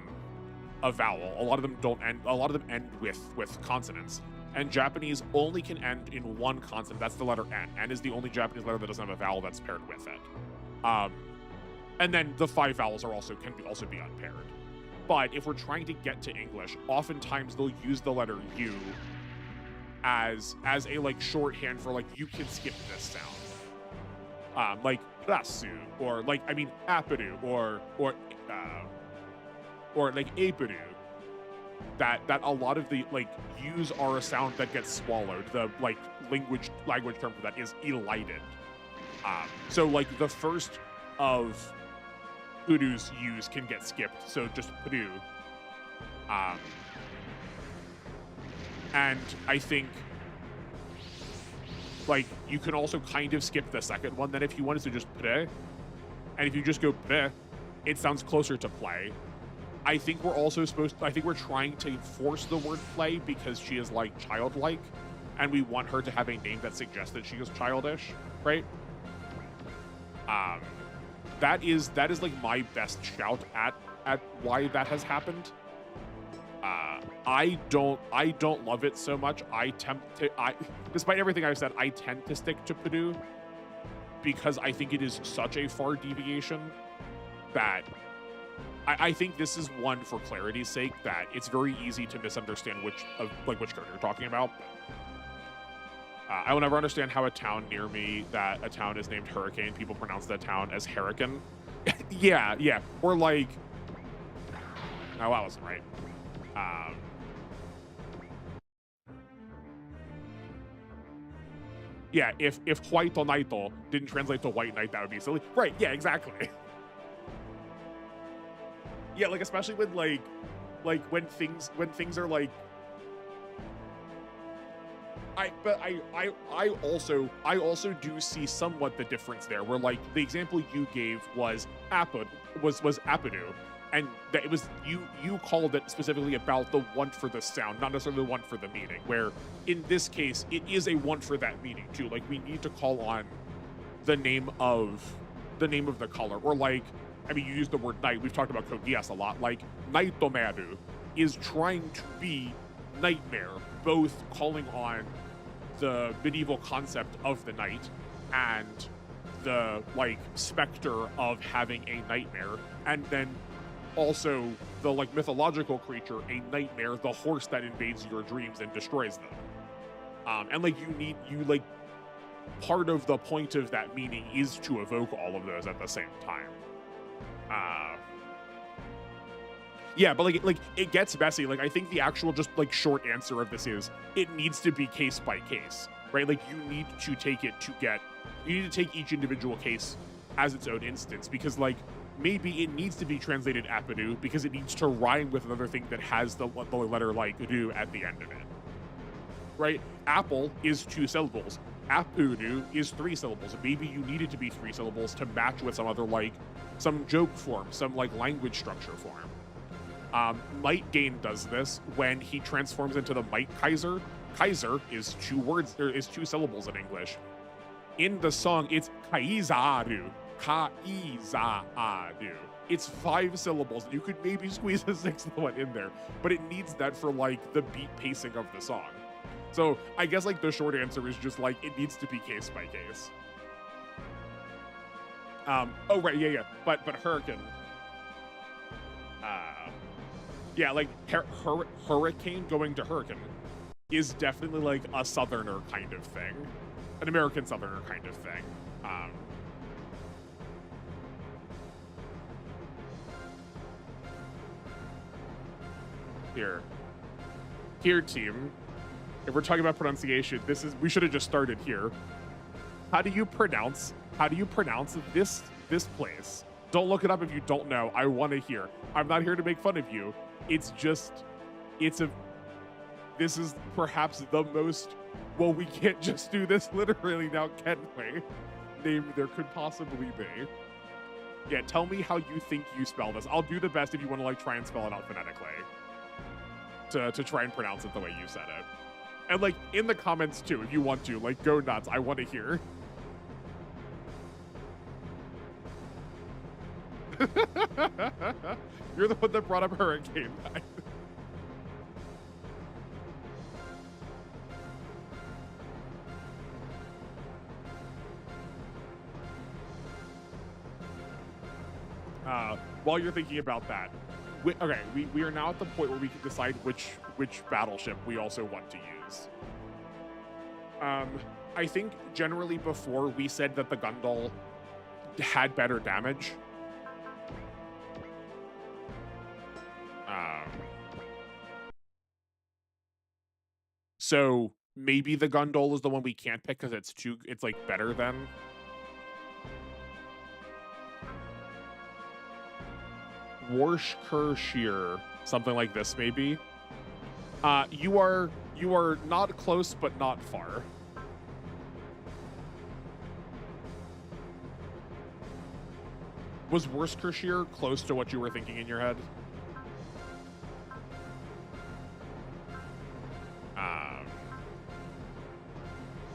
a vowel. A lot of them end with consonants. And Japanese only can end in one consonant. That's the letter N. N is the only Japanese letter that doesn't have a vowel that's paired with it. And then the 5 vowels can also be unpaired. But if we're trying to get to English, oftentimes they'll use the letter U as a like shorthand for like, you can skip this sound. Like rasu, or like, I mean aperu, or like aperu. That a lot of the like U's are a sound that gets swallowed. The like language term for that is elided. So like the first of Puru's U's can get skipped, so just Puru. And I think like you can also kind of skip the second one then if you wanted to just pre. And if you just go pre, it sounds closer to play. I think we're trying to force the word play because she is like childlike, and we want her to have a name that suggests that she is childish, right? That is like my best shout at why that has happened. I don't love it so much. Despite everything I've said, I tend to stick to Purdue because I think it is such a far deviation that I think this is one for clarity's sake that it's very easy to misunderstand which character you're talking about. I will never understand how a town near me that a town is named Hurricane, people pronounce that town as Hurricane. yeah. Or like, no, that wasn't right. Yeah, if White Naito didn't translate to White Knight, that would be silly. Right, yeah, exactly. Yeah, like especially when when things are like, I also do see somewhat the difference there, where like the example you gave was Apadu, and that it was you called it specifically about the want for the sound, not necessarily the want for the meaning, where in this case it is a want for that meaning too. Like we need to call on the name of the color, or like, I mean, you use the word night. We've talked about Code Geass a lot. Like, Naitomaru is trying to be nightmare, both calling on the medieval concept of the night and the, like, specter of having a nightmare, and then also the, like, mythological creature, a nightmare, the horse that invades your dreams and destroys them. And, like, part of the point of that meaning is to evoke all of those at the same time. Yeah, but like it gets messy. Like I think the actual just like short answer of this is it needs to be case by case, right? Like you need to take each individual case as its own instance, because like maybe it needs to be translated apadu because it needs to rhyme with another thing that has the letter like ru at the end of it, right? Apple is 2 syllables. Apuru is 3 syllables. Maybe you need it to be 3 syllables to match with some other, like, some joke form, some, like, language structure form. Might Gain does this when he transforms into the Might Kaiser. Kaiser is 2 syllables in English. In the song, it's Kaizaru. Kaizaru. It's 5 syllables, and you could maybe squeeze a 6th one in there, but it needs that for, like, the beat pacing of the song. So I guess like the short answer is just like it needs to be case by case. Oh right, yeah. But Hurricane. Yeah, like Hurricane going to Hurricane is definitely like a Southerner kind of thing, an American Southerner kind of thing. Here, team. If we're talking about pronunciation, we should have just started here. How do you pronounce this place? Don't look it up if you don't know. I want to hear. I'm not here to make fun of you. It's just, this is perhaps the most, well, we can't just do this literally now, can we? Name there could possibly be. Yeah, tell me how you think you spell this. I'll do the best if you want to like try and spell it out phonetically. To try and pronounce it the way you said it. And like in the comments too, if you want to, like go nuts. I want to hear. You're the one that brought up hurricane. While you're thinking about that, we are now at the point where we can decide which battleship we also want to use. I think generally before we said that the Gundal had better damage. So maybe the Gundal is the one we can't pick because it's like better than. Worcestershire, something like this maybe. You are not close but not far. Was Worcestershire close to what you were thinking in your head?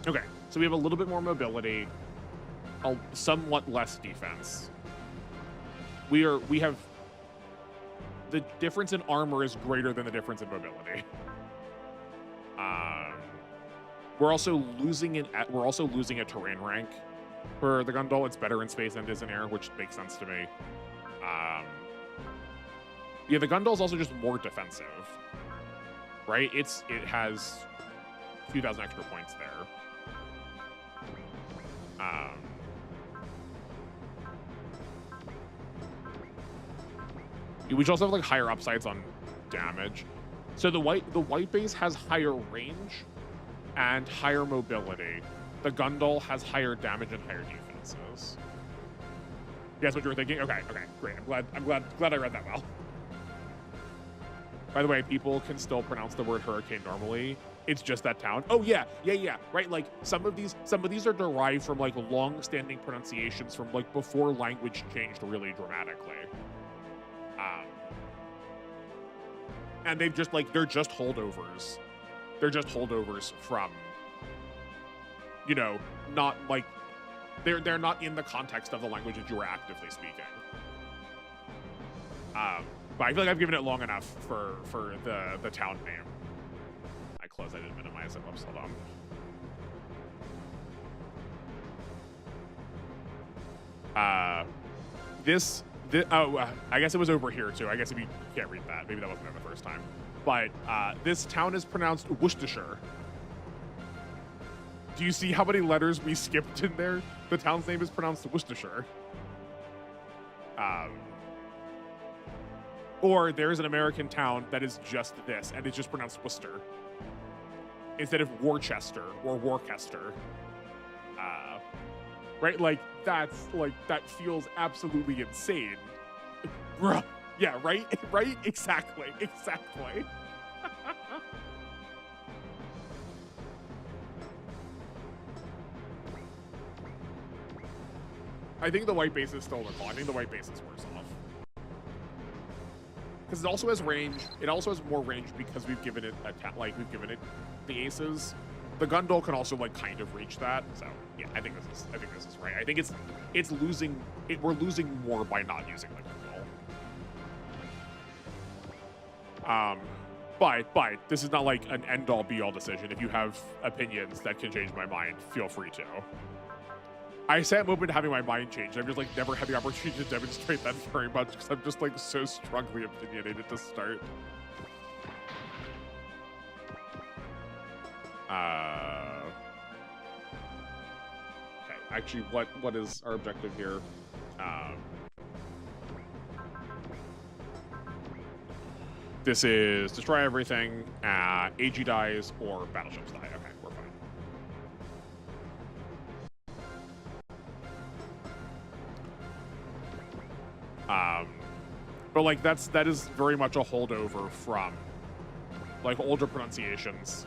Okay, so we have a little bit more mobility, somewhat less defense. We have the difference in armor is greater than the difference in mobility. We're also losing a terrain rank for the Gundal. It's better in space than it is in air, which makes sense to me. Yeah, the Gundal is also just more defensive, right? It has a few thousand extra points there. We should also have like higher upsides on damage. So the white base has higher range and higher mobility. The Gundal has higher damage and higher defenses. That's what you were thinking? Okay, great. I'm glad I read that well. By the way, people can still pronounce the word hurricane normally. It's just that town. Oh yeah, right. Like some of these are derived from like long-standing pronunciations from like before language changed really dramatically. And they've just like, they're just holdovers. They're just holdovers from, you know, not like, they're not in the context of the language that you were actively speaking. But I feel like I've given it long enough for the town name. I didn't minimize it. Oops, hold on. I guess it was over here too. I guess if you can't read that, maybe that wasn't there the first time. But this town is pronounced Worcestershire. Do you see how many letters we skipped in there? The town's name is pronounced Worcestershire. Or there's an American town that is just this, and it's just pronounced Worcester instead of Worcester or Worcester. Right? Like, that feels absolutely insane. Bruh. Yeah, right? Right? Exactly. I think the white base is still the call. I think the white base is worse off. Because it also has range. It also has more range because we've given it we've given it the aces. The Gundal can also like kind of reach that. So yeah, I think this is right. I think it's losing. We're losing more by not using the Gundal. But this is not like an end-all be-all decision. If you have opinions that can change my mind, feel free to. I say I'm open to having my mind changed. I've just like never had the opportunity to demonstrate that very much because I'm just like so strongly opinionated to start. Okay, actually, what is our objective here? This is destroy everything, AG dies, or battleships die. Okay, we're fine. But like that is very much a holdover from like older pronunciations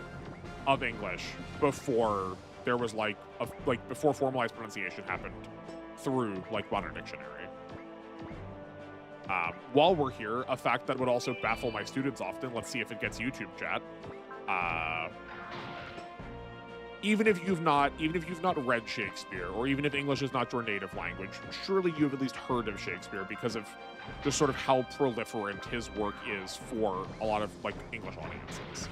of English before there was like before formalized pronunciation happened through like modern dictionary. While we're here, a fact that would also baffle my students often, let's see if it gets YouTube chat. Even if you've not read Shakespeare, or even if English is not your native language, surely you've at least heard of Shakespeare because of just sort of how proliferant his work is for a lot of like English audiences.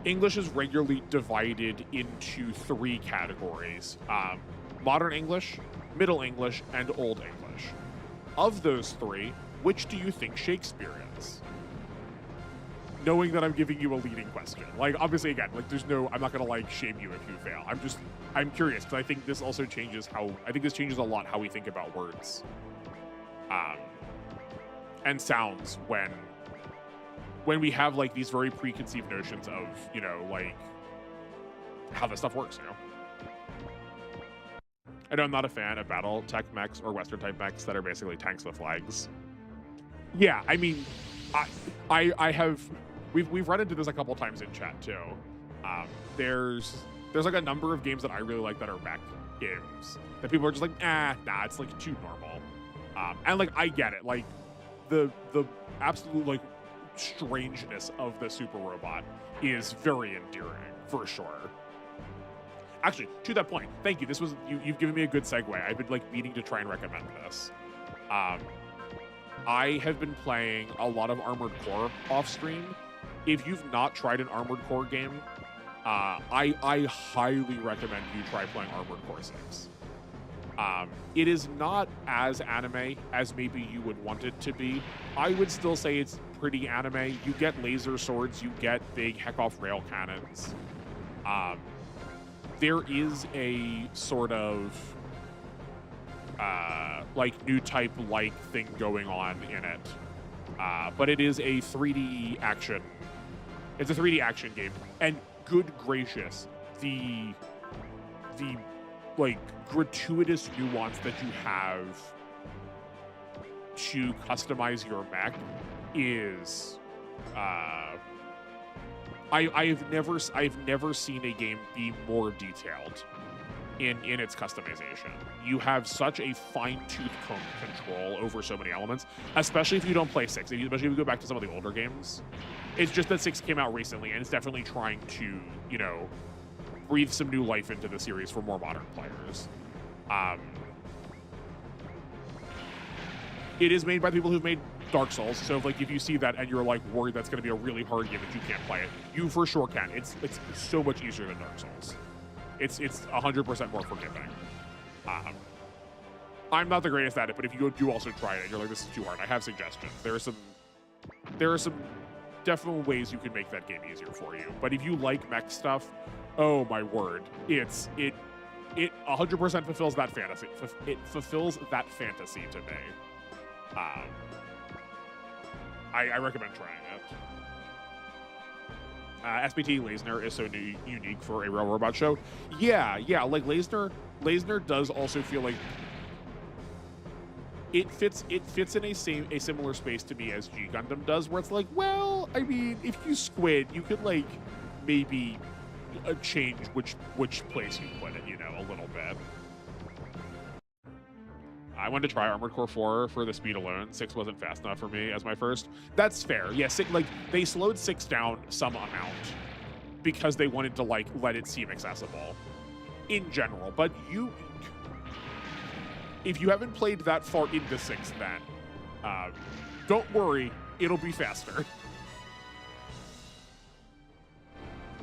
English is regularly divided into 3 categories: modern English, Middle English, and Old English. Of those 3, which do you think Shakespeare is? Knowing that I'm giving you a leading question. Like, obviously, again, like, I'm not gonna, like, shame you if you fail. I'm curious, because I think this also changes a lot how we think about words. And sounds when we have, like, these very preconceived notions of, you know, like, how this stuff works, you know? I know I'm not a fan of battle tech mechs or Western type mechs that are basically tanks with flags. Yeah, I mean, I have, we've run into this a couple times in chat too. There's like a number of games that I really like that are mech games that people are just like, nah, it's like too normal. And like, I get it. Like the absolute like strangeness of the super robot is very endearing for sure. Actually, to that point, thank you. You've given me a good segue. I've been like meaning to try and recommend this. I have been playing a lot of Armored Core off stream. If you've not tried an Armored Core game, I highly recommend you try playing Armored Core 6. It is not as anime as maybe you would want it to be. I would still say it's pretty anime. You get laser swords, you get big heck-off rail cannons. There is a sort of like new type like thing going on in it, but it is a 3D action. It's a 3D action game, and good gracious, the like gratuitous nuance that you have to customize your mech is I've never seen a game be more detailed in its customization. You have such a fine-tooth comb control over so many elements, especially if you don't play 6, especially if you go back to some of the older games. It's just that 6 came out recently, and it's definitely trying to, you know, breathe some new life into the series for more modern players. It is made by people who've made Dark Souls, so like if you see that and you're like worried that's going to be a really hard game that you can't play it, you for sure can. It's so much easier than Dark Souls. It's 100% more forgiving. I'm not the greatest at it, but if you do also try it and you're like, this is too hard, I have suggestions. There are some definite ways you can make that game easier for you. But if you like mech stuff, oh my word, it 100% fulfills that fantasy. It fulfills that fantasy to me. I recommend trying it. SBT Lasner is so unique for a real robot show. Yeah, like Lasner does also feel like it fits in a similar space to me as G Gundam does, where it's like, well, I mean, if you squid, you could like maybe change which place you put it, you know, a little bit. I wanted to try Armored Core 4 for the speed alone. 6 wasn't fast enough for me as my first. That's fair. Yeah, like they slowed 6 down some amount because they wanted to like let it seem accessible in general. But if you haven't played that far into 6, then don't worry, it'll be faster.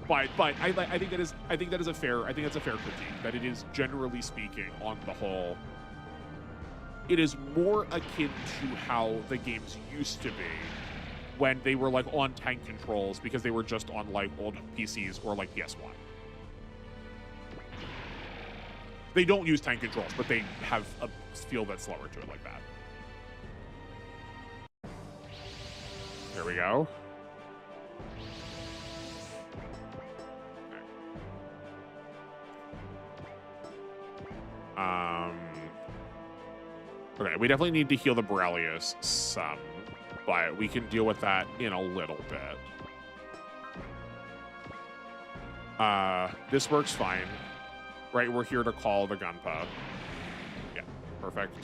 But I think that's a fair critique. That it is, generally speaking, on the whole, it is more akin to how the games used to be when they were like on tank controls because they were just on like old PCs or like PS1. They don't use tank controls, but they have a feel that's slower to it like that. There we go. Okay, we definitely need to heal the Borrelios some, but we can deal with that in a little bit. This works fine. Right, we're here to call the Gunpa. Yeah, perfect.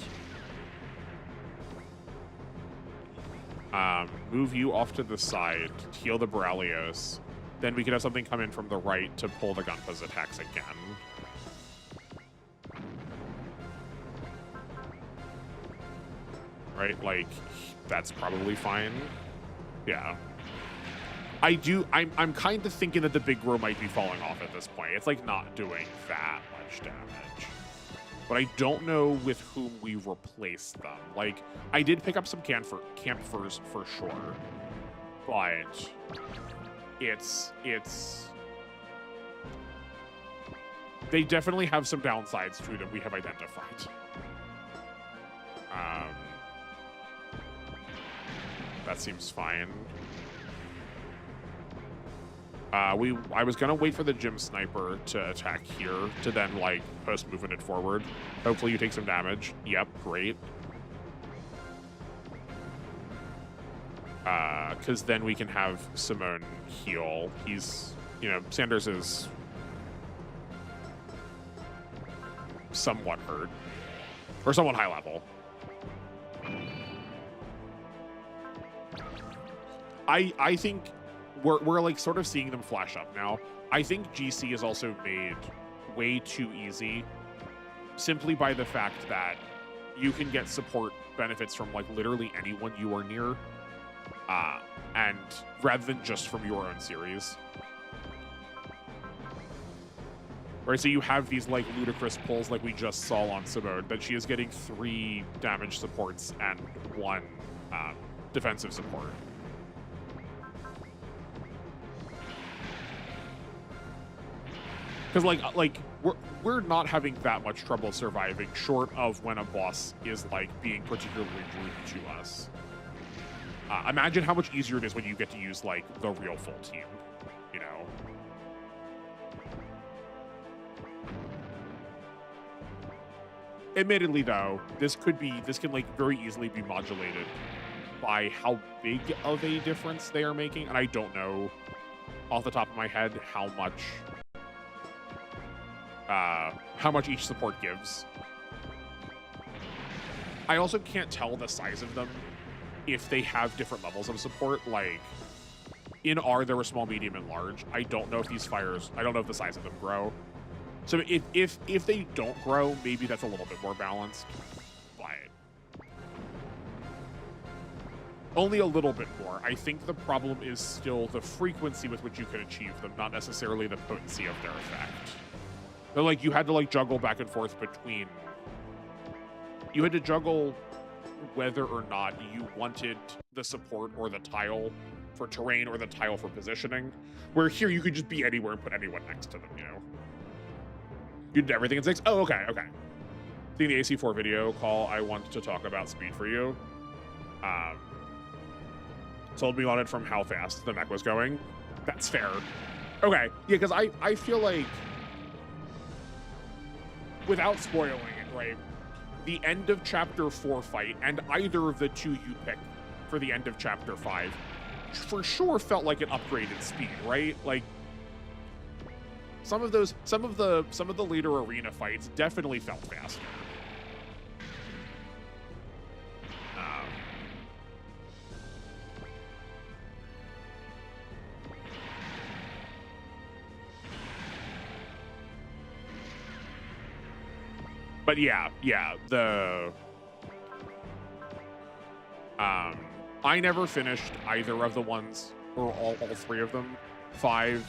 Move you off to the side, heal the Borrelios. Then we could have something come in from the right to pull the Gunpa's attacks again. Right, like, that's probably fine. Yeah. I'm kind of thinking that the big grow might be falling off at this point. It's like not doing that much damage. But I don't know with whom we replace them. Like, I did pick up some campers for sure. But it's they definitely have some downsides to them we have identified. That seems fine. I was gonna wait for the gym sniper to attack here to then like post moving it forward. Hopefully you take some damage. Yep, great. Because then we can have Simone heal. He's, you know, Sanders is somewhat hurt or somewhat high level. I think we're like sort of seeing them flash up now. I think GC is also made way too easy simply by the fact that you can get support benefits from like literally anyone you are near, and rather than just from your own series. Right, so you have these like ludicrous pulls like we just saw on Simone, that she is getting 3 damage supports and 1 defensive support. Because like we're not having that much trouble surviving, short of when a boss is like being particularly rude to us. Imagine how much easier it is when you get to use like the real full team, you know. Admittedly, though, this can like very easily be modulated by how big of a difference they are making, and I don't know off the top of my head how much each support gives. I also can't tell the size of them if they have different levels of support. Like in R, there were small, medium, and large. I don't know if these fires, I don't know if the size of them grow. So if they don't grow, maybe that's a little bit more balanced, but only a little bit more. I think the problem is still the frequency with which you can achieve them, not necessarily the potency of their effect. But like you had to like juggle back and forth between, you had to juggle whether or not you wanted the support or the tile for terrain or the tile for positioning, where here you could just be anywhere and put anyone next to them, you know? You did everything in 6? Oh, okay. Seeing the AC4 video call, I want to talk about speed for you. Told me on it from how fast the mech was going. That's fair. Okay, yeah, because I feel like, without spoiling it, right, the end of Chapter 4 fight, and either of the 2 you pick for the end of Chapter 5, for sure felt like an upgraded speed, right? Like, some of the later arena fights definitely felt faster. But yeah, I never finished either of the ones, or all 3 of them. 5,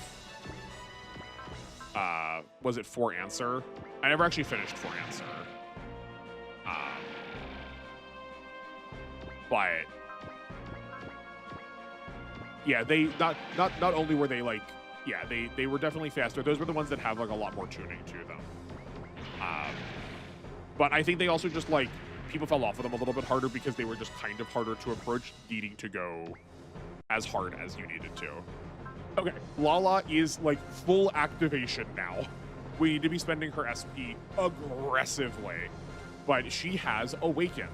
was it 4 Answer? I never actually finished 4 Answer. But yeah, they not only were they like, yeah, they were definitely faster. Those were the ones that have like a lot more tuning to them. But I think they also just like, people fell off of them a little bit harder because they were just kind of harder to approach, needing to go as hard as you needed to. Okay, Lala is like full activation now. We need to be spending her SP aggressively. but she has Awaken.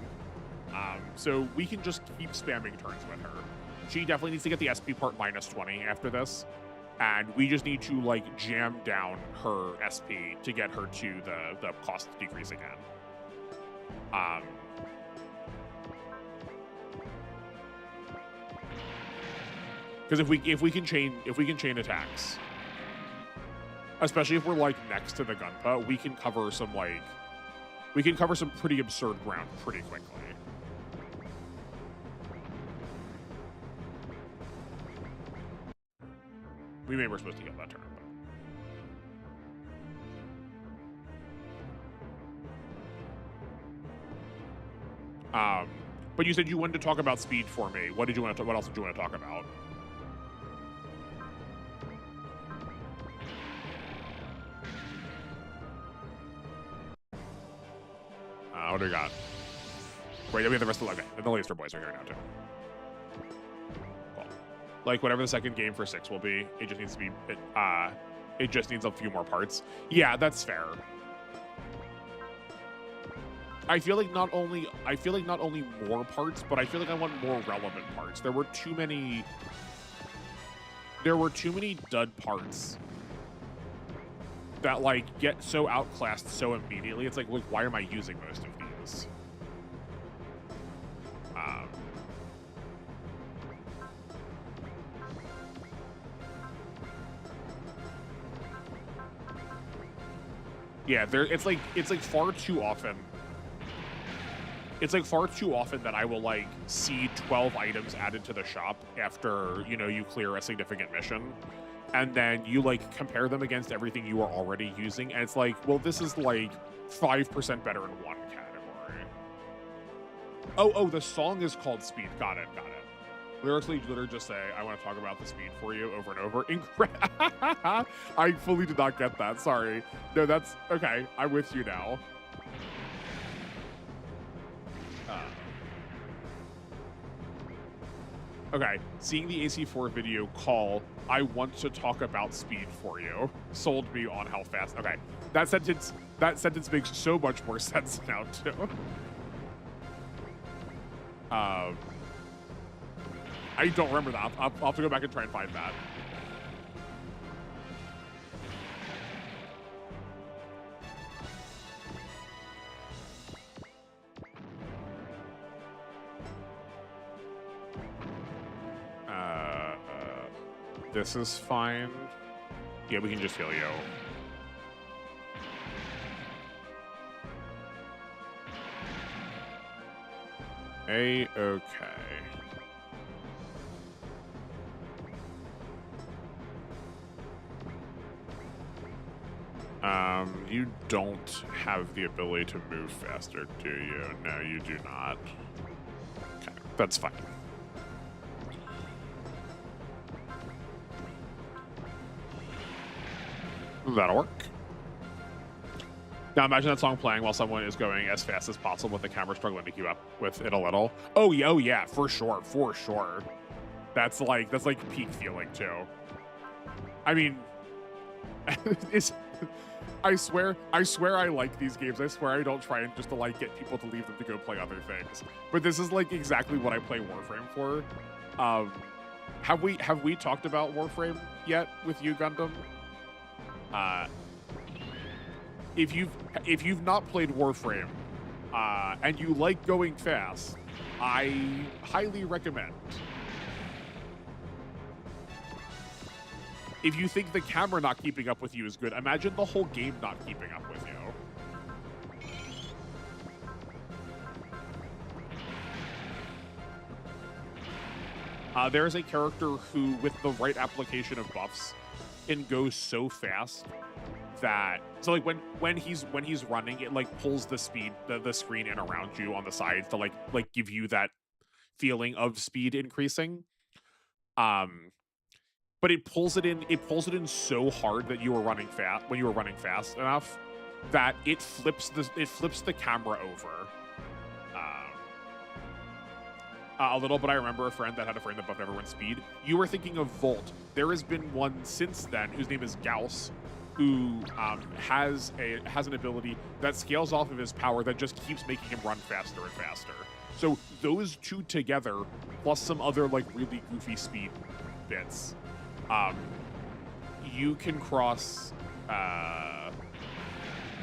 So we can just keep spamming turns with her. She definitely needs to get the SP part -20 after this. And we just need to, like, jam down her SP to get her to the cost decrease again. Because if we can chain attacks, especially if we're like next to the Gunpa, we can cover some pretty absurd ground pretty quickly. We were supposed to heal that turn. But you said you wanted to talk about speed for me. What else did you want to talk about? What do we got? Wait, we have the rest of the... Okay, and the Laser Boys are here now, too. Cool. Like, whatever the second game for 6 will be, it just needs to be... It just needs a few more parts. Yeah, that's fair. I feel like not only more parts, but I feel like I want more relevant parts. There were too many dud parts that, like, get so outclassed so immediately. It's like, why am I using most of these? Yeah, it's like far too often. It's like far too often that I will, like, see 12 items added to the shop after, you know, you clear a significant mission. And then you, like, compare them against everything you are already using. And it's like, well, this is, like, 5% better in one category. Oh, the song is called Speed. Got it. Lyrics literally just say, I want to talk about the speed for you over and over. I fully did not get that. Sorry. No, that's... Okay, I'm with you now. Okay, seeing the AC4 video call, I want to talk about speed for you, sold me on how fast. Okay, that sentence makes so much more sense now, too. I don't remember that. I'll have to go back and try and find that. This is fine. Yeah, we can just heal you. Okay. You don't have the ability to move faster, do you? No, you do not. Okay, that's fine. That'll work. Now imagine that song playing while someone is going as fast as possible with the camera struggling to keep up with it a little. Oh yeah, for sure. That's like peak feeling too. I mean, I swear I like these games. I swear I don't try and just to like get people to leave them to go play other things. But this is like exactly what I play Warframe for. Have we talked about Warframe yet with you, Gundam? If you've not played Warframe and you like going fast, I highly recommend. If you think the camera not keeping up with you is good, imagine the whole game not keeping up with you. There is a character who, with the right application of buffs, can go so fast that like when he's running, it like pulls the speed the screen in around you on the sides to like give you that feeling of speed increasing. But it pulls it in so hard that you were running fast enough that it flips the camera over. A little, but I remember a friend that had a friend that buffed everyone's speed. You were thinking of Volt. There has been one since then whose name is Gauss, who has an ability that scales off of his power that just keeps making him run faster and faster. So those two together, plus some other like really goofy speed bits, you can cross.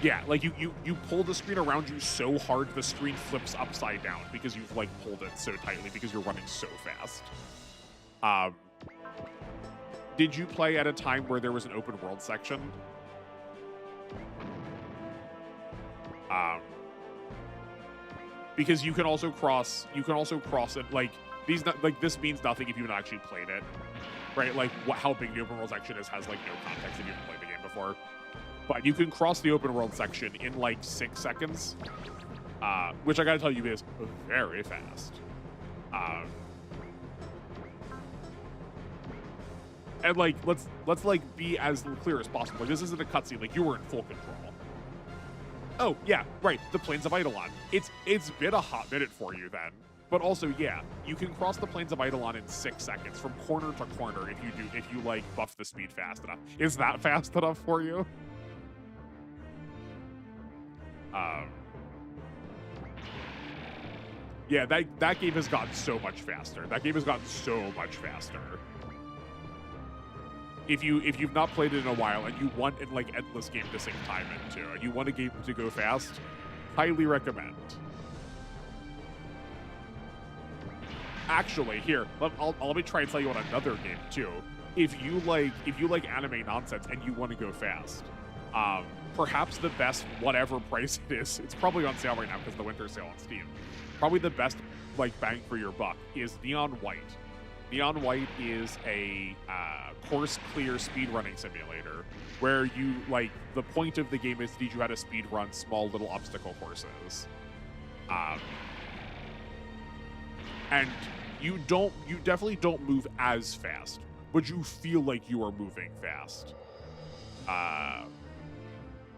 Yeah, like you pull the screen around you so hard the screen flips upside down because you've like pulled it so tightly because you're running so fast. Did you play at a time where there was an open world section? Because you can also cross it like this means nothing if you haven't actually played it, right? Like how big the open world section is has like no context if you haven't played the game before. But you can cross the open world section in like 6 seconds, which I gotta tell you is very fast. And like let's like be as clear as possible. Like, this isn't a cutscene. Like you were in full control. Oh yeah, right. The Plains of Eidolon. It's been a hot minute for you then. But also, yeah, you can cross the Plains of Eidolon in 6 seconds from corner to corner if you like buff the speed fast enough. Is that fast enough for you? Yeah, that game has gotten so much faster. That game has gotten so much faster. If you've not played it in a while and you want an like endless game to sink time into, and you want a game to go fast, highly recommend. Actually, here, let me try and tell you on another game too. If you like anime nonsense and you want to go fast, perhaps the best whatever price it is, it's probably on sale right now because the winter sale on Steam. Probably the best like bang for your buck is Neon White. Neon White is a course clear speedrunning simulator where you like the point of the game is to teach you how to speedrun small little obstacle courses. And you definitely don't move as fast, but you feel like you are moving fast.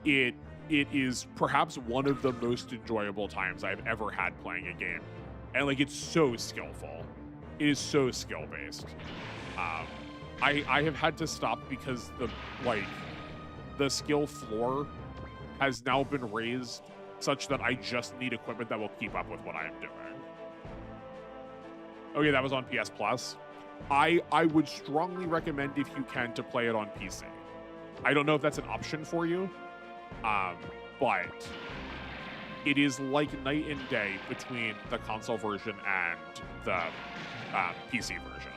It is perhaps one of the most enjoyable times I've ever had playing a game. And like it's so skillful. It is so skill based. I have had to stop because the skill floor has now been raised such that I just need equipment that will keep up with what I am doing. Okay, that was on PS Plus. I would strongly recommend if you can to play it on PC. I don't know if that's an option for you, but it is like night and day between the console version and the PC version.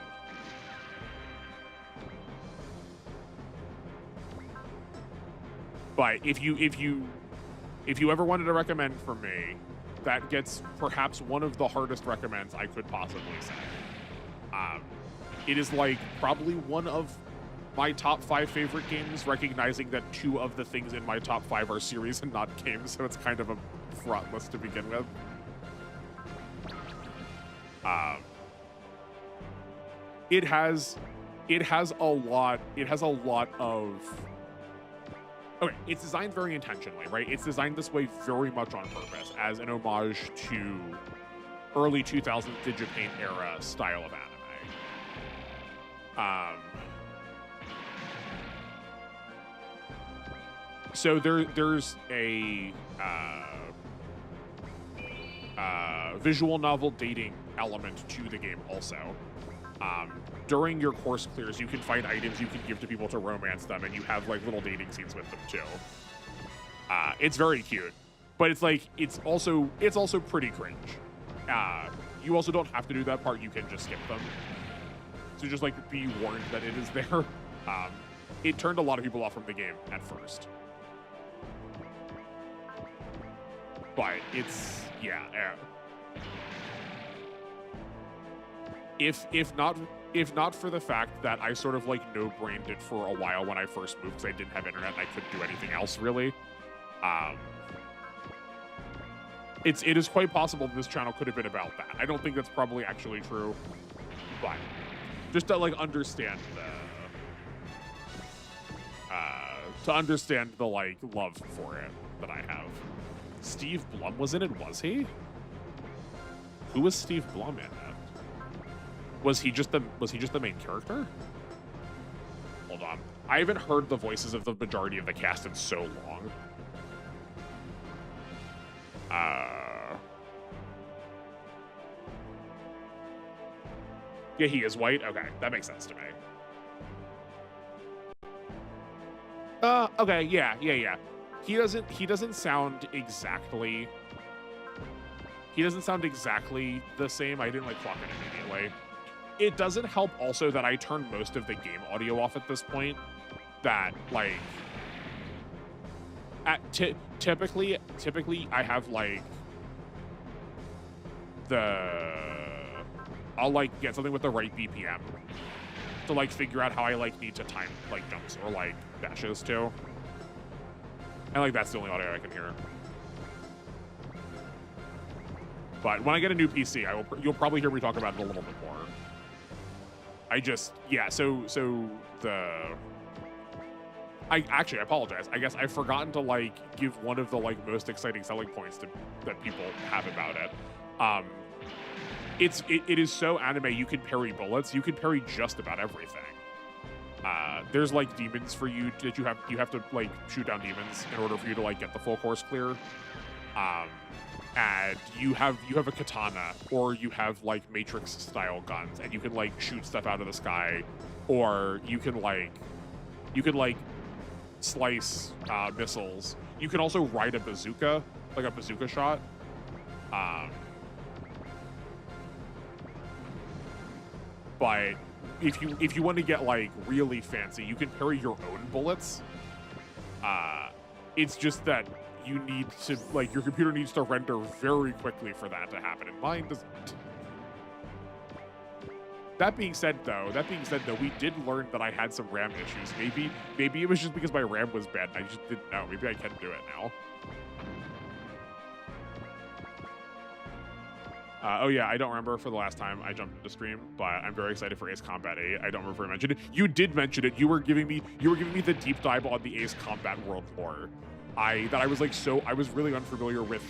But if you ever wanted to recommend from me, that gets perhaps one of the hardest recommends I could possibly say. It is like probably one of my top 5 favorite games, recognizing that 2 of the things in my top 5 are series and not games, so it's kind of a fraught list to begin with. It has a lot of. Okay, it's designed very intentionally, right? It's designed this way very much on purpose as an homage to early 2000s Digipaint era style of anime. So there's a visual novel dating element to the game also. During your course clears, you can find items you can give to people to romance them, and you have like little dating scenes with them too. It's very cute, but it's like it's also pretty cringe. You also don't have to do that part; you can just skip them. So just like be warned that it is there. It turned a lot of people off from the game at first, but it's If not for the fact that I sort of like no-brained it for a while when I first moved because I didn't have internet and I couldn't do anything else really. It is quite possible that this channel could have been about that. I don't think that's probably actually true, but just to like understand the like love for it that I have. Steve Blum was in it, was he? Who was Steve Blum in it? Was he just the main character? Hold hold on. I haven't heard the voices of the majority of the cast in so long. Yeah, he is white. Okay, that makes sense to me. Okay, yeah. He doesn't sound exactly the same. I didn't like clock it immediately. It doesn't help also that I turned most of the game audio off at this point. That like typically I have like I'll like get something with the right BPM to like figure out how I like need to time like jumps or like dashes too. And like that's the only audio I can hear. But when I get a new PC, you'll probably hear me talk about it a little bit more. I apologize. I guess I've forgotten to like give one of the like most exciting selling points that people have about it. It is so anime. You can parry bullets. You can parry just about everything. There's like demons for you that you have to like shoot down demons in order for you to like get the full course clear. And you have a katana, or you have like Matrix style guns, and you can like shoot stuff out of the sky, or you can like slice missiles. You can also ride a bazooka, like a bazooka shot. But if you want to get like really fancy, you can parry your own bullets. It's just that you need to like your computer needs to render very quickly for that to happen, and mine doesn't. That being said, though, we did learn that I had some RAM issues. Maybe it was just because my RAM was bad and I just didn't know. Maybe I can do it now. Oh yeah, I don't remember for the last time I jumped into stream, but I'm very excited for Ace Combat 8. I don't remember if I mentioned it. You did mention it. You were giving me the deep dive on the Ace Combat World lore. I was really unfamiliar with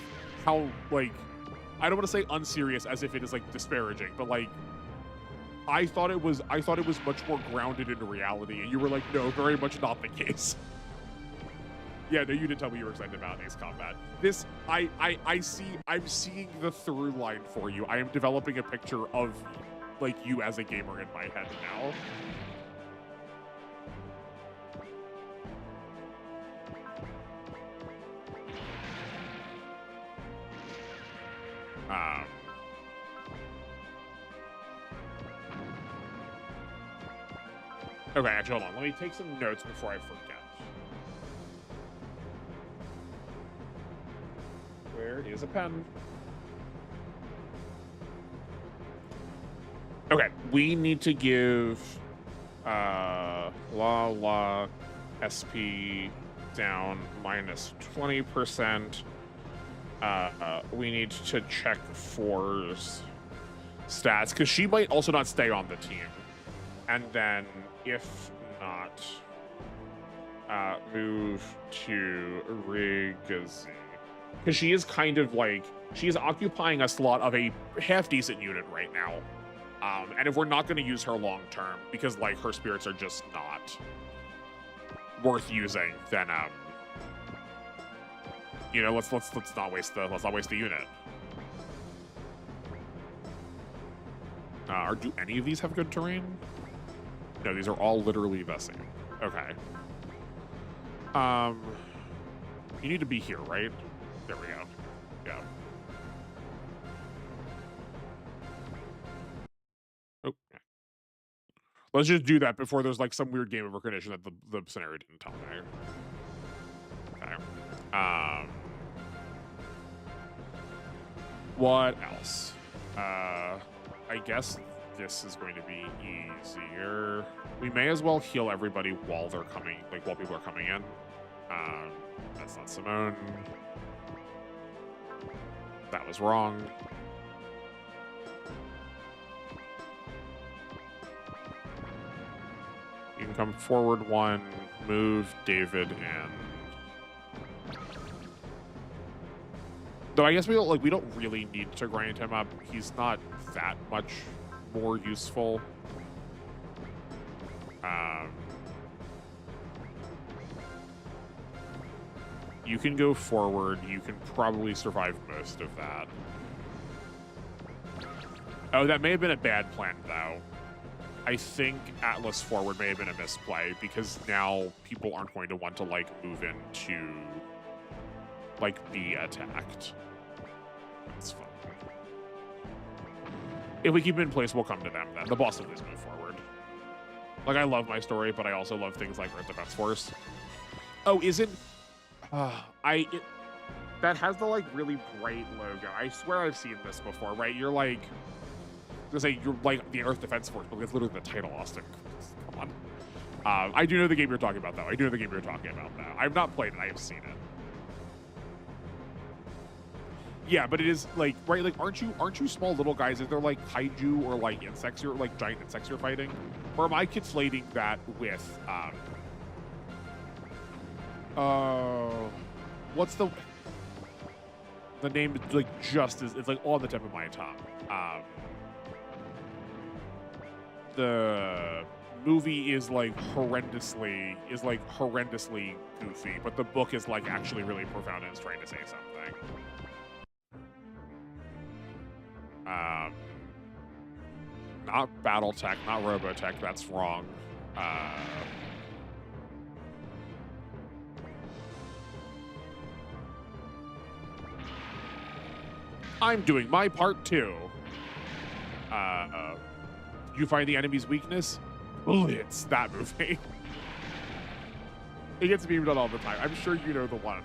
how like I don't want to say unserious as if it is like disparaging, but like I thought it was much more grounded in reality, and you were like, no, very much not the case. Yeah, no, you did tell me you were excited about Ace Combat. This, I'm seeing the through line for you. I am developing a picture of, like, you as a gamer in my head now. Okay, actually, hold on. Let me take some notes before I forget. Where is a pen? Okay, we need to give SP down minus 20%. We need to check for stats because she might also not stay on the team. And then if not, move to Rigazi. Because she is kind of like, she is occupying a slot of a half-decent unit right now. And if we're not going to use her long-term, because like her spirits are just not worth using, then you know, let's not waste the unit. Do any of these have good terrain? No, these are all literally the same. Okay. You need to be here, right? There we go. Yeah. Oh. Let's just do that before there's like some weird game of recognition that the scenario didn't tell me. Okay. What else? I guess this is going to be easier. We may as well heal everybody while they're coming, like while people are coming in. That's not Simone. That was wrong. You can come forward one, move David in. Though I guess we don't really need to grind him up. He's not that much more useful. You can go forward. You can probably survive most of that. Oh, that may have been a bad plan, though. I think Atlas forward may have been a misplay because now people aren't going to want to, like, move in to, like, be attacked. That's fun. If we keep it in place, we'll come to them then. The boss will please move forward. Like, I love my story, but I also love things like Earth Defense Force. Oh, isn't... that has the, like, really bright logo. I swear I've seen this before, right? You're like... I was gonna say, you're like the Earth Defense Force, but it's literally the title, Austin. Come on. I do know the game you're talking about, though. I do know the game you're talking about, though. I've not played it. I have seen it. Yeah, but it is, like, right, like, aren't you small little guys? Is there, like, kaiju or, like, insects you're, like, giant insects you're fighting? Or am I conflating that with, what's the name, like, just is, it's, like, on the tip of my tongue. The movie is like horrendously goofy, but the book is like actually really profound and is trying to say something. Not Battletech, not Robotech, that's wrong. I'm doing my part too. You find the enemy's weakness? Bullets, that movie. It gets memed on all the time. I'm sure you know the one.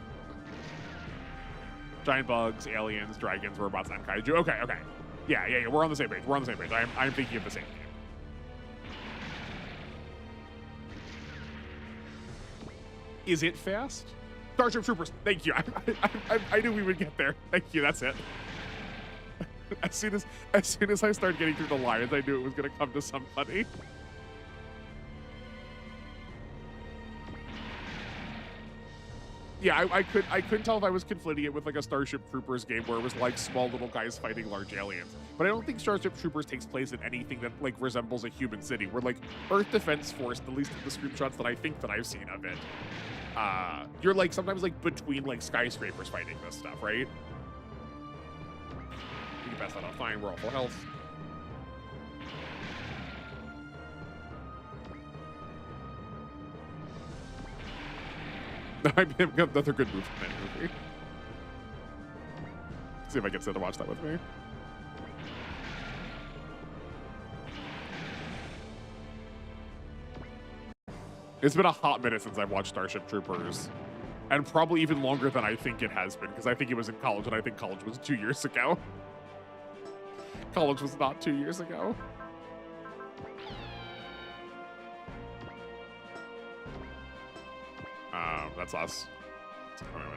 Giant bugs, aliens, dragons, robots, and kaiju. Okay. Yeah, we're on the same page. I'm thinking of the same game. Is it fast? Starship Troopers, thank you. I knew we would get there. Thank you, that's it. As soon as I started getting through the lines, I knew it was going to come to somebody. Yeah, I couldn't tell if I was conflating it with like a Starship Troopers game where it was like small little guys fighting large aliens. But I don't think Starship Troopers takes place in anything that like resembles a human city. We're like Earth Defense Force, at least in the screenshots that I think that I've seen of it. You're like sometimes like between like skyscrapers fighting this stuff, right? We can pass that out fine. We're all full health. I've got another good move from that movie. See if I can sit to watch that with me. It's been a hot minute since I've watched Starship Troopers. And probably even longer than I think it has been, because I think it was in college, and I think college was 2 years ago. College was not 2 years ago. That's us.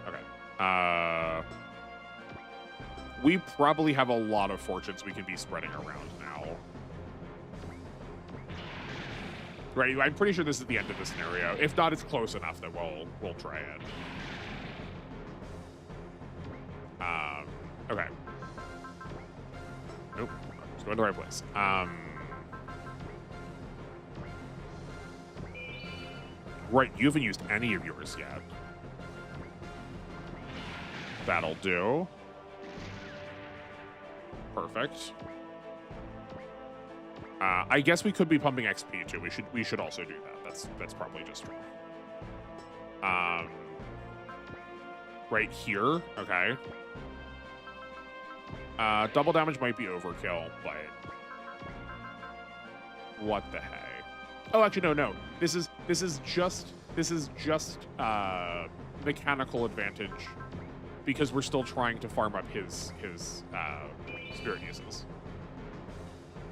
Okay. We probably have a lot of fortunes we can be spreading around now. Right, I'm pretty sure this is the end of the scenario. If not, it's close enough that we'll try it. Okay. Nope. Let's go in the right place. Right, you haven't used any of yours yet. That'll do. Perfect. I guess we could be pumping XP too. We should also do that. That's probably just true. Right here. Okay. Double damage might be overkill, but what the heck? Oh, actually, no. This is just mechanical advantage because we're still trying to farm up his spirit uses.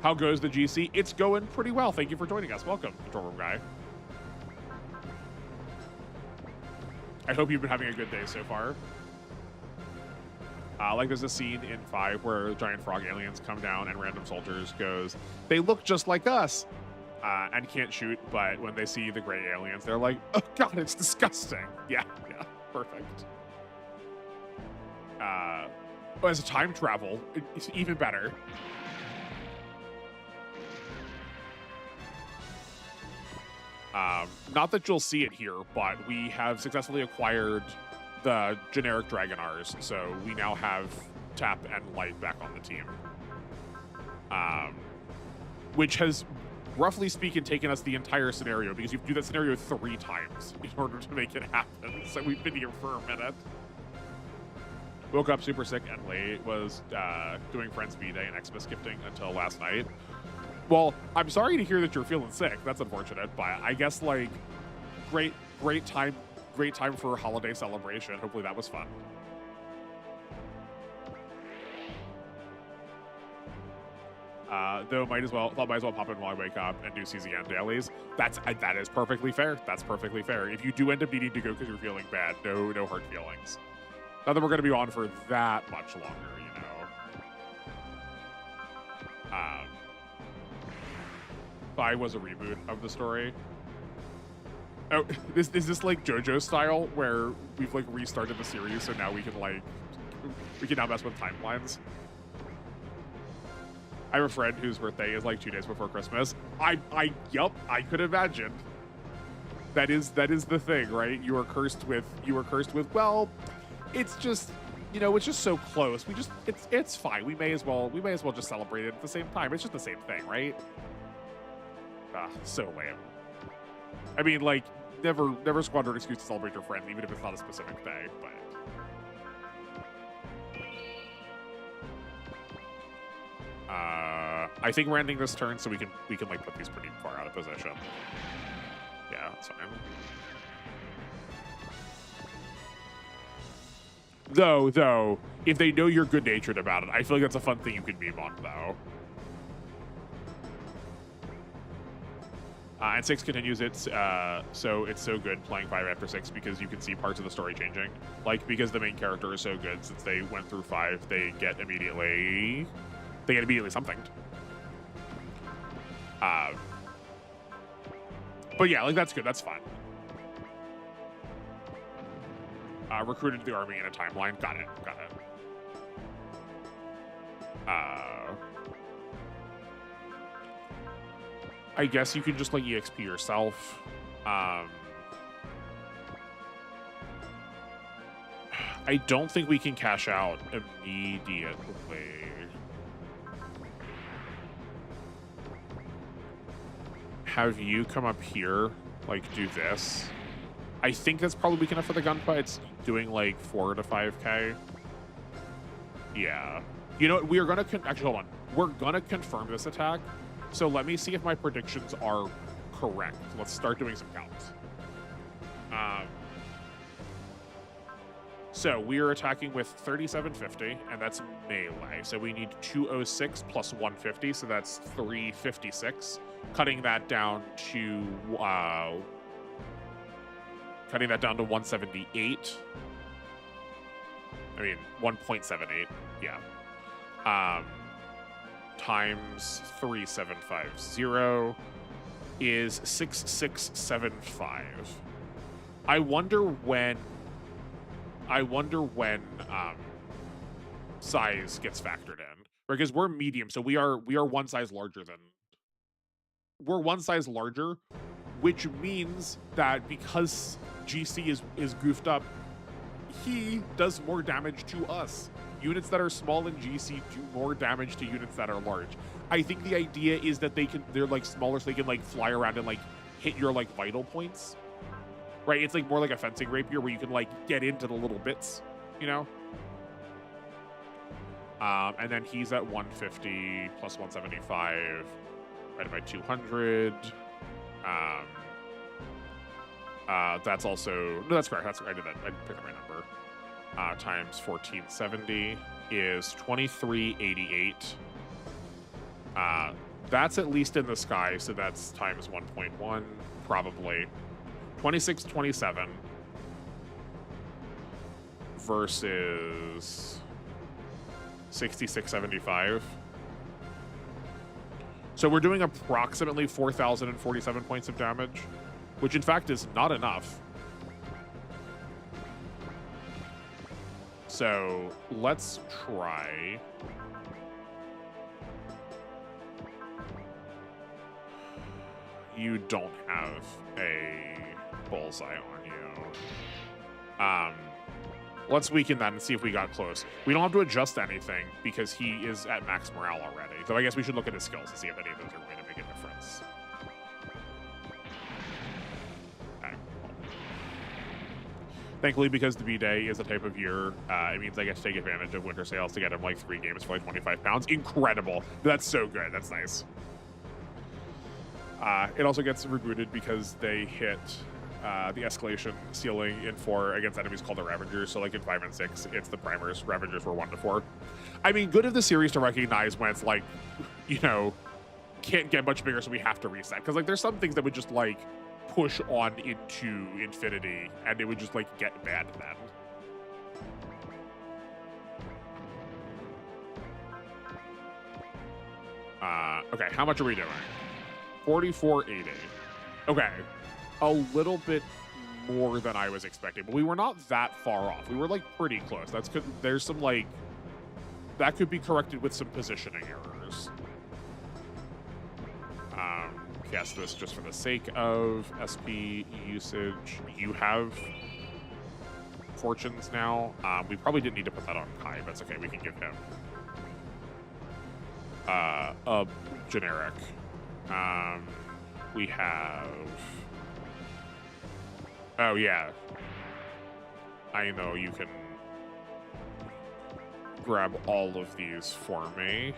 How goes the GC? It's going pretty well. Thank you for joining us. Welcome, control room guy. I hope you've been having a good day so far. Like there's a scene in 5 where giant frog aliens come down and random soldiers goes, they look just like us. And can't shoot, but when they see the gray aliens, they're like, oh god, it's disgusting. Yeah, perfect. As a time travel, it's even better. Not that you'll see it here, but we have successfully acquired the generic Dragonars, so we now have Tap and Light back on the team. Which has, roughly speaking, taken us the entire scenario, because you have to do that scenario 3 times in order to make it happen. So we've been here for a minute. Woke up super sick and late, was doing Friends B-Day and Xmas gifting until last night. Well, I'm sorry to hear that you're feeling sick. That's unfortunate, but I guess, like, great time for a holiday celebration. Hopefully that was fun. Though might as well pop in while I wake up and do CZN dailies. That is perfectly fair. That's perfectly fair. If you do end up needing to go because you're feeling bad, no hard feelings. Not that we're going to be on for that much longer, you know. Phi was a reboot of the story. Oh, is this like JoJo style where we've like restarted the series, so now we can now mess with timelines? I have a friend whose birthday is like 2 days before Christmas. Yup, I could imagine. That is the thing, right? You are cursed with, well, it's just, you know, it's just so close. It's fine. We may as well just celebrate it at the same time. It's just the same thing, right? So lame. I mean, like, never squander an excuse to celebrate your friend, even if it's not a specific day, but. I think we're ending this turn so we can like put these pretty far out of position. Yeah, that's fine. Though, if they know you're good-natured about it, I feel like that's a fun thing you can meme on, though. And 6 continues so it's so good playing 5 after 6 because you can see parts of the story changing. Like, because the main character is so good, since they went through 5, they get immediately something. But yeah, like, that's good. That's fun. Recruited to the army in a timeline. Got it. I guess you can just, like, EXP yourself. I don't think we can cash out immediately. Have you come up here, like, do this. I think that's probably weak enough for the gunpla. It's doing, like, 4 to 5k. Yeah. You know what? We are going to... Actually, hold on. We're going to confirm this attack. So let me see if my predictions are correct. Let's start doing some counts. So we are attacking with 3750, and that's melee. So we need 206 plus 150, so that's 356. Cutting that down to 178. I mean 1.78. Yeah. Times 3750 is 6675. I wonder when size gets factored in, because we're medium, so we are one size larger, which means that because GC is goofed up, he does more damage to us. Units that are small in GC do more damage to units that are large. I think the idea is that they're like smaller, so they can like fly around and like hit your like vital points. Right? It's like more like a fencing rapier where you can like get into the little bits, you know? And then he's at 150 plus 175, divided by 200. That's also, no, that's correct. I did that. I picked the right number. Times 1470 is 2388. That's at least in the sky, so that's times 1.1, probably. 2627 versus 6675. So we're doing approximately 4,047 points of damage, which in fact is not enough. So let's try. You don't have a bullseye on you. Let's weaken that and see if we got close. We don't have to adjust anything because he is at max morale already. Though I guess we should look at his skills to see if any of those are going to make a difference. Okay. Thankfully, because the B-Day is a type of year, it means I get to take advantage of winter sales to get him like 3 games for like 25 pounds. Incredible. That's so good. That's nice. It also gets rebooted because they hit the escalation ceiling in 4 against enemies called the Ravagers. So like in 5 and 6, it's the primers. Ravagers were 1 to 4. I mean, good of the series to recognize when it's like, you know, can't get much bigger, so we have to reset. Because like there's some things that would just like push on into infinity, and it would just like get bad then. Okay, how much are we doing? 4480. Okay. A little bit more than I was expecting, but we were not that far off. We were like pretty close. There's some like that could be corrected with some positioning errors. Cast this just for the sake of SP usage. You have fortunes now. We probably didn't need to put that on Kai, but it's okay. We can give him a generic. We have. Oh, yeah. I know you can grab all of these for me.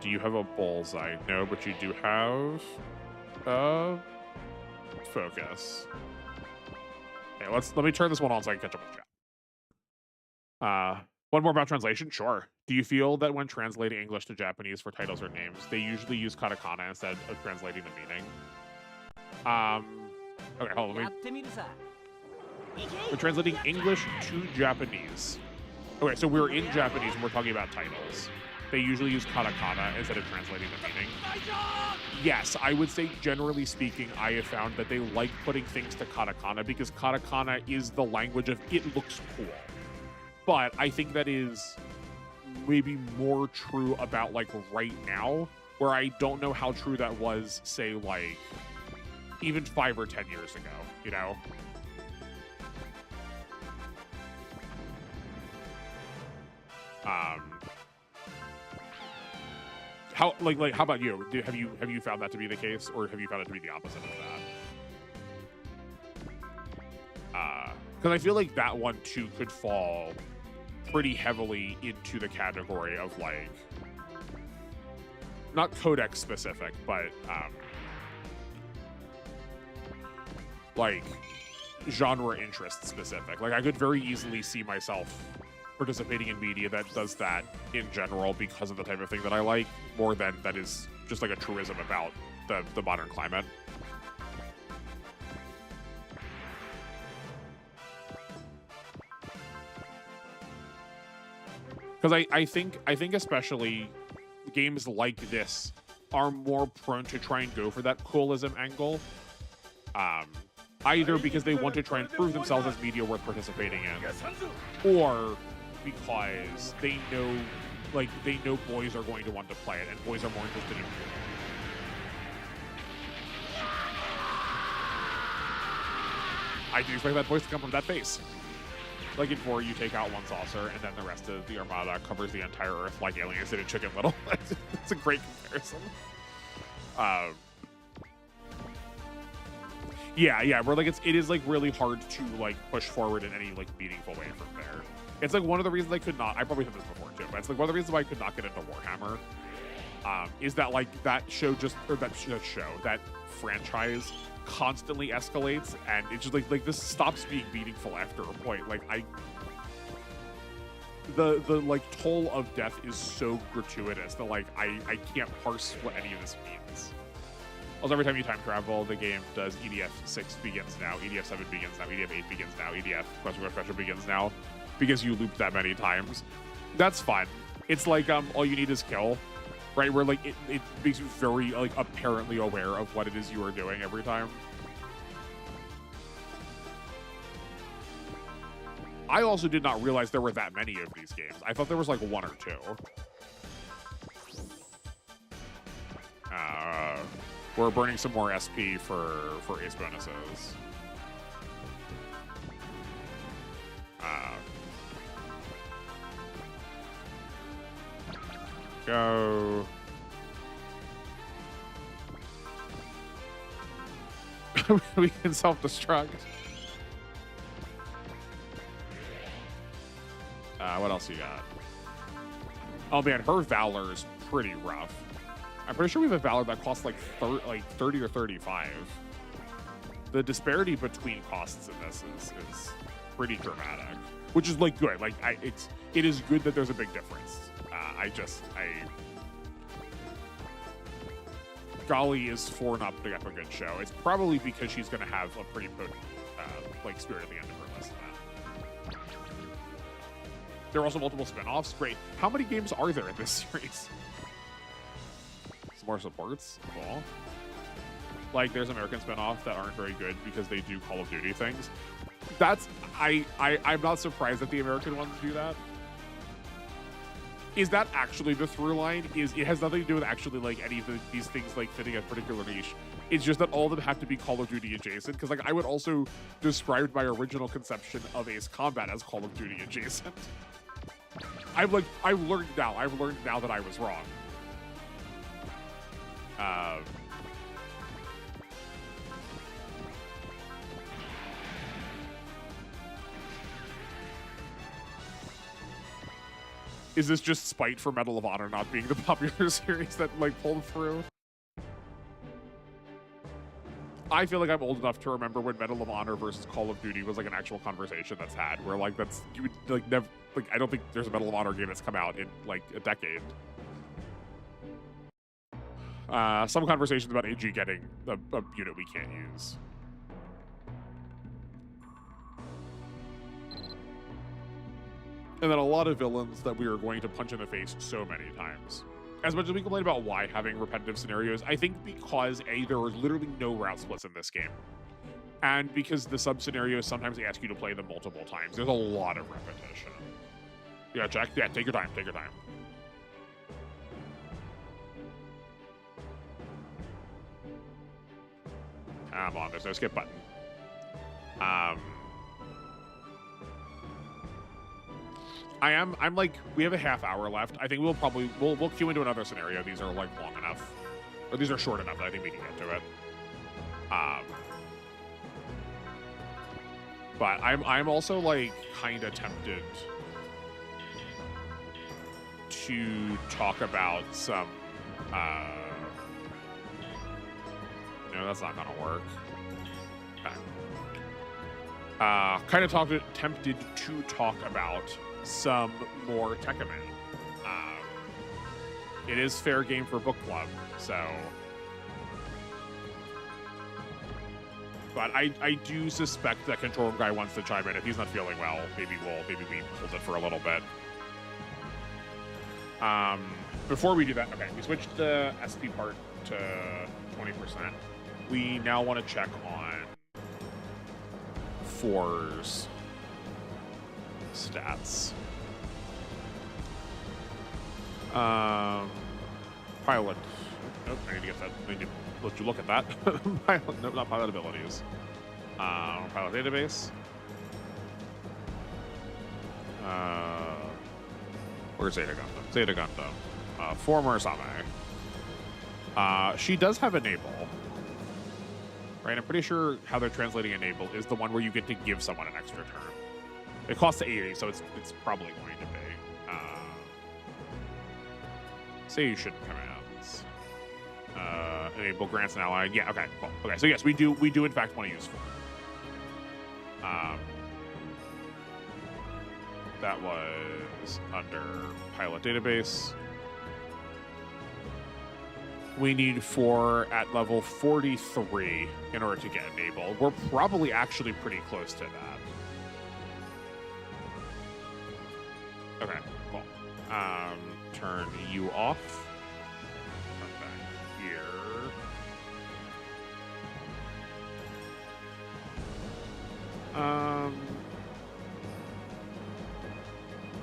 Do you have a bullseye? No, but you do have focus. Okay, let me turn this one on so I can catch up with chat. One more about translation? Sure. Do you feel that when translating English to Japanese for titles or names, they usually use katakana instead of translating the meaning? Okay, hold on. We're translating English to Japanese. Okay, so we're in Japanese and we're talking about titles. They usually use katakana instead of translating the meaning. Yes, I would say generally speaking, I have found that they like putting things to katakana because katakana is the language of it looks cool. But I think that is maybe more true about like right now, where I don't know how true that was, say, like even 5 or 10 years ago, you know? How about you? Have you found that to be the case, or have you found it to be the opposite of that? Because I feel like that one too could fall pretty heavily into the category of like not codex specific, but like genre interest specific. Like I could very easily see myself participating in media that does that in general because of the type of thing that I like, more than that is just like a truism about the modern climate. Because I think especially games like this are more prone to try and go for that coolism angle. Either because they want to try and prove themselves as media worth participating in, or because they know boys are going to want to play it, and boys are more interested in it. I do expect that voice to come from that face. Like in 4, you take out one saucer, and then the rest of the Armada covers the entire Earth like aliens did in Chicken Little. It's a great comparison. Yeah, where like it is like really hard to like push forward in any like meaningful way from there. It's like one of the reasons I probably said this before too, but it's like one of the reasons why I could not get into Warhammer is that like that franchise constantly escalates, and it's just like this stops being meaningful after a point. Like the like toll of death is so gratuitous that like I can't parse what any of this means. Also, every time you time travel, the game does EDF 6 begins now, EDF 7 begins now, EDF 8 begins now, EDF question begins now, because you looped that many times. That's fun. It's like all you need is kill, right? Where like it makes you very like apparently aware of what it is you are doing every time. I also did not realize there were that many of these games. I thought there was like 1 or 2. We're burning some more SP for ace bonuses. go. We can self-destruct. What else you got? Oh man, her Valor is pretty rough. I'm pretty sure we have a Valor that costs like 30 or 35. The disparity between costs in this is pretty dramatic, which is like good. Like it is good that there's a big difference. Golly is 4 up to get a good show. It's probably because she's going to have a pretty potent like spirit at the end of her list. There are also multiple spinoffs. Great. How many games are there in this series? Some more supports. Cool. Like there's American spinoffs that aren't very good because they do Call of Duty things. I'm not surprised that the American ones do that. Is that actually the through line? It has nothing to do with actually like any of these things like fitting a particular niche. It's just that all of them have to be Call of Duty adjacent. Because like I would also describe my original conception of Ace Combat as Call of Duty adjacent. I've learned now that I was wrong. Is this just spite for Medal of Honor not being the popular series that like pulled through? I feel like I'm old enough to remember when Medal of Honor versus Call of Duty was like an actual conversation that's had, where like you would like never like I don't think there's a Medal of Honor game that's come out in like a decade. Some conversations about AG getting a unit we can't use. And then a lot of villains that we are going to punch in the face so many times. As much as we complain about why having repetitive scenarios, I think because A, there are literally no route splits in this game. And because the sub-scenarios sometimes they ask you to play them multiple times, there's a lot of repetition. Yeah, check. Yeah, take your time. Take your time. Come on, there's no skip button. I'm like, we have a half hour left. I think we'll queue into another scenario. These are like long enough, or these are short enough that I think we can get to it. But I'm also like kind of tempted to talk about some, no, that's not gonna work. Okay. Kind of tempted to talk about some more Tekken. It is fair game for book club, so. But I do suspect that control room guy wants to chime in. If he's not feeling well, maybe we hold it for a little bit. Before we do that, okay, we switched the SP part to 20%. We now want to check on 4's stats. Pilot. Nope, I need to get that. I need to let you look at that. Pilot, nope, not pilot abilities. Pilot database. Where's Zeta Gundam? Zeta Gundam. Former Same. She does have enable. Right, I'm pretty sure how they're translating enable is the one where you get to give someone an extra turn. It costs 80, so it's probably going to be. Say you shouldn't commands. Enable grants an ally. Yeah, okay, cool. Okay, so yes, we do in fact want to use 4. That was under pilot database. We need 4 at level 43 in order to get enable. We're probably actually pretty close to that. Okay, cool. Turn you off. Come back here.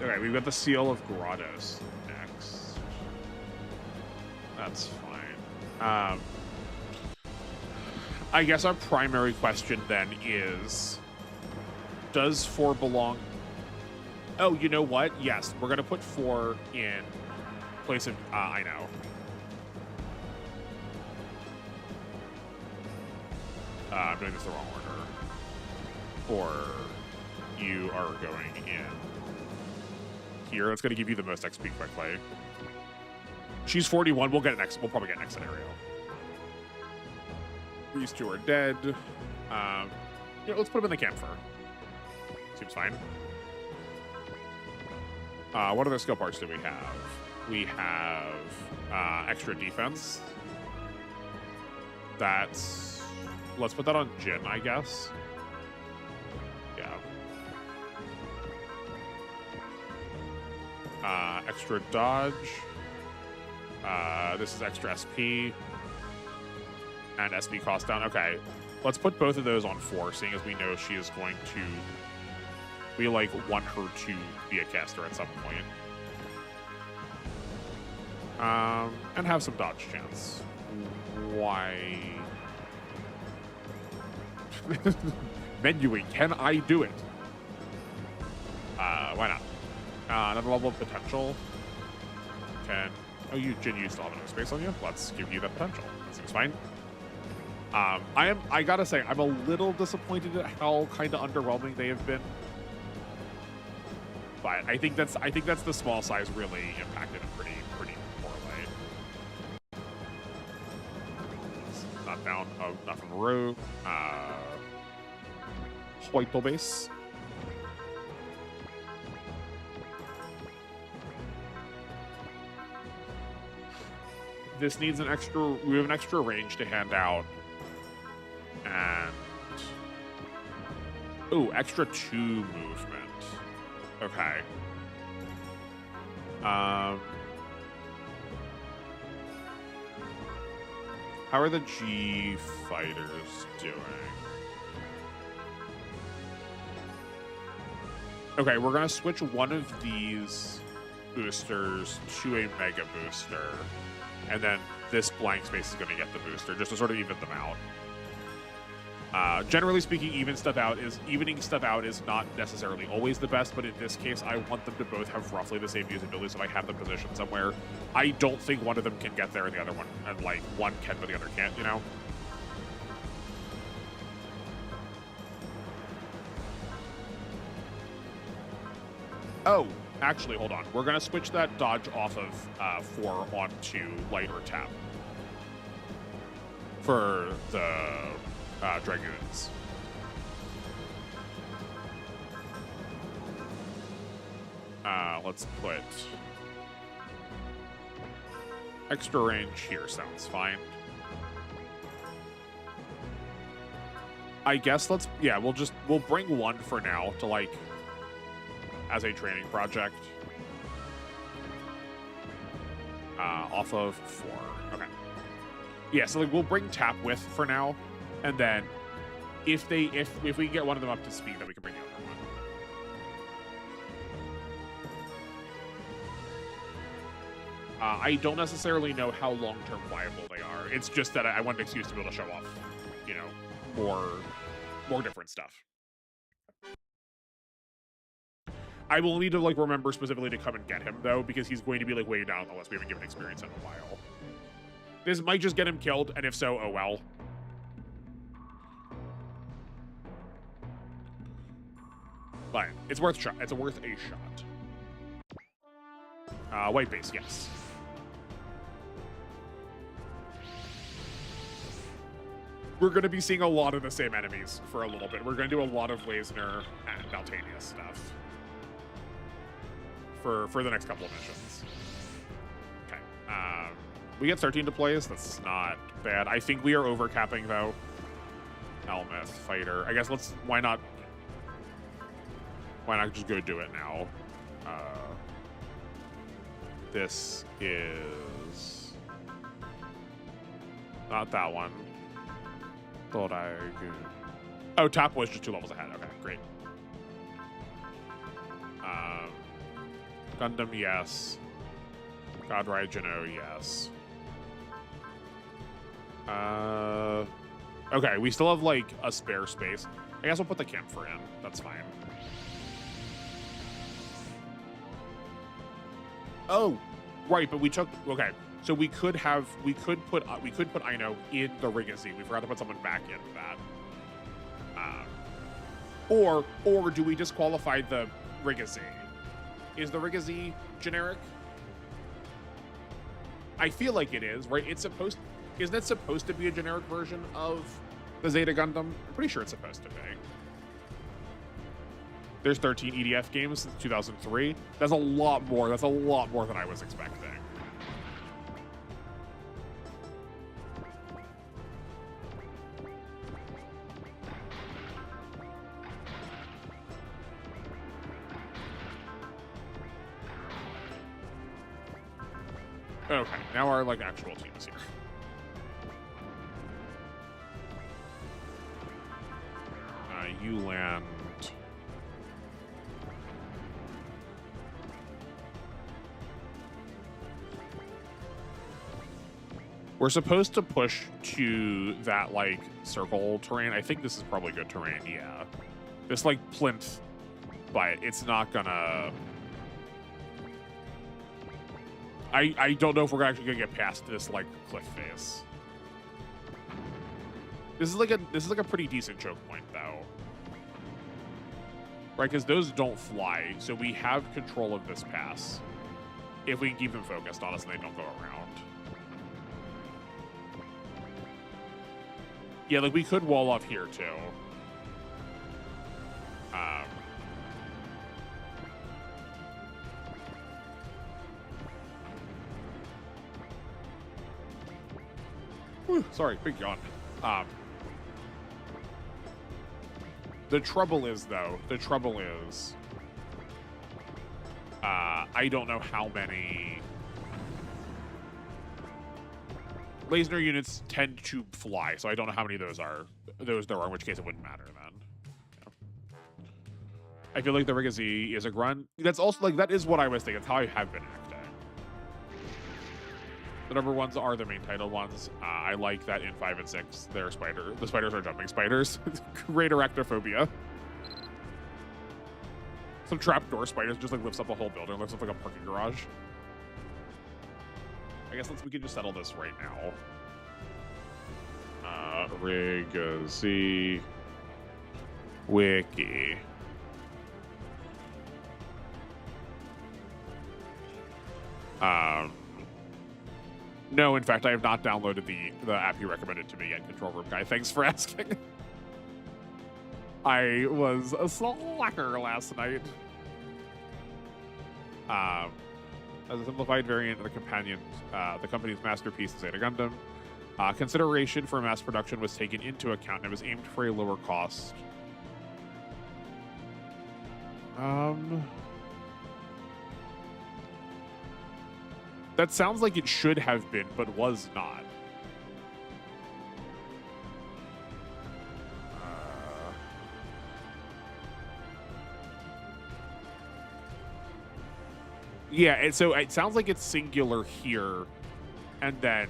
Okay, we've got the Seal of Grottos next. That's fine. I guess our primary question then is, does 4 belong? Oh, you know what? Yes, we're going to put 4 in place of, I know. I'm doing this the wrong order. Or you are going in here. That's going to give you the most XP quickly. She's 41. We'll get it next. We'll probably get next scenario. These two are dead. Yeah, let's put them in the camphor. Seems fine. What other skill parts do we have? We have extra defense. That's... Let's put that on Jin, I guess. Yeah. Extra dodge. This is extra SP. And SP cost down. Okay. Let's put both of those on 4, seeing as we know she is going to... We, like, want her to be a caster at some point. And have some dodge chance. Why... Menuing, can I do it? Why not? Another level of potential. Oh, Jin, you still have enough space on you? Let's give you that potential. That seems fine. I gotta say, I'm a little disappointed at how kind of underwhelming they have been. But I think that's the small size really impacted them pretty poorly. Not down, not from the row. White base. This needs an extra. We have an extra range to hand out, and extra 2 movement. Okay. How are the G fighters doing? Okay, we're gonna switch one of these boosters to a mega booster, and then this blank space is gonna get the booster, just to sort of even them out. Generally speaking, evening stuff out is not necessarily always the best, but in this case, I want them to both have roughly the same usability, so I have them positioned somewhere. I don't think one of them can get there and the other one, and like one can but the other can't, you know? Oh, actually, hold on. We're gonna switch that dodge off of 4 onto light or tap for the Dragoons. Let's put extra range here. Sounds fine. I guess we'll bring 1 for now to like as a training project. Off of 4. Okay. Yeah, so like we'll bring tap with for now. And then, if we can get one of them up to speed, then we can bring the other one. I don't necessarily know how long-term viable they are. It's just that I want an excuse to be able to show off, you know, more different stuff. I will need to like remember specifically to come and get him though, because he's going to be like way down on the list. We haven't given experience in a while. This might just get him killed, and if so, oh well. But it's worth a shot. It's worth a shot. White base, yes. We're going to be seeing a lot of the same enemies for a little bit. We're going to do a lot of Lasner and Baltania stuff for the next couple of missions. Okay. We get 13 to place. That's not bad. I think we are overcapping though. Helmuth, fighter. I guess why not just go do it now? This is not that one. Thought I could. Oh, top was just 2 levels ahead. Okay, great. Gundam, yes. Godrai Jano, yes. Okay, we still have like a spare space. I guess we'll put the camphor in. That's fine. Oh, Right, but we took, okay, so we could put Ino in the Rigazee. We forgot to put someone back in that. Or do we disqualify the Rigazee? Is the Rigazee generic? I feel like it is, right? Isn't it supposed to be a generic version of the Zeta Gundam? I'm pretty sure it's supposed to be. There's 13 EDF games since 2003. That's a lot more. That's a lot more than I was expecting. Okay, now our like actual team is here. You land. We're supposed to push to that like circle terrain. I think this is probably good terrain. Yeah, this like plinth, but it's not gonna. I don't know if we're actually gonna get past this like cliff face. This is like a pretty decent choke point though, right? Because those don't fly, so we have control of this pass if we can keep them focused on us and they don't go around. Yeah, like we could wall off here too. Sorry, big yawn. The trouble is, though, I don't know how many laser units tend to fly, so I don't know how many of those there are, in which case it wouldn't matter then. Yeah. I feel like the Rigazee is a grunt. That's also, like, that is what I was thinking. That's how I have been acting. The number ones are the main title ones. I like that in 5 and 6, the spiders are jumping spiders. Great arachnophobia. Some trapdoor spiders just like lifts up a whole building, lifts up like a parking garage. I guess we can just settle this right now. Rigazee Wiki. No, in fact, I have not downloaded the app you recommended to me yet, Control Room Guy. Thanks for asking. I was a slacker last night. As a simplified variant of the company's masterpiece, Zeta Gundam, consideration for mass production was taken into account and it was aimed for a lower cost. That sounds like it should have been, but was not. Yeah, and so it sounds like it's singular here, and then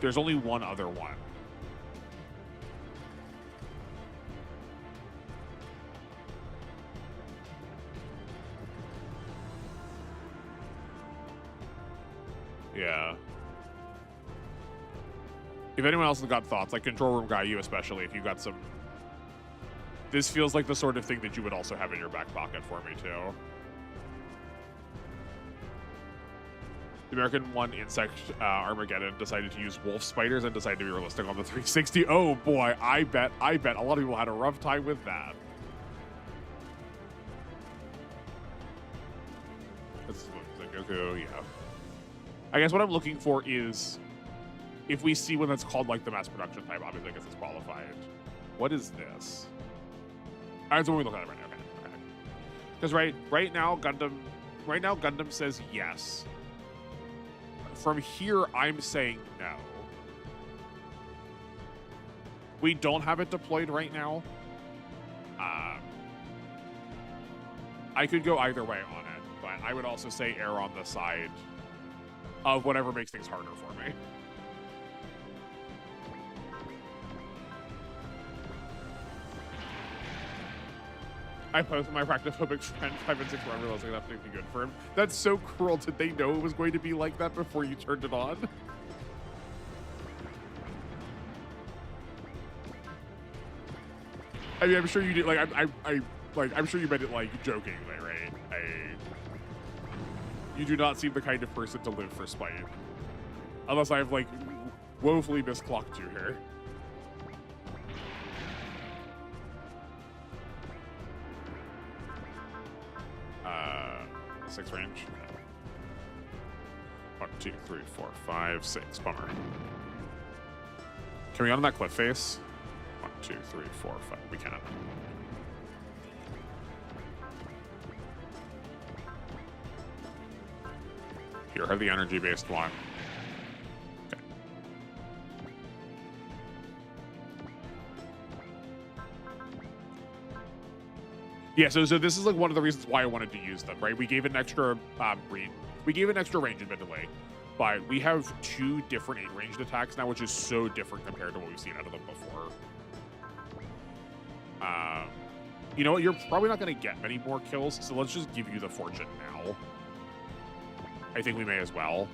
there's only one other one. Yeah. If anyone else has got thoughts, like Control Room Guy, you especially, if you got some... This feels like the sort of thing that you would also have in your back pocket for me, too. The American One Insect Armageddon decided to use wolf spiders and decided to be realistic on the 360. Oh, boy, I bet a lot of people had a rough time with that. This is Goku, yeah. I guess what I'm looking for is if we see one that's called like the mass production type, obviously I guess it's qualified. What is this? All right, so we look at it right now. Okay. Because right now Gundam says yes. From here, I'm saying no. We don't have it deployed right now. I could go either way on it, but I would also say err on the side of whatever makes things harder for me. I posted my practophobic friend 5 and 6 where I realized that would be good for him. That's so cruel. Did they know it was going to be like that before you turned it on? I mean, I'm sure you did. Like, I'm sure you meant it like jokingly, right? You do not seem the kind of person to live for spite, unless I've like woefully misclocked you here. 6 range. 1, 2, 3, 4, 5, 6. Bummer. Can we get on that cliff face? 1, 2, 3, 4, 5. We can. Here, have the energy-based one. Okay. Yeah, so this is like one of the reasons why I wanted to use them, right? We gave an extra we gave an extra range, admittedly, but we have 2 different 8-ranged attacks now, which is so different compared to what we've seen out of them before. You know what? You're probably not going to get many more kills, so let's just give you the fortune now. I think we may as well.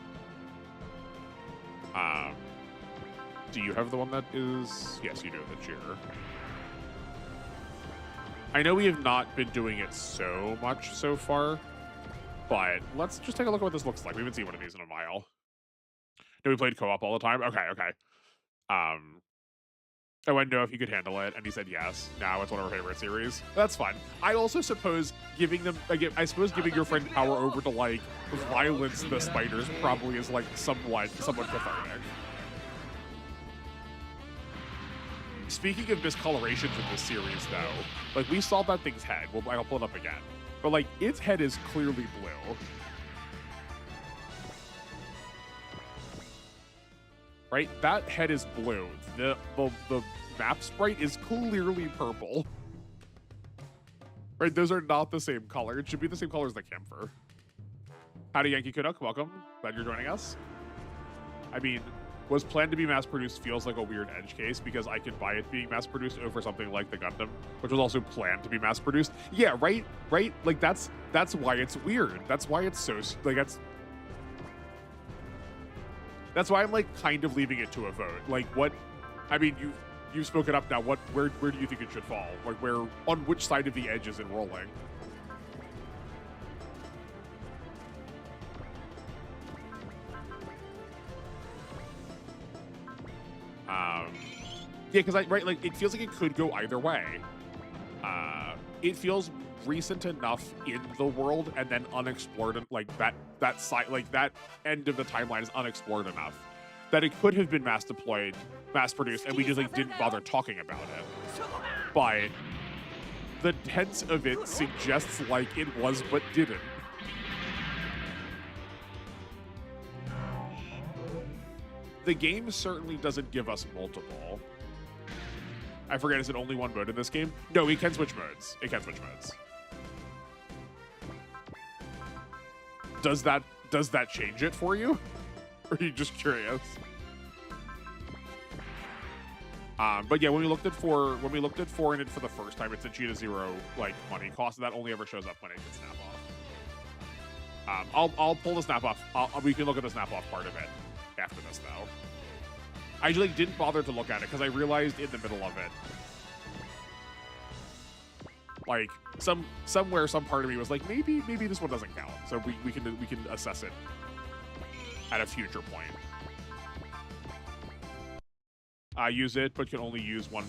Do you have the one that is... Yes, you do, the cheer. I know we have not been doing it so much so far, but let's just take a look at what this looks like. We haven't seen one of these in a while. No, we played co-op all the time? Okay, okay. I wanted to know if you could handle it, and he said yes. Now it's one of our favorite series. That's fun. I also suppose giving them, I suppose giving your friend power over to, like, violence the spiders probably is, like, somewhat cathartic. Speaking of miscolorations in this series, though, like, we saw that thing's head. Well, I'll pull it up again. But, like, its head is clearly blue. Right? That head is blue. The map sprite is clearly purple. Right? Those are not the same color. It should be the same color as the camphor. Howdy, Yankee Canuck. Welcome. Glad you're joining us. I mean, was planned to be mass-produced feels like a weird edge case because I could buy it being mass-produced over something like the Gundam, which was also planned to be mass-produced. Yeah, right? Right? Like, that's why it's weird. That's why it's so... Like, that's why I'm, like, kind of leaving it to a vote. Like, what... I mean, you've spoken up now. Where do you think it should fall? Like, on which side of the edge is it rolling? Yeah, because like, it feels like it could go either way. It feels recent enough in the world and then unexplored, like that side, like that end of the timeline is unexplored enough that it could have been mass deployed, mass produced, and we just like didn't bother talking about it. But the tense of it suggests like it was but didn't. The game certainly doesn't give us multiple. I forget, is it only one mode in this game? No, it can switch modes. It can switch modes. Does that change it for you? Or are you just curious? But yeah, when we looked at 4 in it for the first time, it's a Cheetah 0 like money cost, and that only ever shows up when it can snap off. I'll pull the snap off. We can look at the snap off part of it after this though. I just like didn't bother to look at it because I realized in the middle of it, like somewhere some part of me was like maybe this one doesn't count. So we can assess it at a future point. Use it, but can only use one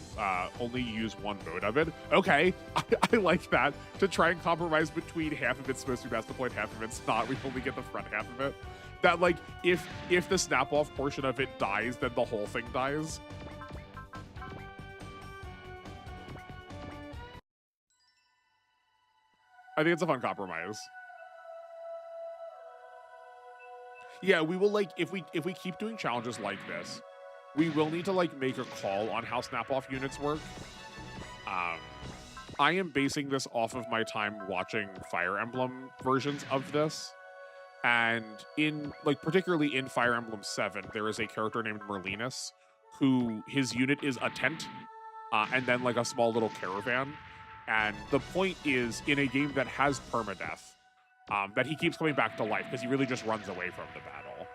mode of it. Okay, I like that. To try and compromise between half of it's supposed to be mass deployed, half of it's not. We only get the front half of it. That like if the snap off portion of it dies, then the whole thing dies. I think it's a fun compromise. Yeah, we will like if we keep doing challenges like this, we will need to like make a call on how snap off units work. I am basing this off of my time watching Fire Emblem versions of this. And in like particularly in Fire Emblem 7, there is a character named Merlinus who his unit is a tent and then like a small little caravan. And the point is, in a game that has permadeath, that he keeps coming back to life because he really just runs away from the battle.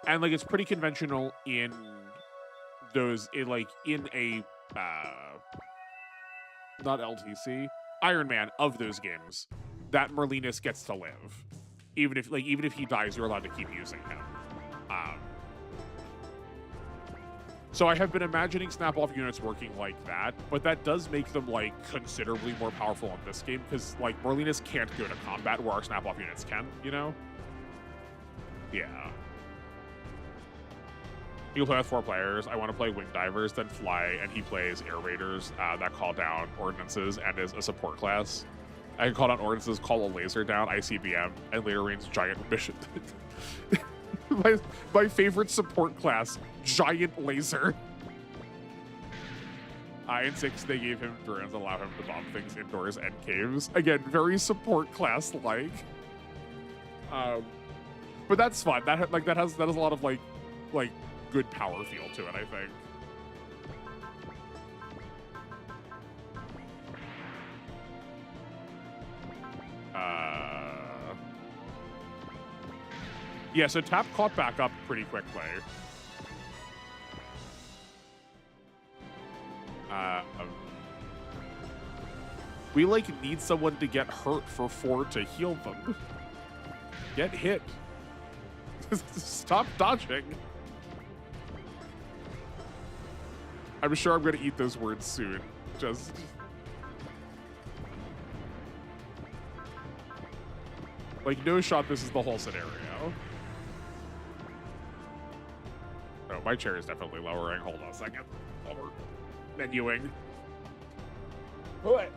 And like it's pretty conventional in those, in a not LTC, Iron Man of those games, that Merlinus gets to live, even if he dies, you're allowed to keep using him. So I have been imagining snap-off units working like that, but that does make them, like, considerably more powerful in this game, because, like, Merlinus can't go to combat where our snap-off units can, you know? Yeah. He'll play with 4 players. I want to play Wing Divers, then Fly, and he plays Air Raiders that call down ordnances and is a support class. I can call down ordnances, call a laser down, ICBM, and later range giant mission. my favorite support class, giant laser. In 6, they gave him drones that allow him to bomb things indoors and caves. Again, very support class-like. But that's fun. That has a lot of like good power feel to it, I think. Yeah, so Tap caught back up pretty quickly. We, like, need someone to get hurt for 4 to heal them. Get hit. Stop dodging. I'm sure I'm going to eat those words soon. Just... like, no shot this is the whole scenario. Oh, my chair is definitely lowering. Hold on a second. Lower. Menuing. What?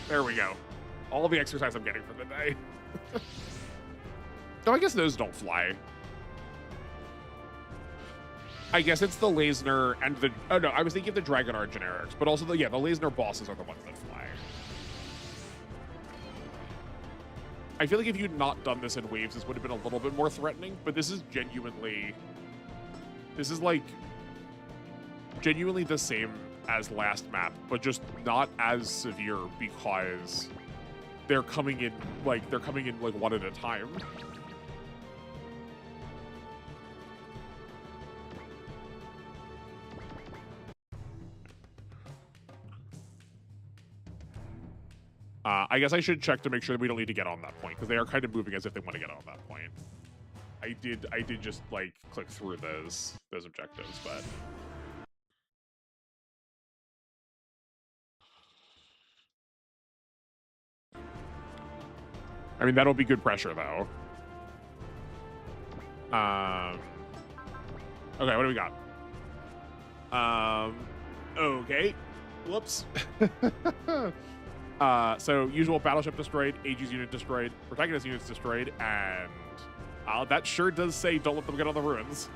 There we go. All the exercise I'm getting for the day. No, I guess those don't fly. I guess it's the Lasner and the... oh, no, I was thinking of the Dragonar generics, but also the Lasner bosses are the ones that fly. I feel like if you'd not done this in waves, this would have been a little bit more threatening, but this is genuinely... this is, like, genuinely the same as last map, but just not as severe because they're coming in, like, one at a time. I guess I should check to make sure that we don't need to get on that point, because they are kind of moving as if they want to get on that point. I did just, like, click through those objectives, but... I mean, that'll be good pressure, though. Okay, what do we got? Okay. Whoops. So usual battleship destroyed, Aegis unit destroyed, protagonist units destroyed, and that sure does say don't let them get on the ruins.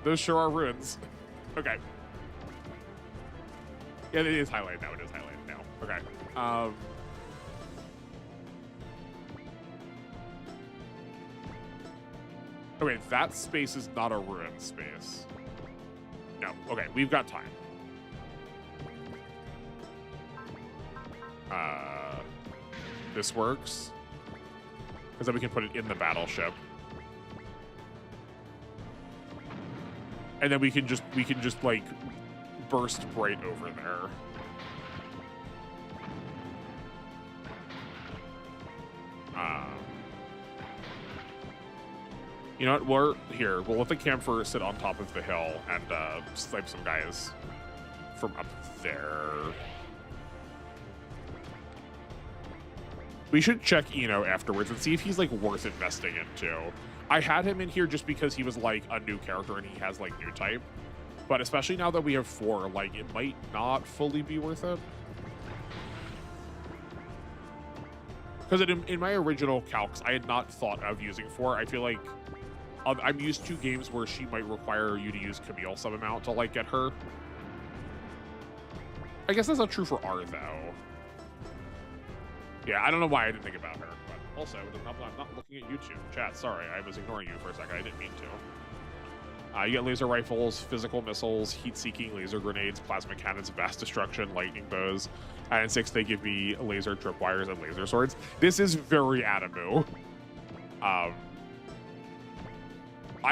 Those sure are ruins. Okay. Yeah, it is highlighted now. It is highlighted now. Okay. Okay, that space is not a ruin space. No. Okay, we've got time. This works. Because then we can put it in the battleship. And then we can just like burst right over there. You know what? We'll let the camphor sit on top of the hill and snipe some guys from up there. We should check Eno afterwards and see if he's, like, worth investing into. I had him in here just because he was, like, a new character and he has, like, new type. But especially now that we have 4, like, it might not fully be worth it. Because in my original calcs, I had not thought of using 4. I feel like I'm used to games where she might require you to use Camille some amount to, like, get her. I guess that's not true for R, though. Yeah, I don't know why I didn't think about her, but also, it doesn't help that I'm not looking at YouTube. Chat, sorry, I was ignoring you for a second. I didn't mean to. You get laser rifles, physical missiles, heat-seeking laser grenades, plasma cannons, vast destruction, lightning bows. And in 6, they give me laser tripwires and laser swords. This is very Adamu. I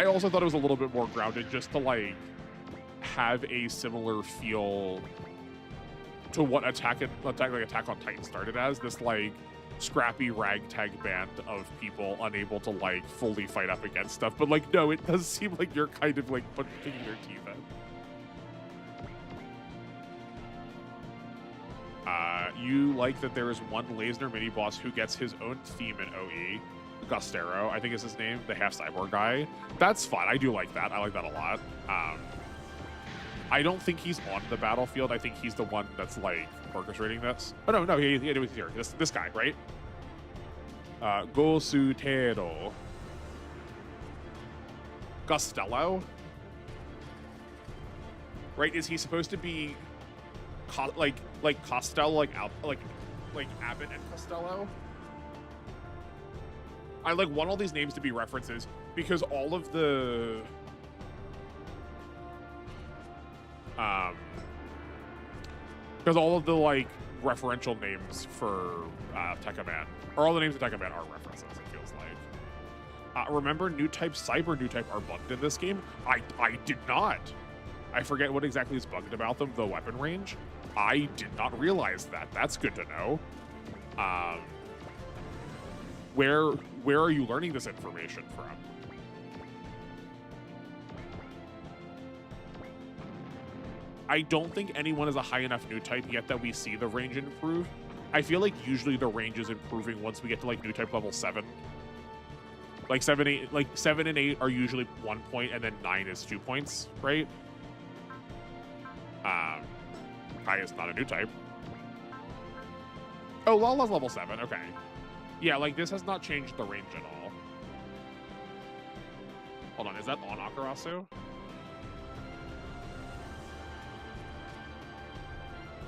also thought it was a little bit more grounded just to, like, have a similar feel to what Attack on Titan started as. This, like, scrappy ragtag band of people unable to, like, fully fight up against stuff. But, like, no, it does seem like you're kind of, like, putting your teeth in. You like that there is one Lasner mini-boss who gets his own theme in OE. Gustero, I think is his name, the half-cyborg guy. That's fun. I do like that. I like that a lot. I don't think he's on the battlefield. I think he's the one that's, like, orchestrating this. Oh, no, he was here. This guy, right? Gosutero. Costello? Right? Is he supposed to be like Costello, like Abbott and Costello? I like want all these names to be references because all of the like referential names for Tekkaman, or all the names of Tekkaman are references, it feels like. Remember new type Cyber new type are bugged in this game? I did not. I forget what exactly is bugged about them, the weapon range. I did not realize that. That's good to know. Where are you learning this information from? I don't think anyone is a high enough new type yet that we see the range improve. I feel like usually the range is improving once we get to like new type level 7. Like 7 and 8 are usually 1 point, and then 9 is 2 points, right? Kai is not a new type. Oh, Lala's level 7. Okay. Yeah, like this has not changed the range at all. Hold on, is that on Akarasu?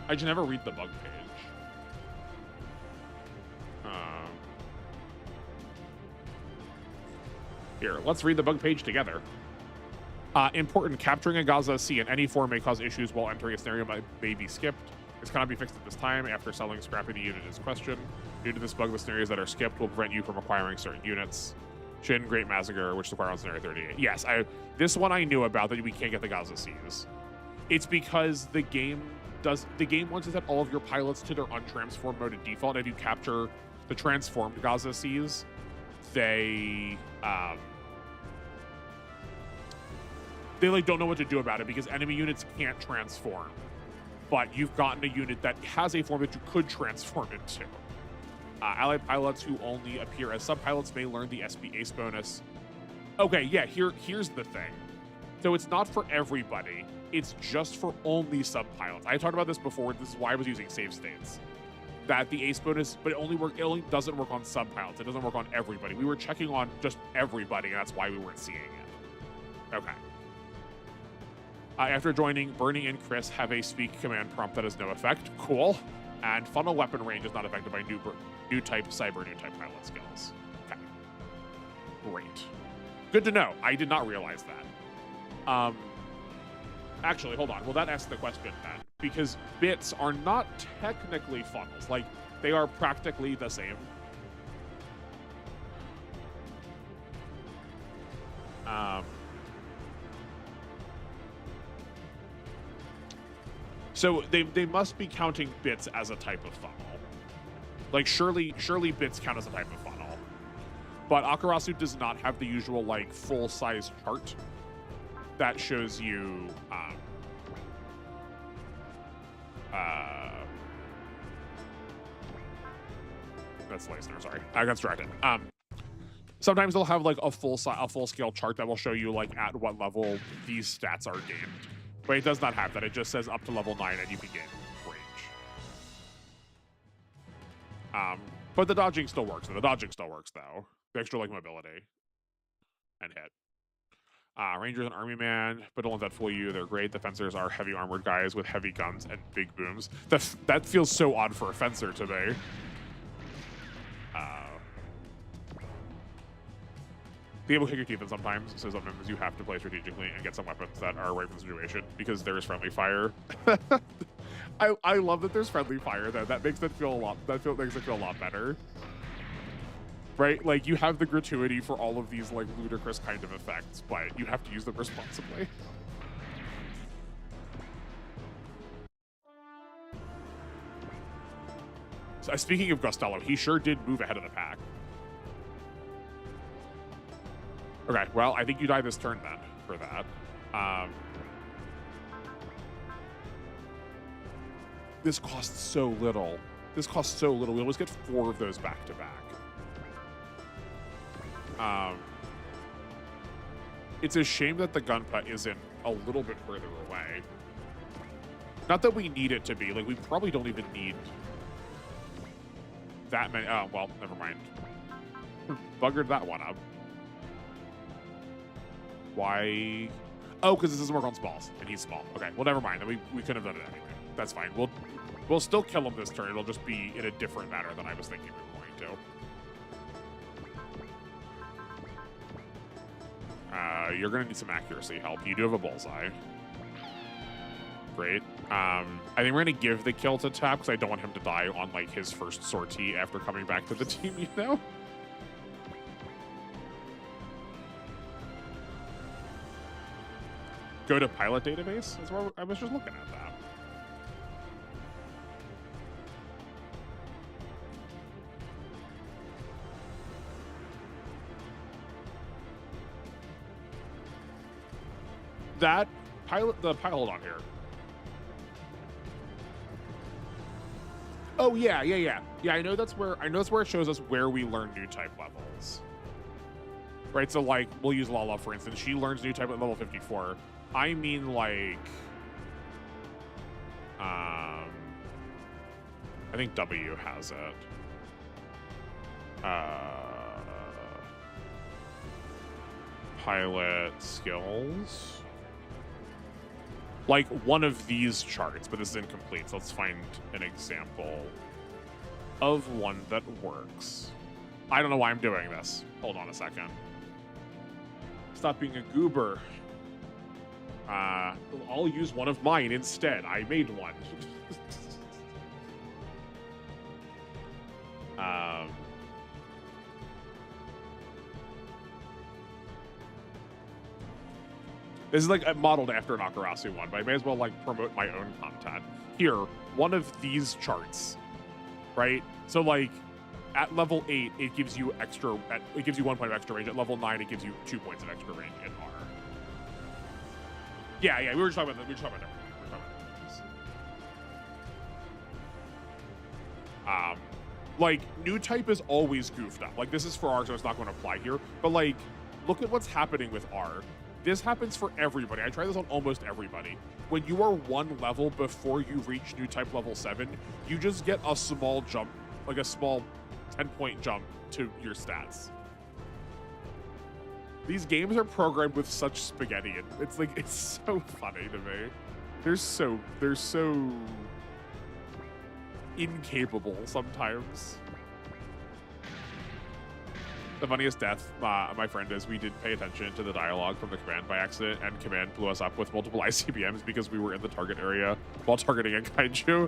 I just never read the bug page. Here, let's read the bug page together. Important, capturing a Gaza C in any form may cause issues while entering a scenario may be skipped. This cannot be fixed at this time. After selling scrapping the unit is questioned. Due to this bug, the scenarios that are skipped will prevent you from acquiring certain units. Shin, Great Massacre, which is acquired on scenario 38. Yes, this one I knew about, that we can't get the Gaza Cs. It's because the game wants to set all of your pilots to their untransformed mode at default, and if you capture the transformed Gaza Cs, they like don't know what to do about it because enemy units can't transform. But you've gotten a unit that has a form that you could transform into. Allied pilots who only appear as subpilots may learn the SP Ace bonus. Okay, yeah, here's the thing. So it's not for everybody. It's just for only subpilots. I talked about this before. This is why I was using save states. That the Ace bonus, but it only doesn't work on subpilots. It doesn't work on everybody. We were checking on just everybody, and that's why we weren't seeing it. Okay. After joining, Bernie and Chris have a speak command prompt that has no effect. Cool. And funnel weapon range is not affected by new type cyber new type pilot skills. Okay. Great. Good to know. I did not realize that. Actually, hold on. Well, that asks the question then. Because bits are not technically funnels. Like, they are practically the same. So they must be counting bits as a type of funnel. Like, surely bits count as a type of funnel. But Akarasu does not have the usual, like, full-size chart that shows you that's Leisner, sorry. I got distracted. Sometimes they'll have like a full scale chart that will show you like at what level these stats are gained. But it does not have that. It just says up to level 9 and you begin range. But the dodging still works. The dodging still works though. The extra like mobility and hit. Rangers and Army Man, but the ones that fool you, they're great. The fencers are heavy armored guys with heavy guns and big booms. That feels so odd for a fencer to be. game will kick your teeth in sometimes, so sometimes you have to play strategically and get some weapons that are right for the situation because there is friendly fire. I love that there's friendly fire though. That makes it feel a lot. Makes it feel a lot better. Right? Like you have the gratuity for all of these like ludicrous kind of effects, but you have to use them responsibly. So, speaking of Costello, he sure did move ahead of the pack. Okay, well, I think you die this turn then for that. This costs so little. This costs so little. We almost get 4 of those back to back. It's a shame that the gunpla isn't a little bit further away. Not that we need it to be. Like, we probably don't even need that many. Oh, well, never mind. Buggered that one up. Why? Oh, because this doesn't work on smalls, and he's small. Okay, well, never mind. Then we could have done it anyway. That's fine. We'll still kill him this turn. It'll just be in a different manner than I was thinking we were going to. You're going to need some accuracy help. You do have a bullseye. Great. I think we're going to give the kill to Tap because I don't want him to die on like his first sortie after coming back to the team, you know? Go to pilot database? That's where I was just looking at that. The pilot on here. Oh yeah. I know that's where it shows us where we learn new type levels. Right, so like we'll use Lala for instance. She learns new type at level 54. I mean like I think W has it. Pilot skills. Like one of these charts, but this is incomplete, so let's find an example of one that works. I don't know why I'm doing this. Hold on a second. Stop being a goober. I'll use one of mine instead. I made one. This is like modeled after an Akarasu one, but I may as well like promote my own content. Here, one of these charts, right? So like at level 8, it gives you 1 point of extra range. At level 9, it gives you 2 points of extra range in R. Yeah, we were just talking about that. Like new type is always goofed up. Like this is for R, so it's not going to apply here. But like, look at what's happening with R. This happens for everybody. I try this on almost everybody. When you are 1 level before you reach new type level 7, you just get a small jump, like a small 10-point jump to your stats. These games are programmed with such spaghetti, and it's like it's so funny to me. They're so incapable sometimes. The funniest death, my friend, is we did pay attention to the dialogue from the command by accident, and command blew us up with multiple ICBMs because we were in the target area while targeting a kaiju.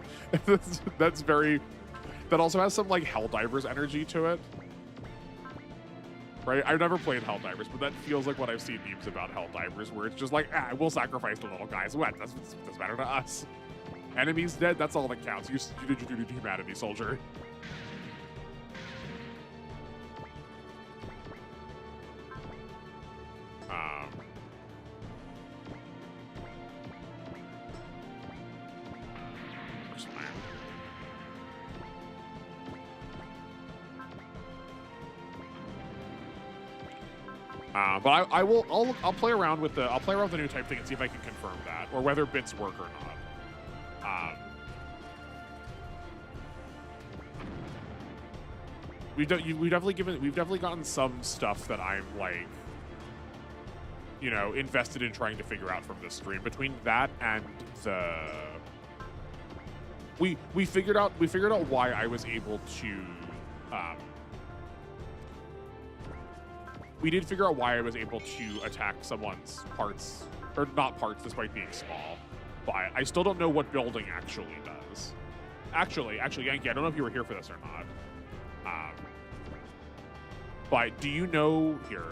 That also has some like Helldivers energy to it. Right? I've never played Helldivers, but that feels like what I've seen memes about Helldivers, where it's just like, we'll sacrifice the little guys. What? Doesn't matter to us. Enemies dead, that's all that counts. You did your duty, humanity, soldier. But I'll play around with the new type thing and see if I can confirm that, or whether bits work or not. We've definitely gotten some stuff that I'm like, you know, invested in trying to figure out from this stream. Between that and the we figured out why I was able to we did figure out why I was able to attack someone's parts, or not parts, despite being small. But I still don't know what building actually does. Actually, Yankee, I don't know if you were here for this or not. But do you know here,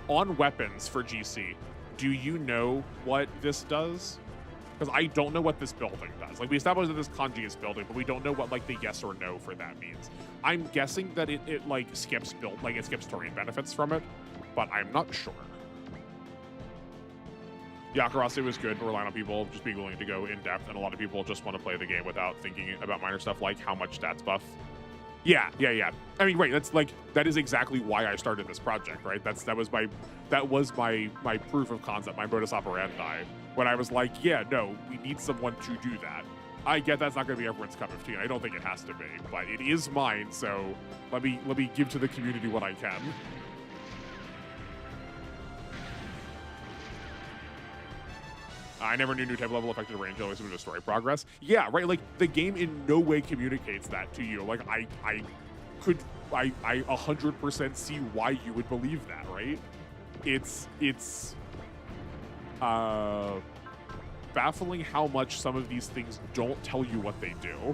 on weapons for GC, do you know what this does? Because I don't know what this building does. Like, we established that this kanji is building, but we don't know what, like, the yes or no for that means. I'm guessing that it like, skips it skips terrain benefits from it, but I'm not sure. Yakarase was good. We're relying on people just being willing to go in depth, and a lot of people just want to play the game without thinking about minor stuff like how much stats buff. Yeah. I mean, right. That is exactly why I started this project, right? That was my proof of concept, my modus operandi. When I was like, yeah, no, we need someone to do that. I get that's not going to be everyone's cup of tea. I don't think it has to be, but it is mine. So let me give to the community what I can. I never knew new type level affected range, always moved to story progress. Yeah, right. Like, the game in no way communicates that to you. Like, I 100% see why you would believe that, right? It's baffling how much some of these things don't tell you what they do.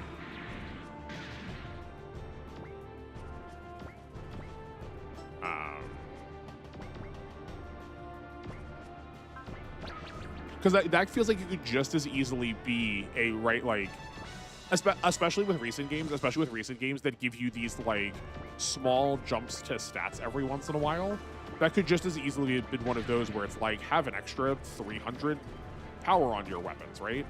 Because that feels like it could just as easily be a especially with recent games that give you these like small jumps to stats every once in a while. That could just as easily have been one of those where it's like, have an extra 300 power on your weapons, right?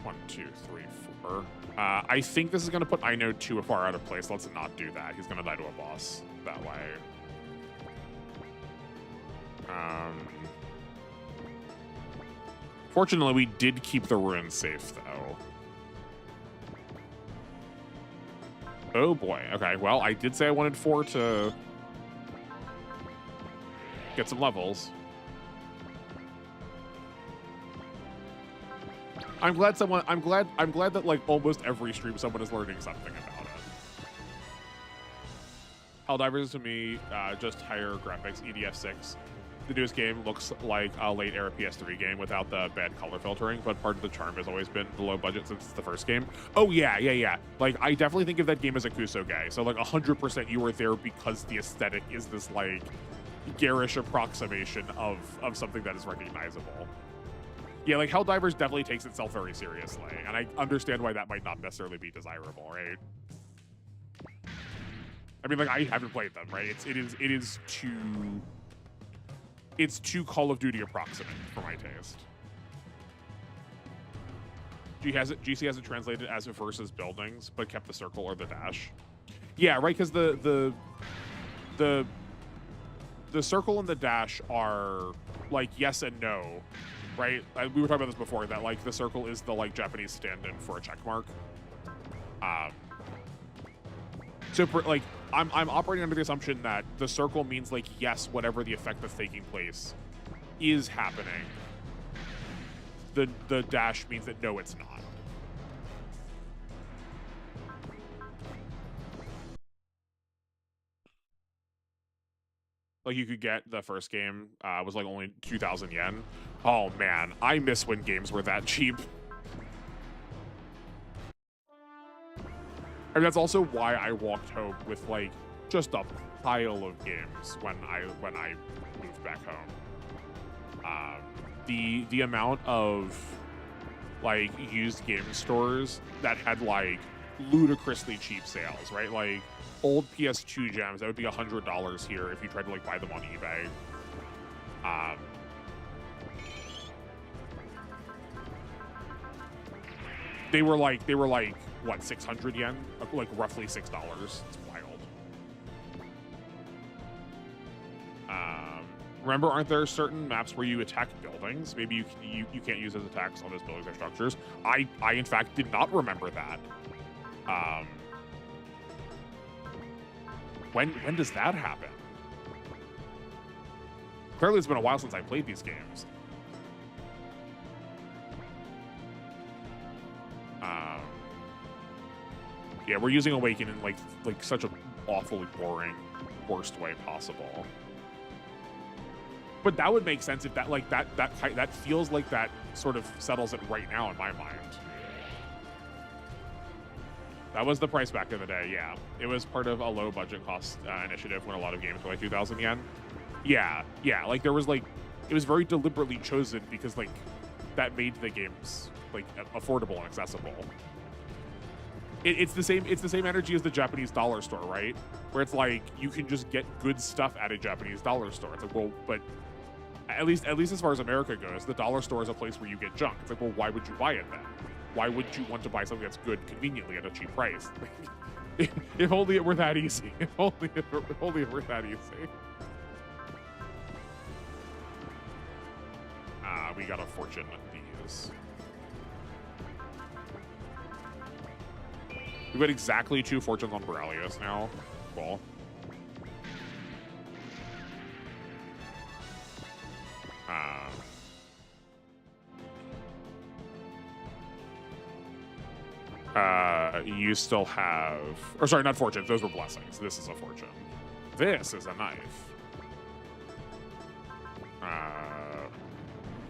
One, two, three, four. I think this is going to put Ino too far out of place. Let's not do that. He's going to die to a boss that way. Fortunately, we did keep the ruins safe, though. Oh, boy. Okay, well, I did say I wanted 4 to get some levels. I'm glad that like almost every stream someone is learning something about it. Helldivers to me, just higher graphics, EDF6. The newest game looks like a late era PS3 game without the bad color filtering, but part of the charm has always been the low budget since it's the first game. Oh yeah. Like, I definitely think of that game as a Kusoge. So like 100% you were there because the aesthetic is this like garish approximation of something that is recognizable. Yeah, like Helldivers definitely takes itself very seriously, and I understand why that might not necessarily be desirable, right? I mean, like, I haven't played them, right? It's too Call of Duty approximate for my taste. GC has it translated as versus buildings, but kept the circle or the dash. Yeah, right, because the circle and the dash are like yes and no. Right? We were talking about this before, that like the circle is the like Japanese stand-in for a check mark. So for, like I'm operating under the assumption that the circle means like yes, whatever the effect that's taking place is happening. The dash means that no, it's not. Like, you could get the first game was like only 2,000 yen. Oh man, I miss when games were that cheap. I mean, that's also why I walked home with like just a pile of games when I moved back home. The amount of like used game stores that had like ludicrously cheap sales, right? Like old PS2 gems that would be $100 here if you tried to like buy them on eBay. They were like what, 600 yen, like roughly $6. It's wild. Remember, aren't there certain maps where you attack buildings? Maybe you can't use those attacks on those buildings or structures. I in fact did not remember that. When does that happen? Clearly, it's been a while since I played these games. Yeah, we're using Awaken in like such a awfully boring, worst way possible. But that would make sense if that that feels like that sort of settles it right now in my mind. That was the price back in the day, yeah. It was part of a low budget cost initiative when a lot of games were like 2,000 yen. Yeah, like there was like, it was very deliberately chosen because like that made the games like affordable and accessible. It's the same energy as the Japanese dollar store, right? Where it's like you can just get good stuff at a Japanese dollar store. It's like, well, but at least as far as America goes, the dollar store is a place where you get junk. It's like, well, why would you buy it then? Why would you want to buy something that's good conveniently at a cheap price? If only it were that easy. If only it were that easy. We got a fortune with these. We've got exactly 2 fortunes on Borrelios now. Cool. You still have, or sorry, not fortunes. Those were blessings. This is a fortune. This is a knife.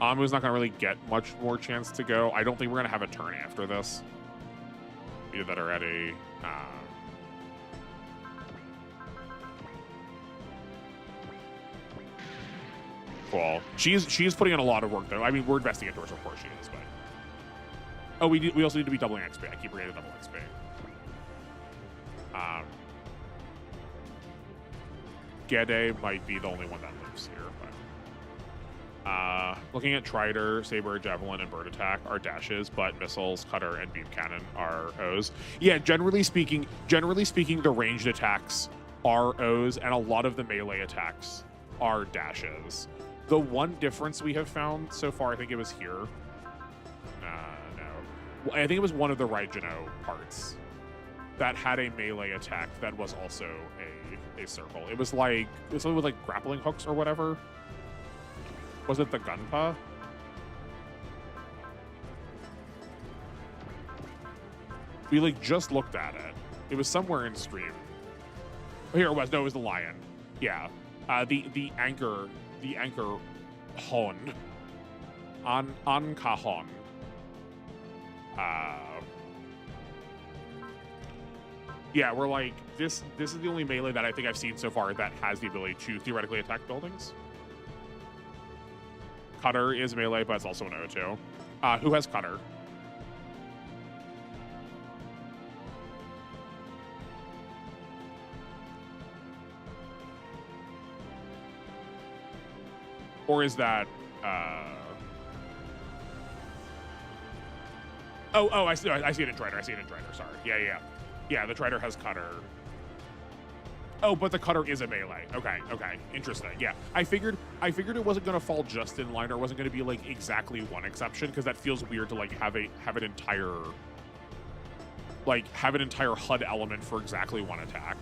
Amu's not gonna really get much more chance to go. I don't think we're gonna have a turn after this. We did that already. Cool. She's putting in a lot of work though. I mean, we're investing into her, so of course she is, but. Oh, we also need to be doubling XP. I keep forgetting to double XP. Gede might be the only one that lives here, but looking at Trider, Saber, Javelin, and Bird Attack are dashes, but missiles, cutter, and beam cannon are O's. Yeah, generally speaking, the ranged attacks are O's, and a lot of the melee attacks are dashes. The one difference we have found so far, I think it was here. No, I think it was one of the Raijino parts that had a melee attack that was also a circle. It was something with like grappling hooks or whatever. Was it the Gunpa? We like just looked at it. It was somewhere in stream. Oh, here it was. No, it was the lion. Yeah. The anchor hon. Cajon. Yeah, we're like this is the only melee that I think I've seen so far that has the ability to theoretically attack buildings. Cutter is melee, but it's also an O2. Who has Cutter? Or is that Oh, I see it in Trider. Sorry. Yeah, the Trider has Cutter. Oh, but the Cutter is a melee. Okay. Interesting. Yeah. I figured it wasn't going to fall just in line, or it wasn't going to be like exactly one exception, because that feels weird to like have an entire HUD element for exactly one attack.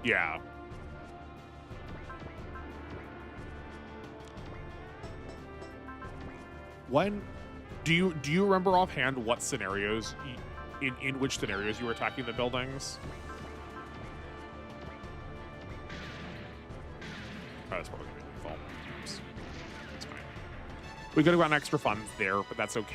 Yeah. When do you remember offhand what scenarios in which scenarios you were attacking the buildings? Oh, that's probably gonna be lethal. Oops. That's fine. We could have gotten extra funds there, but that's okay.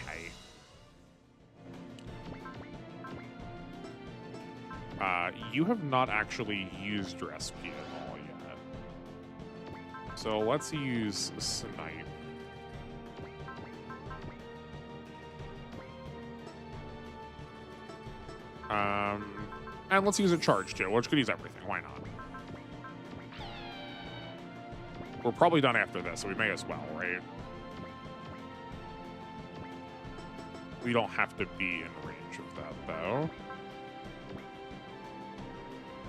You have not actually used your SP at all yet. So let's use Snipe. And let's use a charge too. Which could use everything. Why not? We're probably done after this, so we may as well, right? We don't have to be in range of that, though.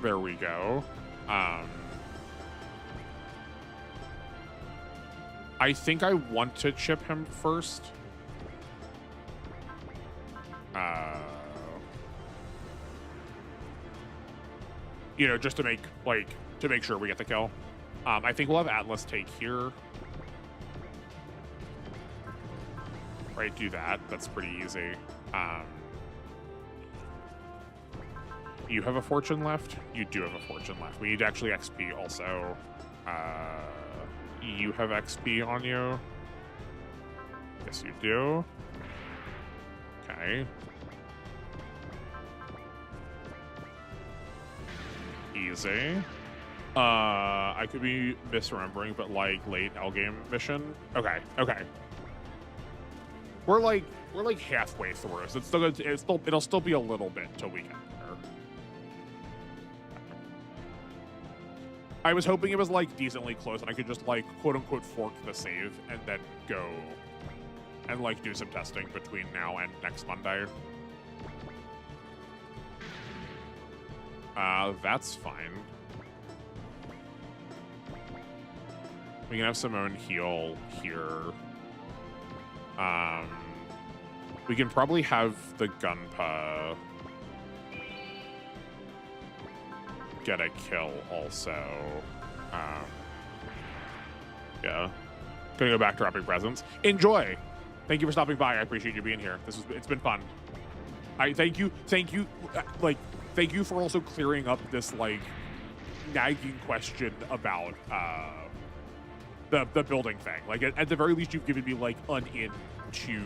There we go. I think I want to chip him first. You know, just to make sure we get the kill. I think we'll have Atlas take here. Right, do that. That's pretty easy. You have a fortune left? You do have a fortune left. We need actually XP also. You have XP on you? Yes, you do. Okay. Easy. I could be misremembering, but like late L game mission. Okay, okay. We're like halfway through, so it'll still be a little bit till we get there. I was hoping it was like decently close and I could just like quote unquote fork the save and then go and like do some testing between now and next Monday. That's fine. We can have Simone heal here. We can probably have the Gunpa get a kill also. Yeah. Gonna go back to wrapping presents. Enjoy. Thank you for stopping by. I appreciate you being here. It's been fun. Thank you, like, thank you for also clearing up this like nagging question about the building thing. Like at the very least, you've given me like an in to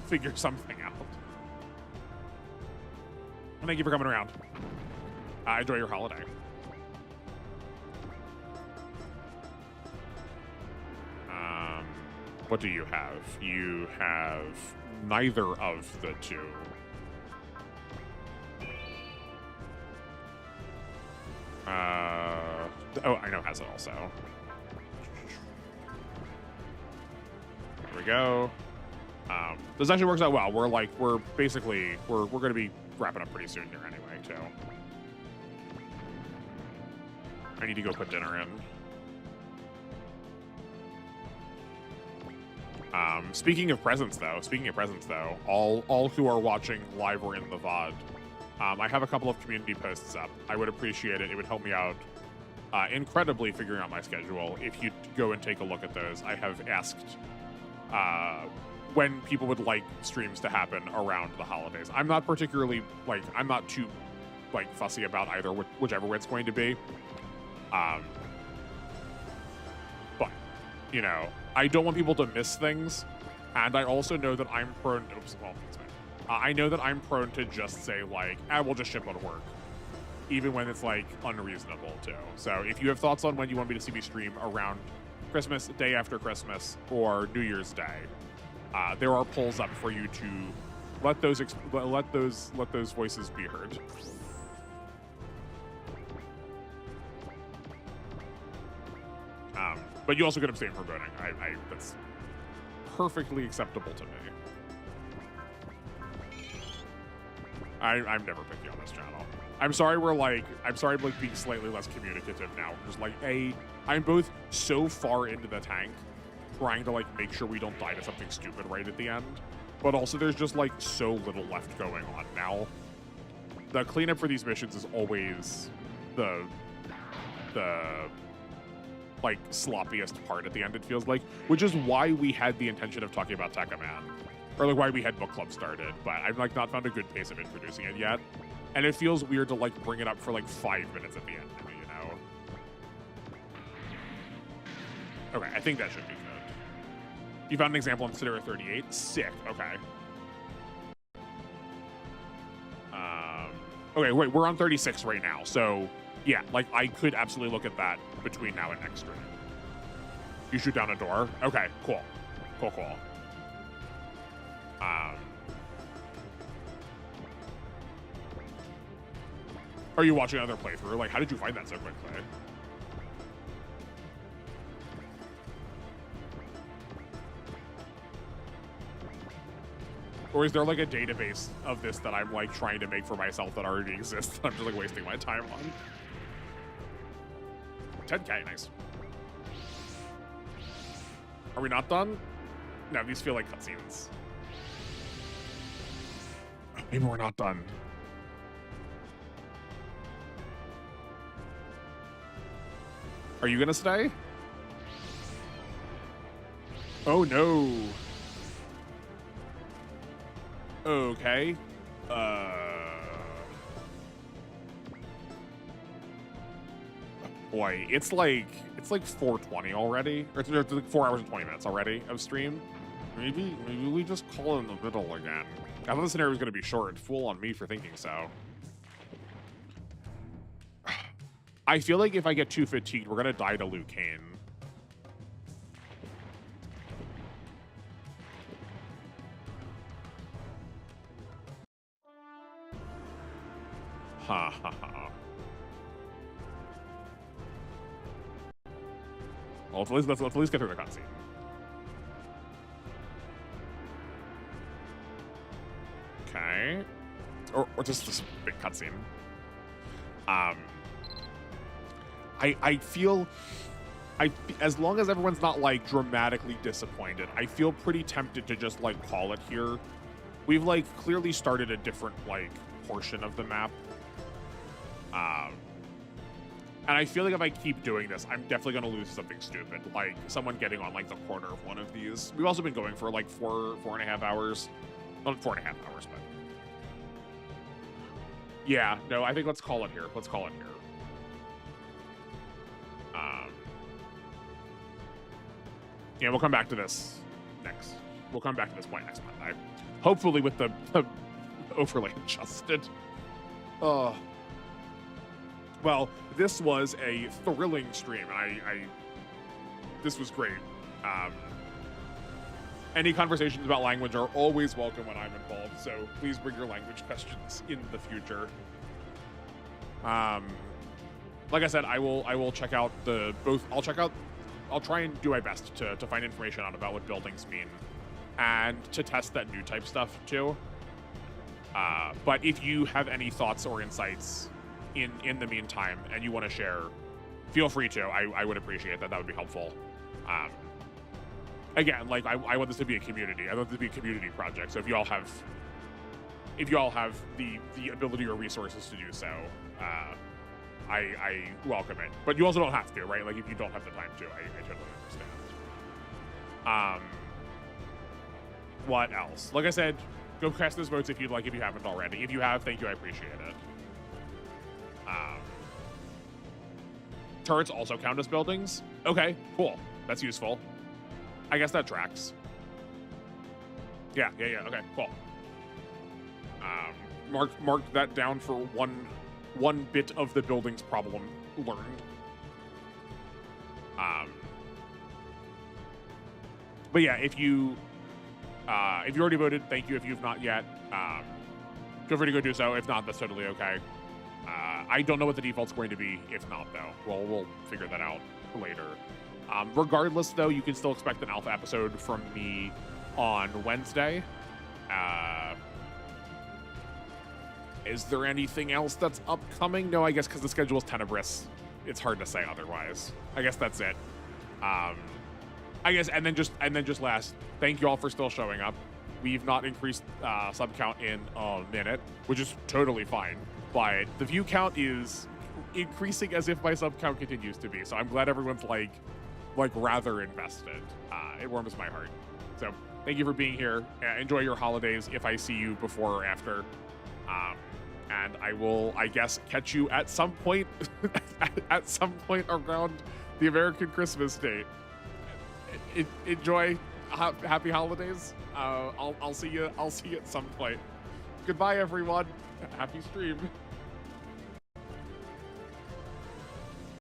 figure something out. And thank you for coming around. Enjoy your holiday. What do you have? You have neither of the two. Oh, I know has it also. There we go. This actually works out well. We're gonna be wrapping up pretty soon here anyway, too. I need to go put dinner in. Speaking of presents, though, all who are watching live or in the VOD, I have a couple of community posts up. I would appreciate it. It would help me out incredibly figuring out my schedule. If you'd go and take a look at those, I have asked when people would like streams to happen around the holidays. I'm not particularly, like, I'm not too, like, fussy about either, whichever way it's going to be. But, you know, I don't want people to miss things, and I also know that I'm prone to, I know that I'm prone to just say, like, we'll just ship on work, even when it's, like, unreasonable, too. So if you have thoughts on when you want me to see me stream around Christmas, day after Christmas, or New Year's Day, there are polls up for you to let those voices be heard. But you also could abstain from voting. That's perfectly acceptable to me. I'm never picky on this channel. I'm sorry I'm like being slightly less communicative now. Just like I'm both so far into the tank, trying to like make sure we don't die to something stupid right at the end, but also there's just like so little left going on now. The cleanup for these missions is always the like sloppiest part at the end, it feels like, which is why we had the intention of talking about Tekka Man, or like why we had book club started, but I've like not found a good pace of introducing it yet, and it feels weird to like bring it up for like 5 minutes at the end, you know? Okay, I think that should be good. You found an example on Sidera 38? Sick, okay. Okay, wait, we're on 36 right now, so yeah, like I could absolutely look at that between now and next stream. You shoot down a door? Okay, cool. Cool. Are you watching another playthrough? Like, how did you find that so quickly? Or is there like a database of this that I'm like trying to make for myself that already exists that I'm just like wasting my time on? 10K, nice. Are we not done? No, these feel like cutscenes. Maybe we're not done. Are you gonna stay? Oh no. Okay. Boy, it's like 4:20 already, or it's like 4 hours and 20 minutes already of stream. Maybe we just call it in the middle again. I thought the scenario was going to be short. Fool on me for thinking so. I feel like if I get too fatigued, we're going to die to Liu Kane. Ha ha ha. Well, let's at least get through the cutscene. Okay. Or just this big cutscene. I feel as long as everyone's not like dramatically disappointed, I feel pretty tempted to just like call it here. We've like clearly started a different like portion of the map. And I feel like if I keep doing this, I'm definitely going to lose something stupid, like someone getting on like the corner of one of these. We've also been going for like 4.5 hours. Not 4.5 hours, but yeah, no, I think let's call it here. Let's call it here. Yeah, we'll come back to this next. We'll come back to this point next month. Hopefully with the overlay adjusted. Well, this was a thrilling stream, and this was great. Any conversations about language are always welcome when I'm involved, so please bring your language questions in the future. Like I said, I will check out I'll try and do my best to find information out about what buildings mean, and to test that new type stuff too. But if you have any thoughts or insights in the meantime and you want to share, feel free to. I would appreciate that. That would be helpful. Again, like I want this to be a community. I want this to be a community project. So if you all have the ability or resources to do so, I welcome it. But you also don't have to, right? Like if you don't have the time to, I totally understand. What else? Like I said, go cast those votes if you'd like, if you haven't already. If you have, thank you, I appreciate it. Turrets also count as buildings? Okay, cool. That's useful. I guess that tracks. Yeah, okay, cool. Mark that down for one bit of the building's problem learned. But yeah, if you already voted, thank you. If you've not yet, feel free to go do so. If not, that's totally okay. I don't know what the default's going to be. If not, though, well, we'll figure that out later. Regardless, though, you can still expect an alpha episode from me on Wednesday. Is there anything else that's upcoming? No, I guess because the schedule is tenebrous. It's hard to say otherwise. I guess that's it. I guess, and then just last, thank you all for still showing up. We've not increased sub count in a minute, which is totally fine. But the view count is increasing as if my sub count continues to be. So I'm glad everyone's like rather invested. It warms my heart. So thank you for being here. Enjoy your holidays if I see you before or after. And I will, I guess, catch you at some point at some point around the American Christmas date. Enjoy. Happy holidays. I'll see you at some point. Goodbye, everyone. Happy stream.